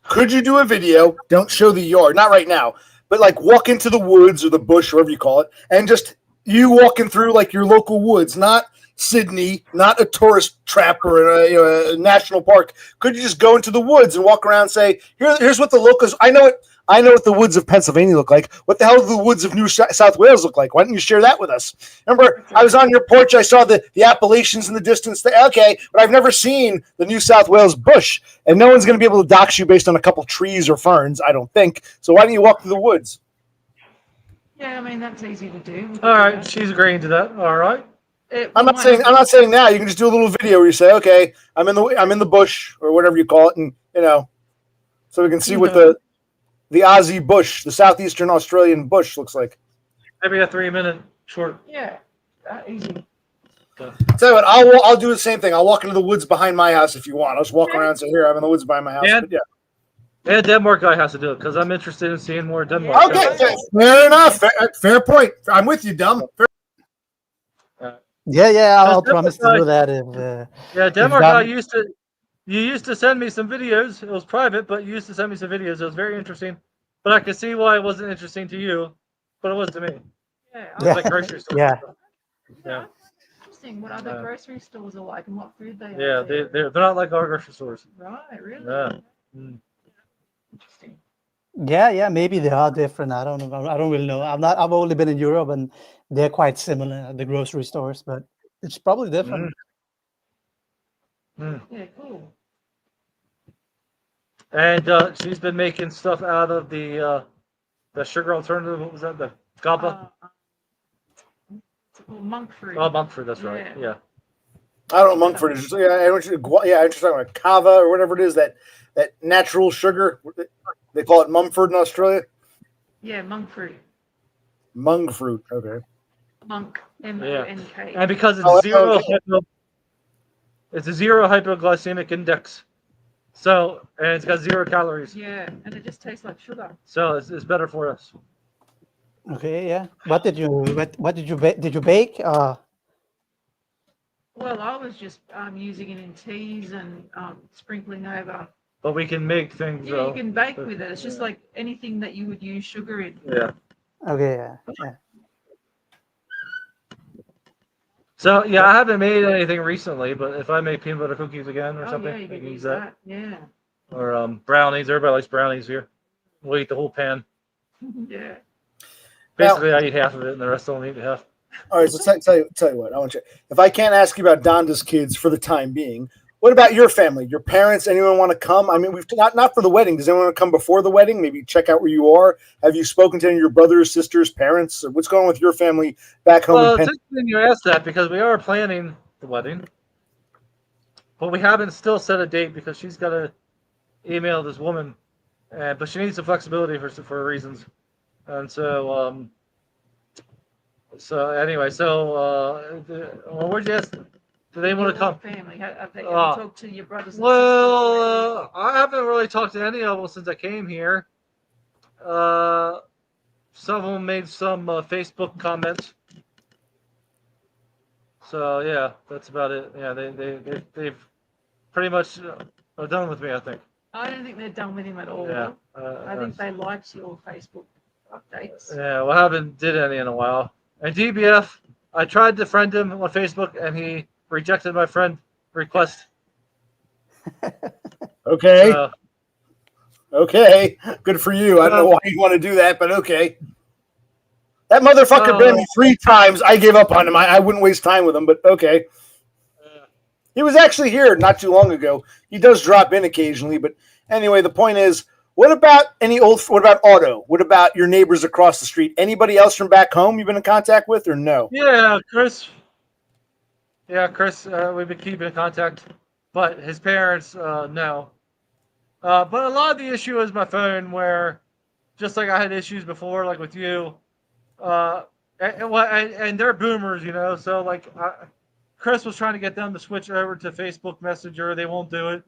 Could you do a video? Don't show the yard, not right now, but walk into the woods or the bush, whatever you call it, and just you walking through your local woods, not Sydney, not a tourist trap or a national park. Could you just go into the woods and walk around and say, here's what the locals, I know what the woods of Pennsylvania look like. What the hell do the woods of New South Wales look like? Why don't you share that with us? Remember, I was on your porch. I saw the Appalachians in the distance. Okay, but I've never seen the New South Wales bush. And no one's going to be able to dox you based on a couple trees or ferns, I don't think. So why don't you walk through the woods? Yeah, I mean, that's easy to do. All right, she's agreeing to that. All right. I'm not saying now. You can just do a little video where you say, okay, I'm in the bush or whatever you call it, and so we can see what the Aussie bush, the southeastern Australian bush looks like. Maybe a 3-minute short. Yeah, easy. Tell you what, I'll do the same thing. I'll walk into the woods behind my house if you want. I'll just walk around and say, here, I'm in the woods behind my house. And, yeah. And Denmark guy has to do it because I'm interested in seeing more Denmark. Okay, shows. fair enough. Fair point. I'm with you, dumb. Fair. Yeah, I'll Denmark promise to guy- do that if. Yeah, Denmark guy done- you used to send me some videos. It was private, but you used to send me some videos. It was very interesting. But I could see why it wasn't interesting to you, but it was to me. Yeah. It was like grocery store. Yeah. Yeah. Interesting what other grocery stores are like and what food they Yeah, have. there. they're not like our grocery stores. Right, really? Yeah. Mm. Interesting. Yeah, maybe they are different. I don't know. I don't really know. I've only been in Europe, and they're quite similar, the grocery stores, but it's probably different. Yeah, cool. And she's been making stuff out of the sugar alternative. What was that? The GABA? It's called monk fruit. Oh, monk fruit. That's right. Yeah. Yeah. I don't know Monkford is. Yeah, I want you to. Yeah, I'm just talking about kava or whatever it is, that natural sugar. They call it Mumford in Australia. Yeah, monk fruit. Mung fruit. Okay. Monk. M-O-N-K. And because it's it's a zero hypoglycemic index, so and it's got 0 calories. Yeah, and it just tastes like sugar. So it's better for us. Okay, yeah. What did you bake? Did you bake? Well, I was just using it in teas and sprinkling over. But we can make things. Yeah, you can bake with it. It's just like anything that you would use sugar in. Yeah. Okay, yeah. So yeah, I haven't made anything recently, but if I make peanut butter cookies again or Oh, something, yeah, you I could can use that. Yeah. Or brownies. Everybody likes brownies here. We'll eat the whole pan. Yeah. Basically, I eat half of it, and the rest don't eat half. All right. So tell you what. I want you. If I can't ask you about Donda's kids for the time being, what about your family? Your parents? Anyone want to come? I mean, we've not for the wedding. Does anyone want to come before the wedding? Maybe check out where you are. Have you spoken to any of your brothers, sisters, parents? Or what's going on with your family back home? Well, in it's interesting you asked that because we are planning the wedding, but we haven't still set a date because she's got to email this woman, but she needs some flexibility for reasons, and so anyway, where'd you ask? Do they want to come? Family. Have you talked to your brothers and Well, I haven't really talked to any of them since I came here. Some of them made some Facebook comments. So yeah, that's about it. Yeah, they've pretty much are done with me, I think. I don't think they're done with him at all. Yeah. I think they liked your Facebook updates. Yeah, well, I haven't did any in a while. And DBF, I tried to friend him on Facebook, and he rejected my friend request. Okay. Okay. Good for you. I don't know why you want to do that, but okay. That motherfucker banned me 3 times. I gave up on him. I wouldn't waste time with him, but okay. He was actually here not too long ago. He does drop in occasionally, but anyway, the point is, what about Otto? What about your neighbors across the street? Anybody else from back home you've been in contact with or no? Yeah, Chris. We've been keeping in contact, but his parents, no. But a lot of the issue is my phone, where just like I had issues before, like with you, and they're boomers, so like Chris was trying to get them to switch over to Facebook Messenger. They won't do it.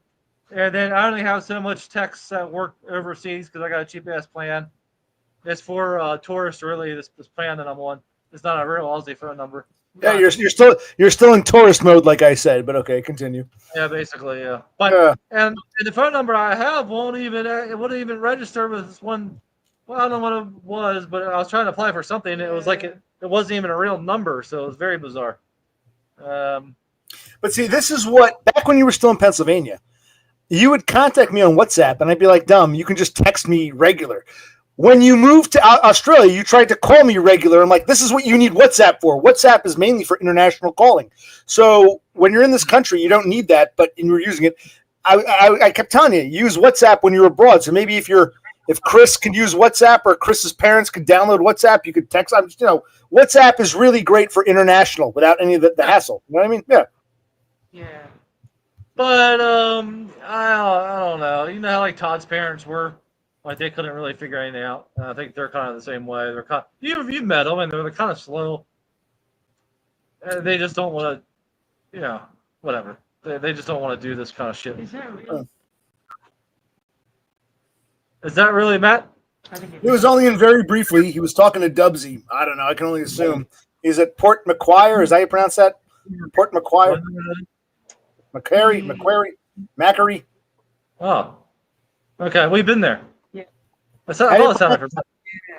And then I only have so much text that work overseas because I got a cheap ass plan. It's for tourists, really. This plan that I'm on. It's not a real Aussie phone number. Yeah, you're still in tourist mode, like I said. But okay, continue. Yeah, basically, yeah. But and the phone number I have won't even register with this one. Well, I don't know what it was, but I was trying to apply for something. And it was like it wasn't even a real number, so it was very bizarre. But see, this is what back when you were still in Pennsylvania, you would contact me on WhatsApp, and I'd be like, "Dumb, you can just text me regular." When you moved to Australia, you tried to call me regular. I'm like, this is what you need WhatsApp for. WhatsApp is mainly for international calling. So when you're in this country, you don't need that, but you were using it. I kept telling you, use WhatsApp when you're abroad. So maybe if Chris could use WhatsApp or Chris's parents could download WhatsApp, you could text. WhatsApp is really great for international without any of the hassle. You know what I mean? Yeah. Yeah. But I don't know. You know how like Todd's parents were. Like they couldn't really figure anything out. And I think they're kind of the same way. They're you met them, and they're kind of slow. And they just don't want to, whatever. They just don't want to do this kind of shit. Is that real? Is that really Matt? I think He was only in very briefly. He was talking to Dubsy. I don't know. I can only assume. He's at Port Macquarie. Is that how you pronounce that? Port Macquarie? Macquarie? Oh, okay. We've been there. Yeah. I thought it sounded like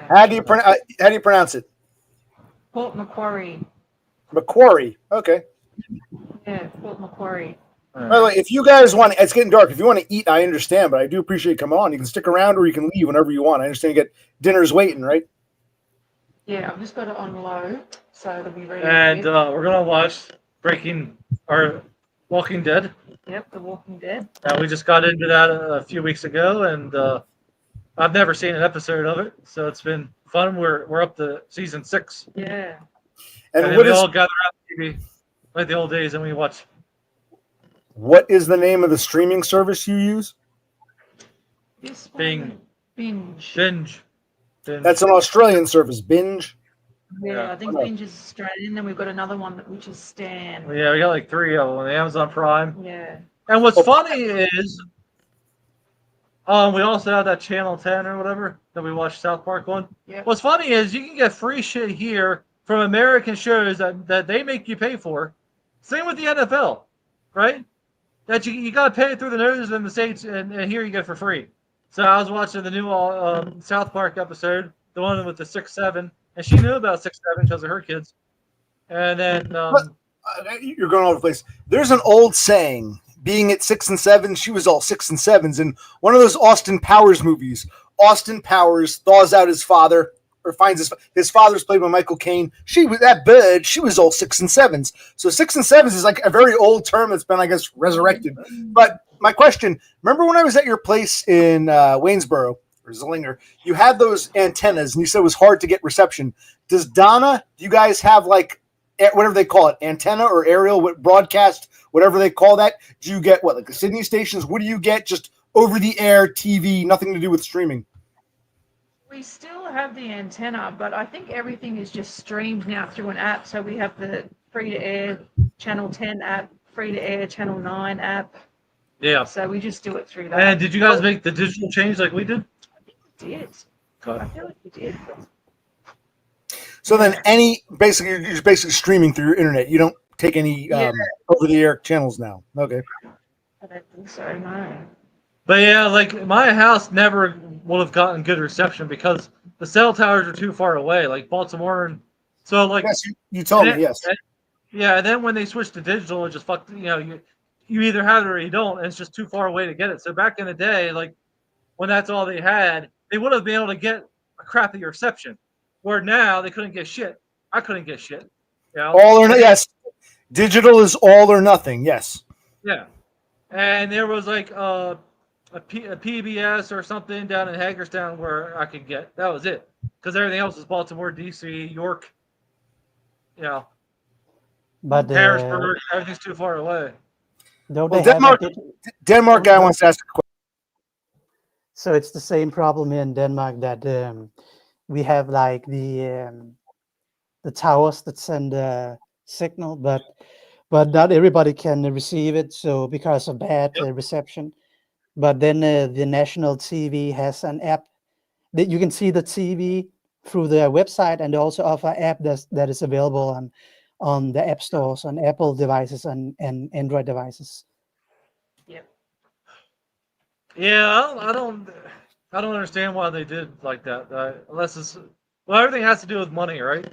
How do you pronounce it? Port Macquarie. Macquarie. Okay. Yeah, Port Macquarie. By the way, if you guys want, it's getting dark. If you want to eat, I understand, but I do appreciate you come on. You can stick around or you can leave whenever you want. I understand you get dinner's waiting, right? Yeah, I've just got it on low, so it'll be ready. And we're gonna watch Walking Dead. Yep, The Walking Dead. We just got into that a few weeks ago, and I've never seen an episode of it, so it's been fun. We're up to season 6. Yeah. And what we is all gather around the TV like the old days, and we watch. what is the name of the streaming service you use? This Bing. Binge. Binge. That's an Australian service. Binge. Yeah, I think Binge is Australian. Then we've got another one which is Stan. Yeah, we got like 3 of them on the Amazon Prime. Yeah. And what's funny is, we also have that Channel 10 or whatever that we watch South Park on. Yeah. What's funny is you can get free shit here from American shows that they make you pay for. Same with the NFL, right? That you got to pay it through the nose in the States, and here you get it for free. So I was watching the new South Park episode, the one with the 6'7", and she knew about 6'7" because of her kids. And then You're going all over the place. There's an old saying, being at 6 and 7, she was all 6 and 7s. In one of those Austin Powers movies, Austin Powers thaws out his father, or finds his father's played by Michael Caine. She was that bird. She was all 6 and 7s. So 6 and 7s is like a very old term that's been, I guess, resurrected. But my question: remember when I was at your place in Waynesboro or Zillinger? You had those antennas, and you said it was hard to get reception. Does Donna? Do you guys have like whatever they call it, antenna or aerial broadcast, whatever they call that? Do you get what, like the Sydney stations? What do you get? Just over the air TV, nothing to do with streaming. We still have the antenna, but I think everything is just streamed now through an app. So we have the free-to-air Channel 10 app, free-to-air Channel 9 app. yeah. So we just do it through that. And did you guys make the digital change like we did? I think we did. Okay. I feel like we did. So then, you're basically streaming through your internet. You don't take any over-the-air channels now. Okay. I don't think so, no. But yeah, like my house never would have gotten good reception because the cell towers are too far away, like Baltimore, and so like. Yes, you told me. Yes. Yeah, and then when they switched to digital, it just fucked. You either have it or you don't, and it's just too far away to get it. So back in the day, like when that's all they had, they would have been able to get a crappy reception. Where now they couldn't get shit. I couldn't get shit. All or yes, digital is all or nothing. Yes. Yeah, and there was like a PBS or something down in Hagerstown where I could get. That was it, because everything else was Baltimore, DC, York. But Harrisburg. Everything's too far away. don't Well, they have a Denmark guy wants to ask a question. So it's the same problem in Denmark that we have like the towers that send a signal, but not everybody can receive it. So because of bad reception, but then the national TV has an app that you can see the TV through their website, and they also offer an app that is available on the app stores on Apple devices and Android devices. Yep. Yeah, I don't understand why they did like that. Unless it's everything has to do with money, right?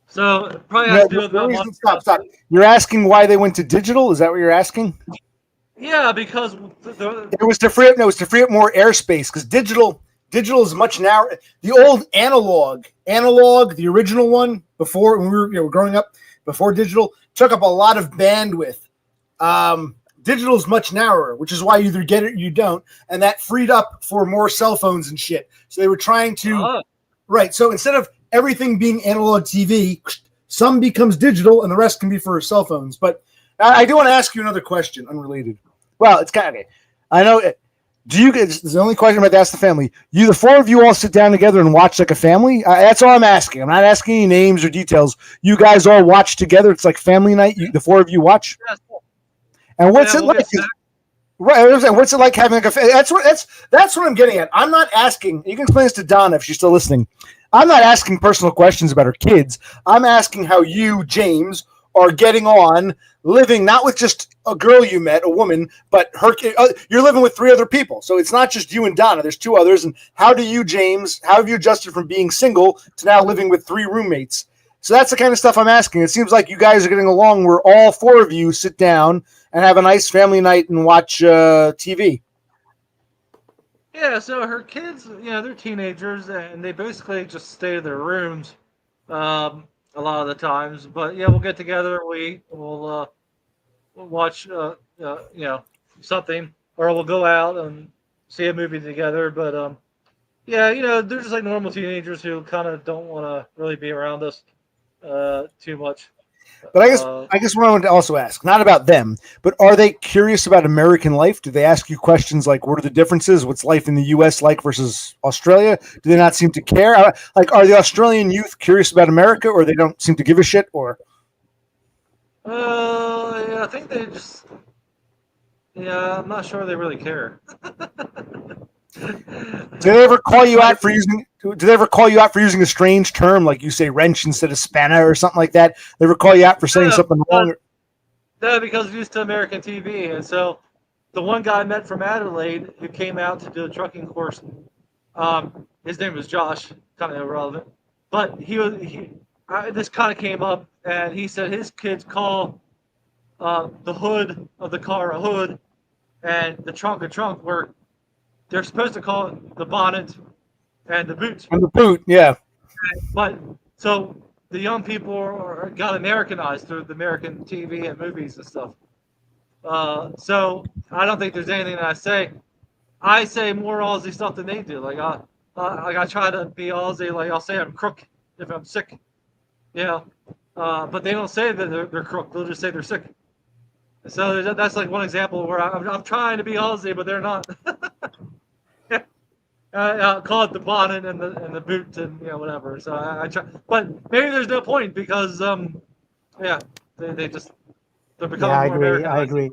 So it probably has to do with money. Stop. You're asking why they went to digital? Is that what you're asking? Yeah, because It was to free up more airspace, because digital is much narrower. The old analog, the original one before when we were growing up, before digital, took up a lot of bandwidth. Digital is much narrower, which is why you either get it or you don't, and that freed up for more cell phones and shit. So they were trying to right. So instead of everything being analog TV, some becomes digital, and the rest can be for cell phones. But I do want to ask you another question, unrelated. Well, it's kind of okay. I know. Do you guys? This is the only question I'm about to ask the family. The 4 of you all sit down together and watch like a family? That's all I'm asking. I'm not asking any names or details. You guys all watch together. It's like family night. The 4 of you watch. Yes. And what's it we'll like? Right. I was saying, what's it like having like a? That's what I'm getting at. I'm not asking. You can explain this to Donna if she's still listening. I'm not asking personal questions about her kids. I'm asking how you, James, are getting on living not with just a girl you met, a woman, but her. You're living with 3 other people, so it's not just you and Donna. There's 2 others. And how do you, James? How have you adjusted from being single to now living with 3 roommates? So that's the kind of stuff I'm asking. It seems like you guys are getting along where all 4 of you sit down and have a nice family night and watch TV. Yeah, so her kids, they're teenagers and they basically just stay in their rooms a lot of the times. But yeah, we'll get together, we'll watch something, or we'll go out and see a movie together. But yeah, they're just like normal teenagers who kind of don't want to really be around us too much. But I guess what I wanted to also ask, not about them, but are they curious about American life? Do they ask you questions like, what are the differences? What's life in the U.S. like versus Australia? Do they not seem to care? Like, are the Australian youth curious about America, or they don't seem to give a shit? Or yeah, I think they just, I'm not sure they really care. do they ever call you out for using? Do they ever call you out for using a strange term, like you say wrench instead of spanner or something like that? They ever call you out for saying something wrong? No, because I'm used to American TV, and so the one guy I met from Adelaide who came out to do a trucking course, his name was Josh, kind of irrelevant, but this kind of came up, and he said his kids call the hood of the car a hood, and the trunk a trunk, where they're supposed to call it the bonnet and the boot. And the boot, yeah. But so the young people got Americanized through the American TV and movies and stuff. So I don't think there's anything that I say. I say more Aussie stuff than they do. Like I try to be Aussie. Like I'll say I'm crook if I'm sick. But they don't say that they're crook. They'll just say they're sick. So that's like one example where I'm trying to be Aussie, but they're not. Call it the bonnet and the boot and whatever. So I try, but maybe there's no point because they're becoming Yeah, I more agree. I Americanized. agree.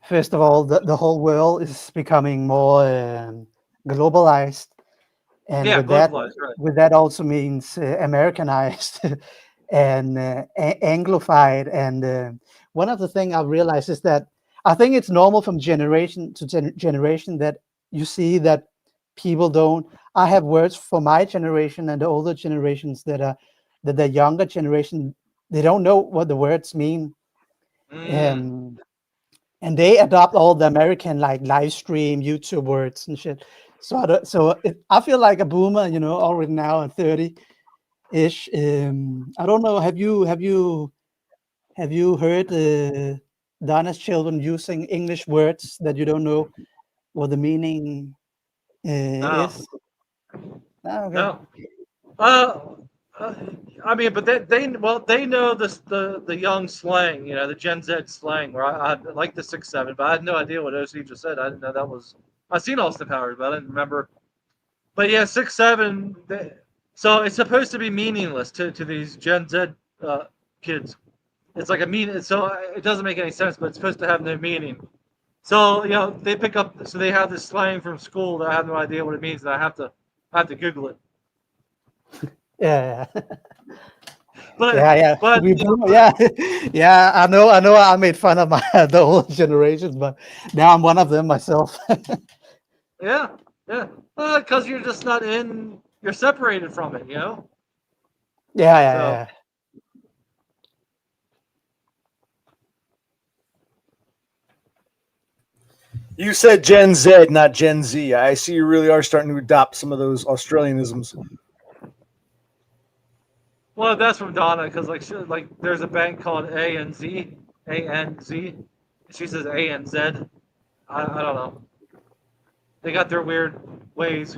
First of all, the whole world is becoming more globalized, and Yeah, with that, globalized, right? with that also means Americanized and Anglified. And one of the things I've realized is that I think it's normal from generation to generation that you see that people don't. I have words for my generation and the older generations that the younger generation, they don't know what the words mean. And they adopt all the American like live stream YouTube words and shit. So I feel like a boomer, already now at 30-ish. I don't know. Have you heard Donna's children using English words that you don't know what the meaning No, is? Oh, okay. no. I mean, but they know the young slang, the Gen Z slang. Where I like the 6'7", but I had no idea what OC just said. I didn't know that was. I've seen Austin Powers, but I didn't remember. But yeah, 6'7". So it's supposed to be meaningless to these Gen Z kids. It's like so it doesn't make any sense, but it's supposed to have no meaning. So they pick up. So they have this slang from school that I have no idea what it means, and I have to Google it. Yeah. But Yeah. but Yeah. I know. I made fun of the old generations, but now I'm one of them myself. yeah. Because you're just not in. You're separated from it, Yeah. You said Gen Z, not Gen Z. I see you really are starting to adopt some of those Australianisms. Well, that's from Donna, because like there's a bank called ANZ. She says ANZ. I don't know. They got their weird ways.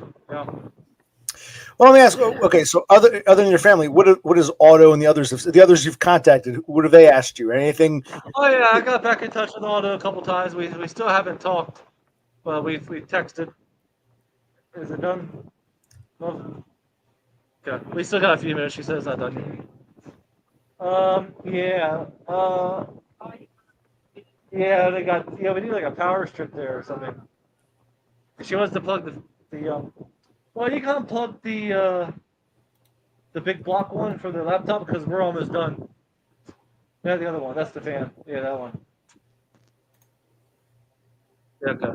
Well, let me ask. Okay, so other than your family, what is Otto and the others you've contacted? What have they asked you? Anything? Oh yeah, I got back in touch with Otto a couple times. We still haven't talked, but we texted. Is it done? No. Okay, we still got a few minutes. She says it's not done. Yeah. Yeah, they got. Yeah, we need like a power strip there or something. She wants to plug the. Well, you can't plug the big block one for the laptop because we're almost done. Yeah, the other one. That's the fan. Yeah, that one. Yeah, okay.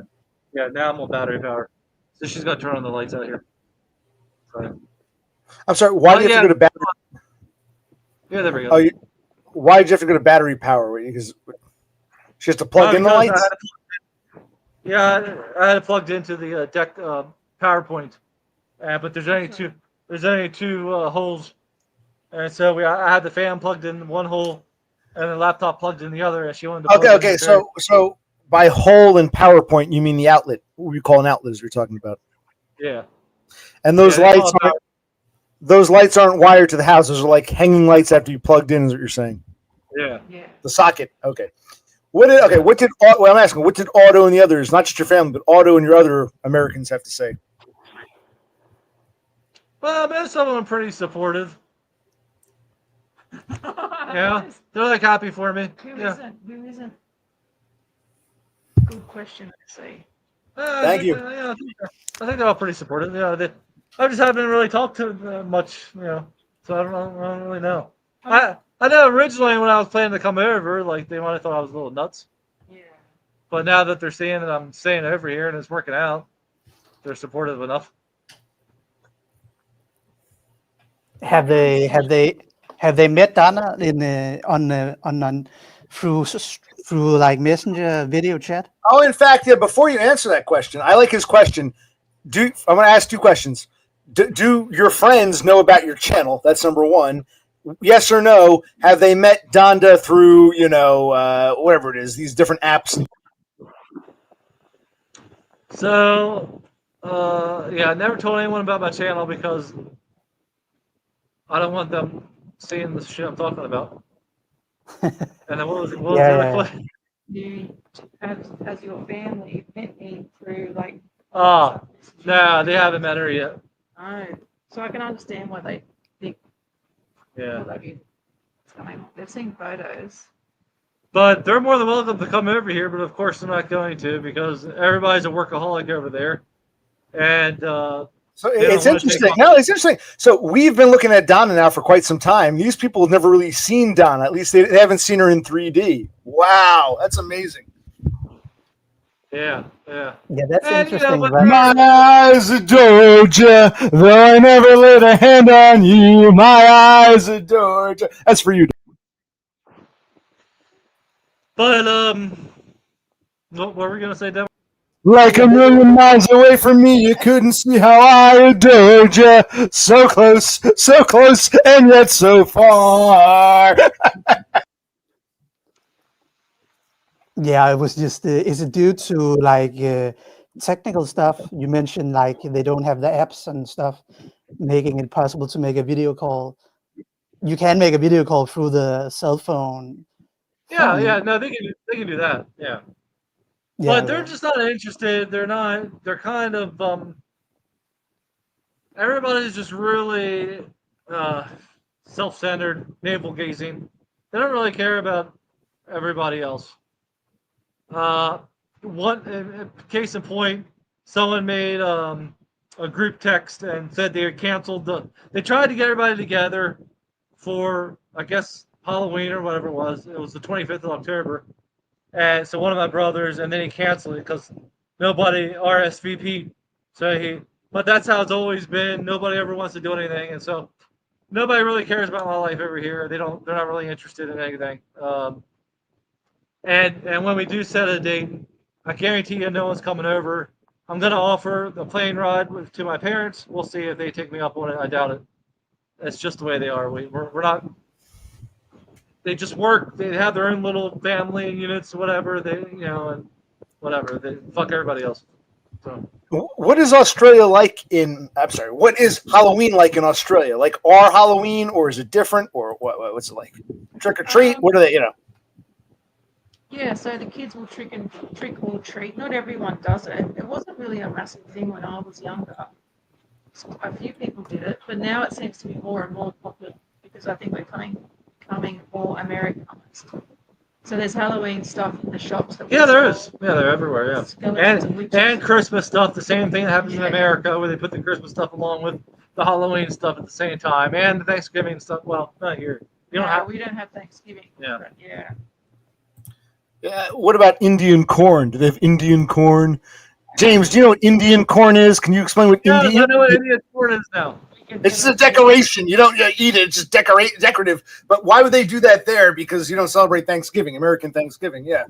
Yeah, now I'm on battery power. So she's got to turn on the lights out here. So, I'm sorry. Why do you have to go to battery? yeah, there we go. Oh, why did you have to go to battery power? Because she has to plug in the Because lights. I had it plugged into the deck PowerPoint, but there's only two. There's only two holes, and so I had the fan plugged in one hole, and the laptop plugged in the other. And she wanted to. Okay. So by hole in PowerPoint, you mean the outlet? What we call an outlet, as you're talking about. Yeah. And those lights aren't wired to the house. Those are like hanging lights after you plugged in. Is what you're saying? Yeah. The socket. Okay. What did I'm asking? What did Otto and the others, not just your family, but Otto and your other Americans have to say? Well, most of them are pretty supportive. Yeah, they're like happy for me. Who Yeah. isn't? Who isn't? Good question, I see. Thank you. I think they're all pretty supportive. Yeah, I just haven't really talked to them much, so I don't really know. I know originally when I was planning to come over, like they might have thought I was a little nuts. Yeah. But now that they're seeing that I'm staying over here and it's working out, they're supportive enough. Have they met Donna on through like Messenger video chat? Oh, in fact, yeah. Before you answer that question, I like his question. I'm going to ask two questions. Do your friends know about your channel? That's number one. Yes or no? Have they met Donda through whatever it is, these different apps? So, I never told anyone about my channel because I don't want them seeing the shit I'm talking about. And then what was the other question? You has your family met me through like? Oh, no, they haven't met her yet. Oh, so I can understand why they think. Yeah. They've seen photos. But they're more than welcome to come over here, but of course they're not going to because everybody's a workaholic over there. And so it's interesting. No, it's interesting. So we've been looking at Donna now for quite some time. These people have never really seen Donna. At least they haven't seen her in 3D. Wow, that's amazing. Yeah, that's interesting. Right? My eyes adored you, though I never laid a hand on you. My eyes adored you. That's for you. But what were we gonna say, Devin? Like a million miles away from me, you couldn't see how I adored you. So close, and yet so far. Yeah, it was just. Is it due to like technical stuff? You mentioned like they don't have the apps and stuff, making it possible to make a video call. You can make a video call through the cell phone. Yeah, no, they can do that. Yeah. But they're just not interested. They're kind of everybody's just really self-centered, navel-gazing. They don't really care about everybody else. One case in point, someone made a group text and said they had canceled they tried to get everybody together for, I guess, Halloween or whatever it was. It was the 25th of October. And so one of my brothers, and then he canceled it because nobody RSVP'd. But that's how it's always been. Nobody ever wants to do anything. And so nobody really cares about my life over here. They're not really interested in anything. And when we do set a date, I guarantee you no one's coming over. I'm going to offer the plane ride to my parents. We'll see if they take me up on it. I doubt it. That's just the way they are. We're not. They just work. They have their own little family units, whatever. And whatever. They fuck everybody else. So. What is Australia like what is Halloween like in Australia? Like our Halloween, or is it different, or what's it like? Trick or treat? What are they? Yeah, so the kids will trick or treat. Not everyone does it. It wasn't really a massive thing when I was younger. A few people did it, but now it seems to be more and more popular because I think we're becoming more Americanized. So there's Halloween stuff in the shops. That we Yeah, there sell. is. Yeah, they're everywhere. Yeah, Skeletons and witches. and Christmas stuff. The same thing that happens in Yeah. America, where they put the Christmas stuff along with the Halloween stuff at the same time, and the Thanksgiving stuff. Well, not here. You don't No, have. we don't have Thanksgiving. Yeah. But yeah. What about Indian corn? Do they have Indian corn? James, do you know what Indian corn is? Can you explain what Yeah, Indian? I know what Indian corn is now. It's just a decoration. You don't eat it. It's just decorative. But why would they do that there? Because you don't celebrate Thanksgiving, American Thanksgiving. Yeah.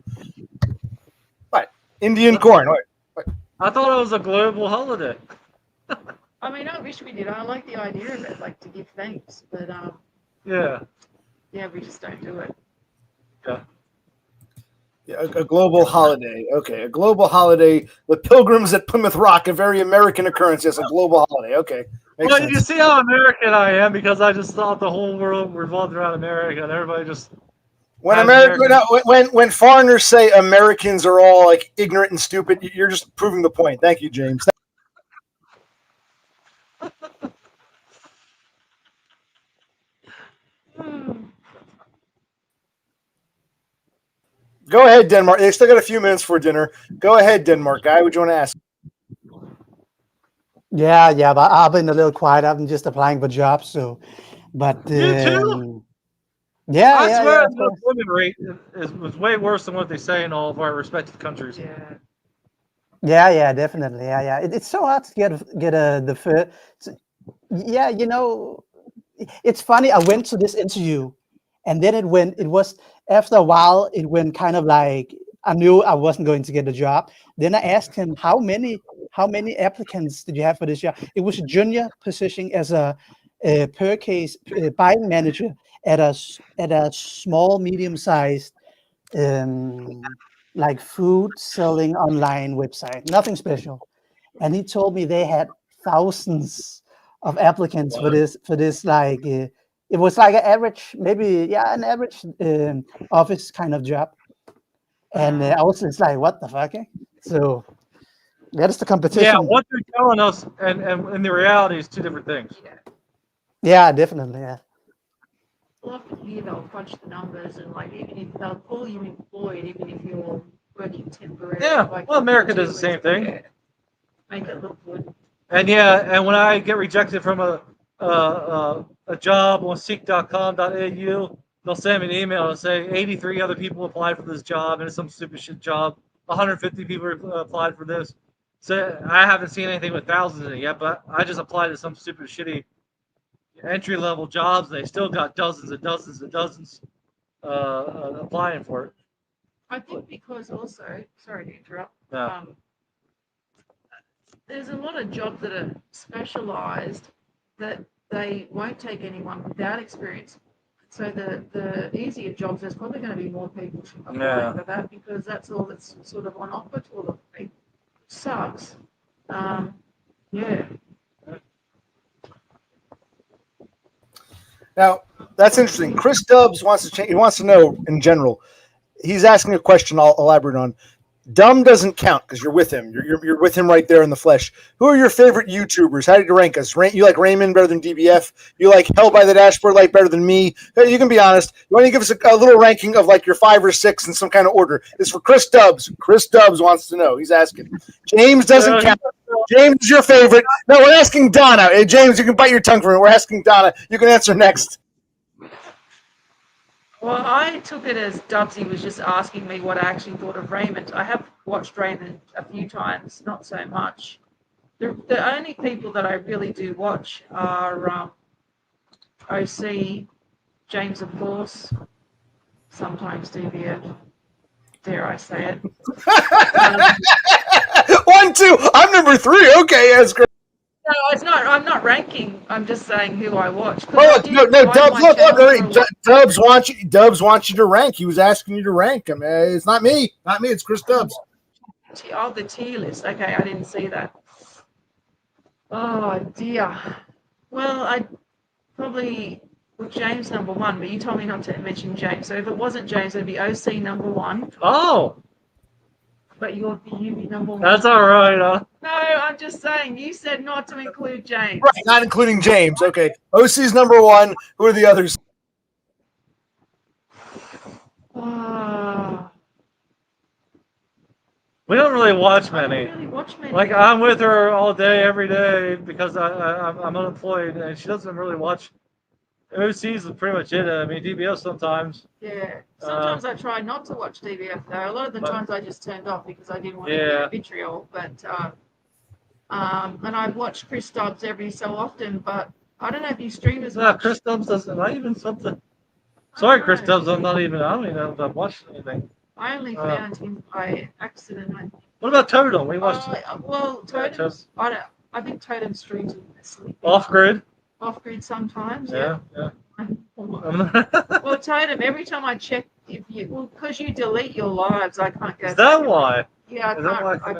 Right. Indian corn. Right. I thought it was a global holiday. I mean, I wish we did. I like the idea of it, like to give thanks, but Yeah. yeah, we just don't do it. Yeah, a global holiday. Okay, a global holiday. The Pilgrims at Plymouth Rock, a very American occurrence. Yes, a global holiday. Okay. Makes Well, sense. you see how American I am because I just thought the whole world revolved around America, and everybody just. When as when foreigners say Americans are all like ignorant and stupid, you're just proving the point. Thank you, James. Go ahead, Denmark. They still got a few minutes for dinner. Go ahead, Denmark guy. What do you want to ask? Yeah, but I've been a little quiet. I've been just applying for jobs, so. But You too? yeah, I yeah, swear yeah. the unemployment rate was way worse than what they say in all of our respective countries. Yeah, definitely. Yeah. It's so hard to get the first. Yeah, it's funny. I went to this interview, and then it was after a while. It went kind of like I knew I wasn't going to get the job. Then I asked him how many applicants did you have for this job? It was a junior position as a per case buying manager at a small medium sized like food selling online website, nothing special. And he told me they had thousands of applicants for this like it was like an average, maybe an average office kind of job. And I was just like, what the fuck? So that is the competition. Yeah, what they're telling us and the reality is two different things. Yeah, definitely. Yeah. Well, often here they'll crunch the numbers and like even if they'll call you employed, even if you're working temporarily. Yeah, like, well, America does the same thing. yeah, make it look good. And and when I get rejected from a job on seek.com.au, they'll send me an email and say 83 other people applied for this job and it's some stupid shit job. 150 people applied for this. So I haven't seen anything with thousands in it yet, but I just applied to some stupid shitty entry level jobs. And they still got dozens and dozens and dozens applying for it. I think because also, sorry to interrupt, Yeah. there's a lot of jobs that are specialized that they won't take anyone without experience. So the easier jobs, there's probably going to be more people applying for that because that's all that's sort of on offer to all the people. Sucks. Yeah. Now that's interesting. Chris Dubbs wants to change. He wants to know in general. He's asking a question. I'll elaborate on. DUM doesn't count because you're with him. You're with him right there in the flesh. Who are your favorite YouTubers? How did you rank us? You like Raymond better than DBF? You like Hell by the Dashboard Light better than me? You can be honest. You want to give us a little ranking of like your 5 or 6 in some kind of order? It's for Chris Dubbs. Chris Dubbs wants to know. He's asking. James doesn't count. James is your favorite. No, we're asking Donna. Hey, James, you can bite your tongue for it. We're asking Donna. You can answer next. Well, I took it as Dubsy was just asking me what I actually thought of Raymond. I have watched Raymond a few times, not so much. The only people that I really do watch are OC, James, of course, sometimes DBF, dare I say it. 1, 2. I'm number 3. Okay, that's great. No, it's not. I'm not ranking. I'm just saying who I watch. Oh, no, Dubs wants you to rank. He was asking you to rank him. It's not me. It's Chris Dubbs. Oh, the tier list. Okay, I didn't see that. Oh dear. Well, I probably put James number 1, but you told me not to mention James. So if it wasn't James, it'd be OC number 1. Oh. But you'd be number 1. That's all right, huh? No, I'm just saying. You said not to include James. Right, not including James. Okay. OC's number 1. Who are the others? We don't really watch I many. don't really watch many. Like I'm with her all day, every day because I'm unemployed, and she doesn't really watch. OC's is pretty much it. I mean, DBS sometimes. Yeah. Sometimes I try not to watch DBF though. A lot of the times I just turned off because I didn't want to hear vitriol. But and I watch Chris Dobbs every so often, but I don't know if you stream as much. Chris Stubbs doesn't. Not even something. Sorry, Chris Stubbs. I'm not even. I don't even know if I've watched anything. I only found him by accident. What about Totem? We watched. Well, Totem's. I think Totem streams asleep. Off grid. Off grid sometimes. Yeah. Well, Totem. Every time I check, because you delete your lives, I can't go. Is that why? Yeah, I can't.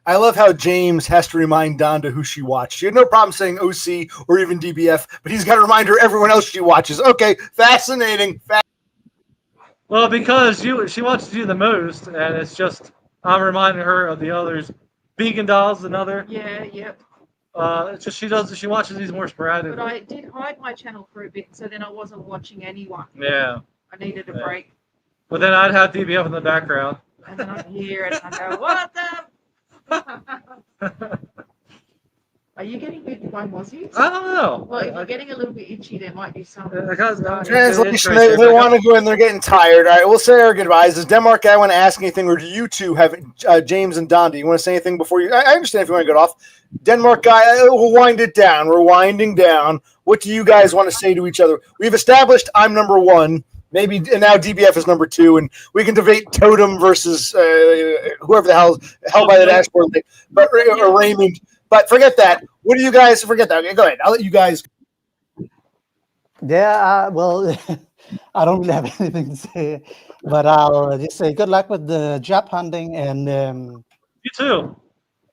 I love how James has to remind Donda who she watched. She had no problem saying OC or even DBF, but he's got to remind her everyone else she watches. Okay, fascinating. Well, because she watches you the most, and it's just I'm reminding her of the others. Vegan Dolls, another. Yeah, yep. It's just she watches these more sporadically. But I did hide my channel for a bit, so then I wasn't watching anyone. Yeah. I needed a break. But then I'd have DBF in the background. And then I'd hear it and I go, what the? Are you getting bitten by mozzies? I don't know. Well, if you're getting a little bit itchy, there might be something. Translation, they want to go in, they're getting tired. All right, we'll say our goodbyes. Does Denmark guy want to ask anything, or do you two have James and Donda? You want to say anything before you? I understand if you want to get off. Denmark guy, we'll wind it down. We're winding down. What do you guys want to say to each other? We've established I'm number one. Maybe, and now DBF is number two, and we can debate Totem versus whoever the hell by the dashboard, but or Raymond. But forget that. What do you guys forget that? Okay, go ahead. I'll let you guys. Yeah, well, I don't really have anything to say, but I'll just say good luck with the job hunting, and you too.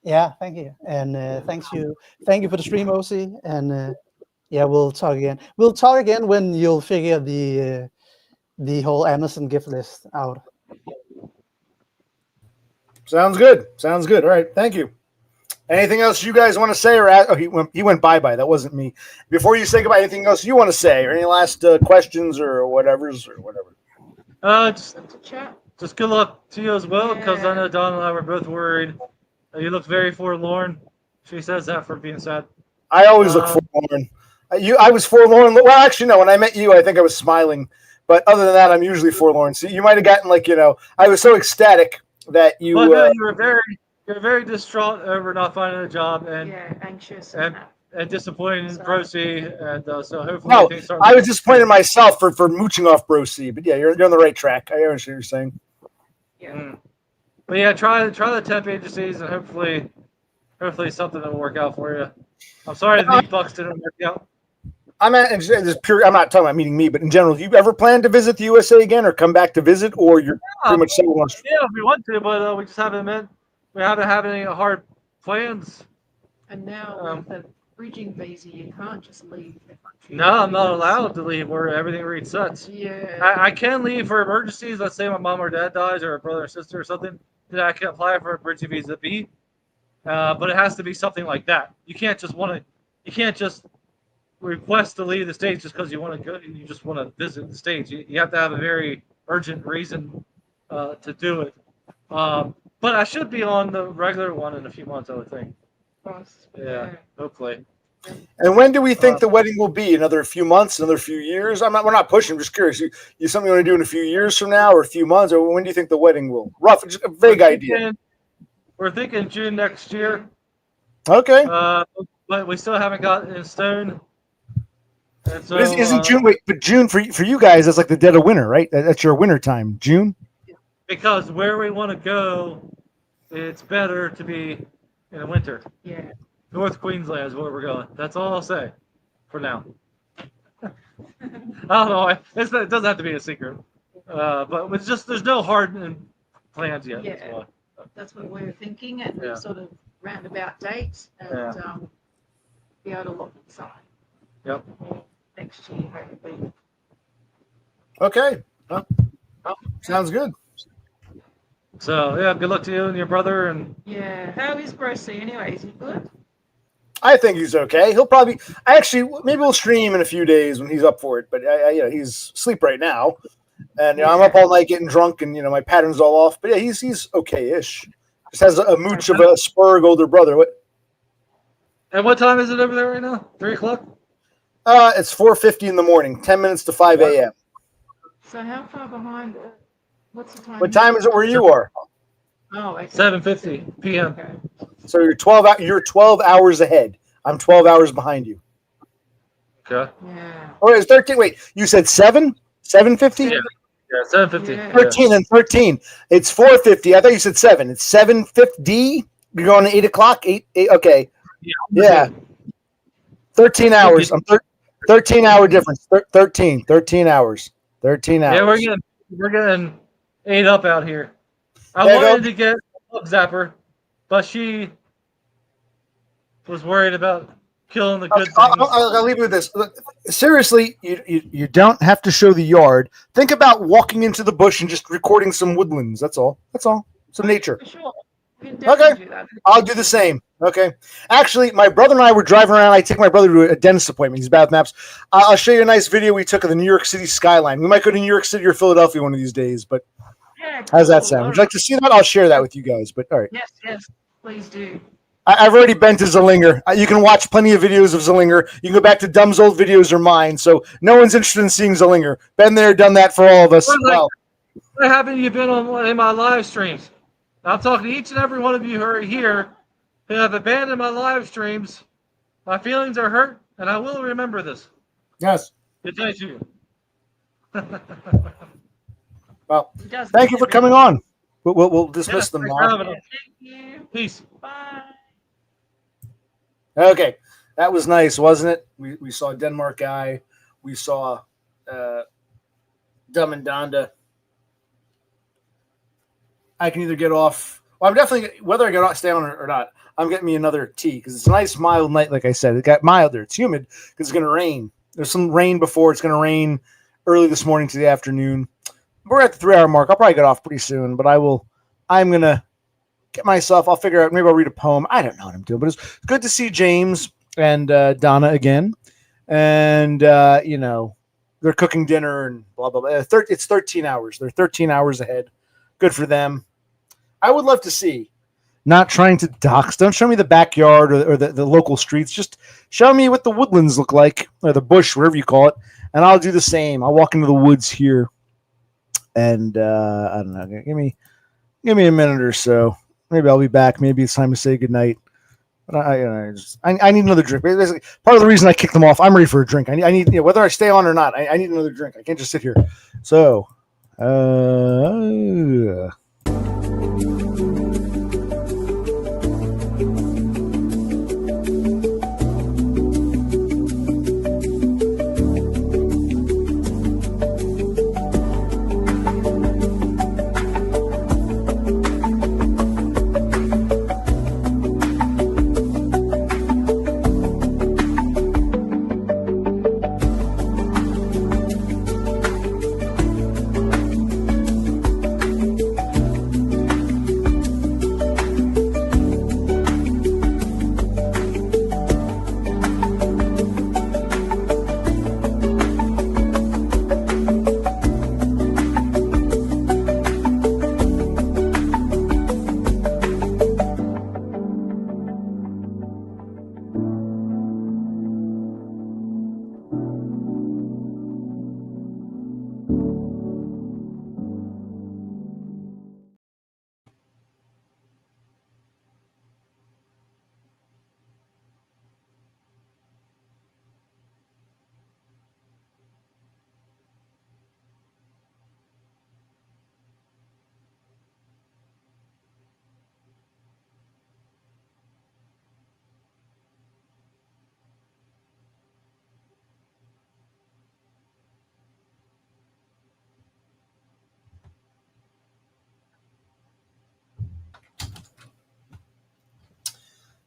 Yeah, thank you, and thank you for the stream, OC, and yeah, we'll talk again. We'll talk again when you'll figure the whole Amazon gift list out. Sounds good. Sounds good. All right, thank you. Anything else you guys want to say, or add? Oh, he went bye. That wasn't me. Before you say goodbye, anything else you want to say, or any last questions or whatever? Just good luck to you as well, because I know Don and I were both worried. You look very forlorn. She says that for being sad. I always look forlorn. I was forlorn. Well, actually, no. When I met you, I think I was smiling. But other than that, I'm usually forlorn. So you might have gotten I was so ecstatic that you. But no, you're very distraught over not finding a job and anxious and disappointed in Procy, and so hopefully things start. I was disappointed in myself for mooching off Procy, but yeah, you're on the right track. I understand what you're saying. Yeah. But yeah, try the temp agencies, and hopefully something will work out for you. I'm sorry the meat bucks didn't work out. I'm not talking about meeting me, but in general, do you ever plan to visit the USA again, or come back to visit, or you're pretty much settled on? Yeah, we want to, but we just haven't had any hard plans. And now with the bridging visa, you can't just leave the country. No, I'm not allowed to leave where everything resets. Yeah. I can leave for emergencies. Let's say my mom or dad dies, or a brother or sister or something. Then I can apply for a bridging visa B. But it has to be something like that. You can't just request to leave the States just because you want to go. You just want to visit the States. You have to have a very urgent reason to do it. But I should be on the regular one in a few months, I would think. Yeah, hopefully. And when do we think the wedding will be? Another few months, another few years? We're not pushing. I'm just curious. You something you want to do in a few years from now, or a few months, or when do you think the wedding will? Just a vague idea. We're thinking June next year. Okay. But we still haven't got it in stone. And so, isn't June? Wait, but June for you guys, that's like the dead of winter, right? That's your winter time, June. Because where we want to go, it's better to be in the winter. Yeah. North Queensland is where we're going. That's all I'll say for now. I don't know. It doesn't have to be a secret. But it's just there's no hard plans yet. Yeah. That's what we were thinking, and we've sort of roundabout dates, and be able to look inside. Yep. Next year, hopefully. Okay. Well, sounds good. So yeah, good luck to you and your brother. And yeah, how is Brucey anyway? Is he good? I think he's okay. He'll probably maybe we'll stream in a few days when he's up for it. But he's asleep right now, and I'm up all night getting drunk, and my pattern's all off. But yeah, he's okay-ish. Just has a mooch of a spurg older brother. What? And what time is it over there right now? 3 o'clock? It's 4:50 in the morning. 10 minutes to 5 a.m. So how far behind? What's the time? What time is it where you are? Oh, okay. 7:50 p.m. Okay. So you're 12 hours ahead. I'm 12 hours behind you. Okay. Yeah. Oh, it's 13. Wait, you said 7:50? Yeah. Yeah, 7:50. Yeah. 13 and 13. It's 4:50. I thought you said 7. It's 7:50. You're going to 8 o'clock? 8. Okay. Yeah. 13 hours. I'm 13 hour difference. 13 hours. 13 hours. Yeah, we're getting ate up out here. I Yeah, wanted to get a bug zapper, but she was worried about killing the good things. I'll leave you with this. Look, seriously, you don't have to show the yard. Think about walking into the bush and just recording some woodlands. That's all. Some nature. For sure. We can definitely do that. I'll do the same. Okay. Actually, my brother and I were driving around. I take my brother to a dentist appointment. He's bad maps. I'll show you a nice video we took of the New York City skyline. We might go to New York City or Philadelphia one of these days, but Yeah, how's that cool. sound? Would you like to see that? I'll share that with you guys, but all right. Yes, please do. I've already been to Zillinger. You can watch plenty of videos of Zillinger. You can go back to DUM's old videos or mine, so no one's interested in seeing Zillinger. Been there, done that for all of us. Well, Why haven't you been on in my live streams? I'm talking to each and every one of you who are here who have abandoned my live streams. My feelings are hurt, and I will remember this. yes. Good day to you. Well, It does thank you for coming on. We'll dismiss them thanks for now. having us. Thank you. Peace. Bye. Okay, that was nice, wasn't it? We saw a Denmark guy. We saw DUM and Donda. I can either get off. Well, I'm definitely, whether I get off, stay on or not, I'm getting me another tea because it's a nice mild night. Like I said, it got milder. It's humid because it's going to rain. There's some rain before. It's going to rain early this morning to the afternoon. We're at the 3-hour mark. I'll probably get off pretty soon, but I'm going to get myself, I'll figure out, maybe I'll read a poem. I don't know what I'm doing, but it's good to see James and Donna again. And, they're cooking dinner and blah, blah, blah. It's 13 hours. They're 13 hours ahead. Good for them. I would love to see, not trying to dox. Don't show me the backyard or the local streets. Just show me what the woodlands look like, or the bush, whatever you call it. And I'll do the same. I'll walk into the woods here. And I don't know. Give me a minute or so. Maybe I'll be back. Maybe it's time to say goodnight. But I need another drink. Basically, part of the reason I kicked them off, I'm ready for a drink. I need whether I stay on or not. I need another drink. I can't just sit here. So,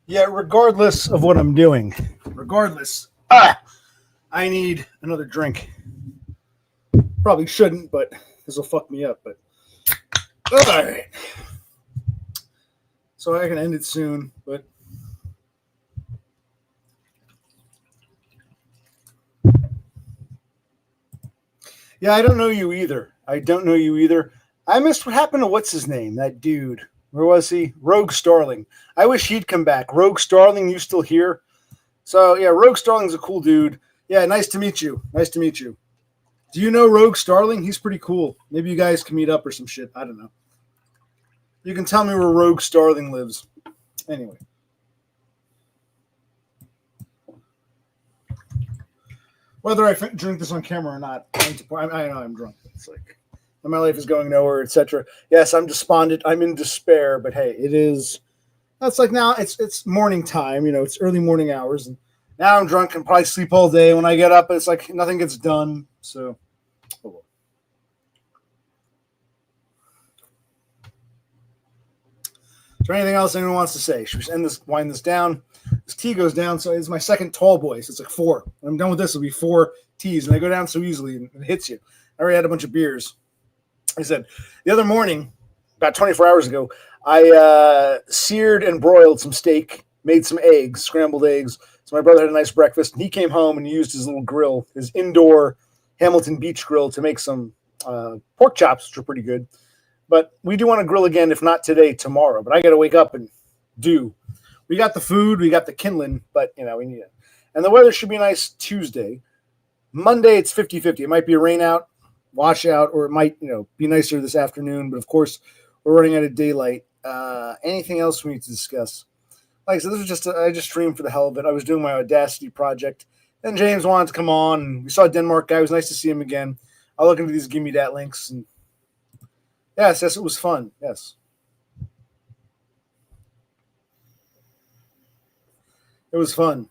yeah, regardless of what I'm doing, I need another drink. Probably shouldn't, but this will fuck me up. But all right, so I can end it soon. But yeah, I don't know you either. I missed what happened to what's his name, that dude. Where was he? Rogue Starling. I wish he'd come back. Rogue Starling, you still here? So, yeah, Rogue Starling's a cool dude. Yeah, nice to meet you. Nice to meet you. Do you know Rogue Starling? He's pretty cool. Maybe you guys can meet up or some shit. I don't know. You can tell me where Rogue Starling lives. Anyway. Whether I drink this on camera or not, I know I'm drunk. It's like my life is going nowhere, etc. Yes, I'm despondent. I'm in despair. But hey, it is. That's like now. It's morning time. You know, it's early morning hours, and now I'm drunk and probably sleep all day. When I get up, it's like nothing gets done. So. Oh well. Is there anything else anyone wants to say? Should we wind this down? This tea goes down, so it's my second tall boy, so it's like 4. When I'm done with this, it'll be 4 teas, and they go down so easily, and it hits you. I already had a bunch of beers. I said, the other morning, about 24 hours ago, I seared and broiled some steak, made some eggs, scrambled eggs. So my brother had a nice breakfast, and he came home and used his little grill, his indoor Hamilton Beach grill, to make some pork chops, which are pretty good. But we do want to grill again, if not today, tomorrow. But I got to wake up and do. We got the food, we got the kindling, but, you know, we need it. And the weather should be nice Tuesday. Monday, it's 50-50. It might be a rain out, wash out, or it might, you know, be nicer this afternoon. But, of course, we're running out of daylight. Anything else we need to discuss? Like I said, this was just I just streamed for the hell of it. I was doing my Audacity project. Then James wanted to come on, and we saw a Denmark guy. It was nice to see him again. I'll look into these Give Me Dat links. And yes, it was fun. Yes. It was fun.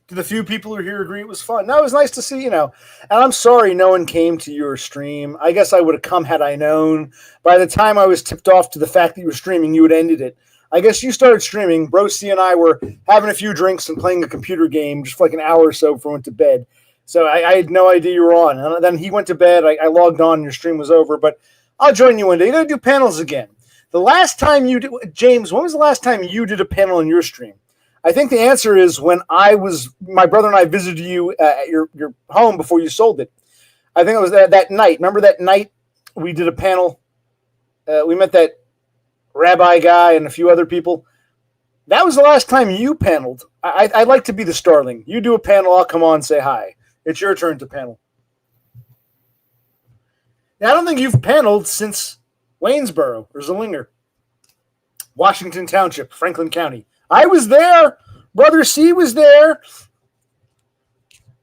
To the few people who are here agree it was fun. No, it was nice to see, you know. And I'm sorry no one came to your stream. I guess I would have come had I known. By the time I was tipped off to the fact that you were streaming, you had ended it. I guess you started streaming. Bro C and I were having a few drinks and playing a computer game just for like an hour or so before I went to bed. So I had no idea you were on. And then he went to bed. I logged on and your stream was over. But I'll join you one day. You're going to do panels again. The last time you did, James, when was the last time you did a panel on your stream? I think the answer is when my brother and I visited you at your home before you sold it. I think it was that night. Remember that night we did a panel? We met that rabbi guy and a few other people. That was the last time you paneled. I'd like to be the Starling. You do a panel, I'll come on and say hi. It's your turn to panel. Now, I don't think you've paneled since Waynesboro or Zillinger, Washington Township, Franklin County. I was there. Brother C was there.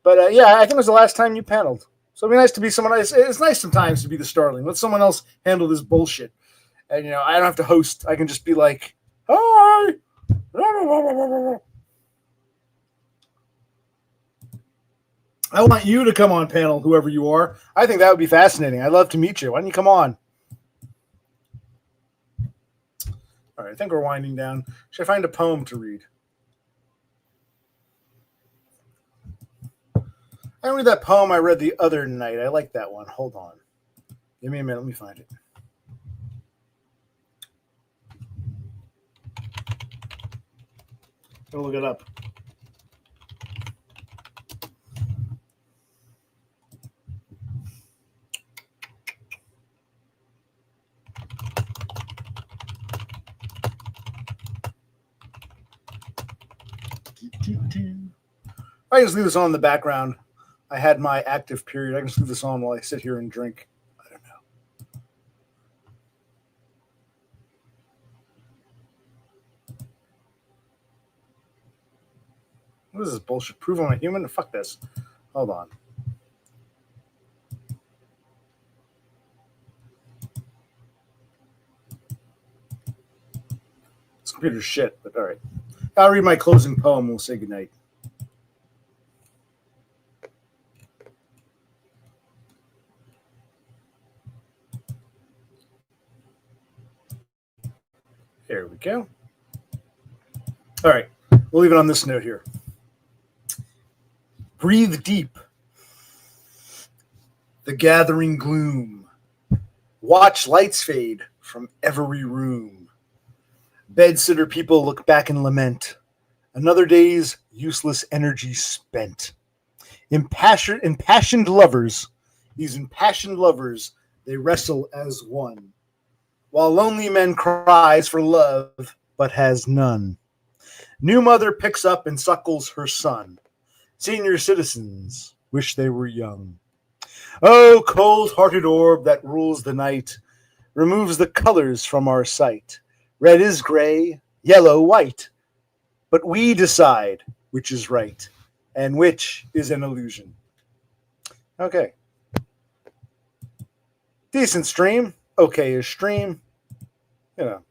But yeah, I think it was the last time you paneled. So it'd be nice to be someone else. It's nice sometimes to be the Starling. Let someone else handle this bullshit. And, you know, I don't have to host. I can just be like, hi. I want you to come on panel, whoever you are. I think that would be fascinating. I'd love to meet you. Why don't you come on? All right, I think we're winding down. Should I find a poem to read? I read that poem I read the other night. I like that one. Hold on. Give me a minute. Let me find it. I'll look it up. I just leave this on in the background. I had my active period. I can just leave this on while I sit here and drink. I don't know. What is this bullshit? Prove I'm a human? Fuck this. Hold on. This computer's shit, but all right. I'll read my closing poem. We'll say goodnight. There we go. All right. We'll leave it on this note here. Breathe deep. The gathering gloom. Watch lights fade from every room. Bedsitter people look back and lament. Another day's useless energy spent. Impassioned lovers, these impassioned lovers they wrestle as one. While lonely man cries for love, but has none. New mother picks up and suckles her son. Senior citizens wish they were young. Oh, cold-hearted orb that rules the night, removes the colors from our sight. Red is gray, yellow white. But we decide which is right and which is an illusion. Okay. Decent stream. Okay-ish stream. You know.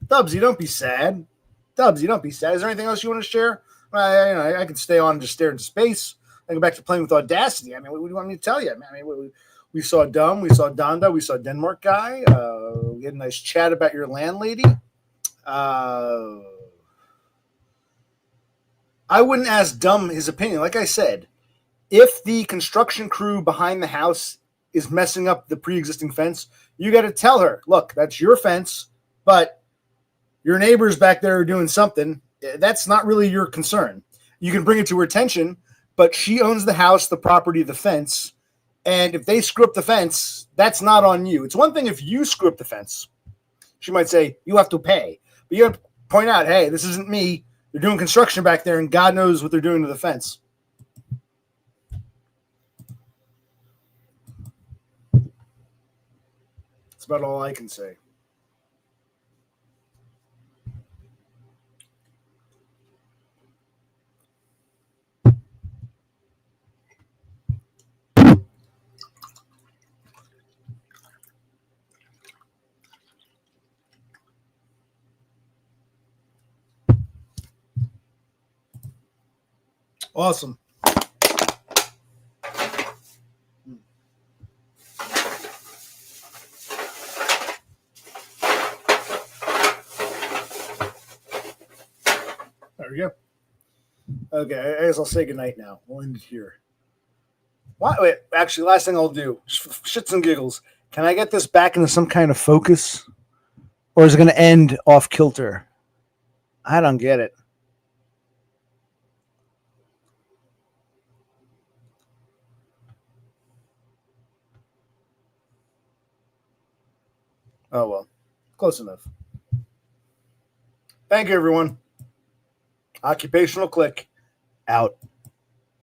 Dubsy, don't be sad. Dubsy, don't be sad. Is there anything else you want to share? I can stay on and just stare into space. I go back to playing with Audacity. I mean, what do you want me to tell you? I mean, we saw DUM, we saw Donda, we saw Denmark guy. We had a nice chat about your landlady. I wouldn't ask DUM his opinion. Like I said, if the construction crew behind the house is messing up the pre-existing fence, you got to tell her, look, that's your fence, but your neighbors back there are doing something. That's not really your concern. You can bring it to her attention, but she owns the house, the property, the fence. And if they screw up the fence, that's not on you. It's one thing if you screw up the fence. She might say, you have to pay. But you have to point out, hey, this isn't me. They're doing construction back there, and God knows what they're doing to the fence. That's about all I can say. Awesome. There we go. Okay, I guess I'll say goodnight now. We'll end it here. Why? Wait, actually, last thing I'll do, just for shits and giggles, can I get this back into some kind of focus? Or is it going to end off kilter? I don't get it. Oh, well. Close enough. Thank you, everyone. Occupational Click out.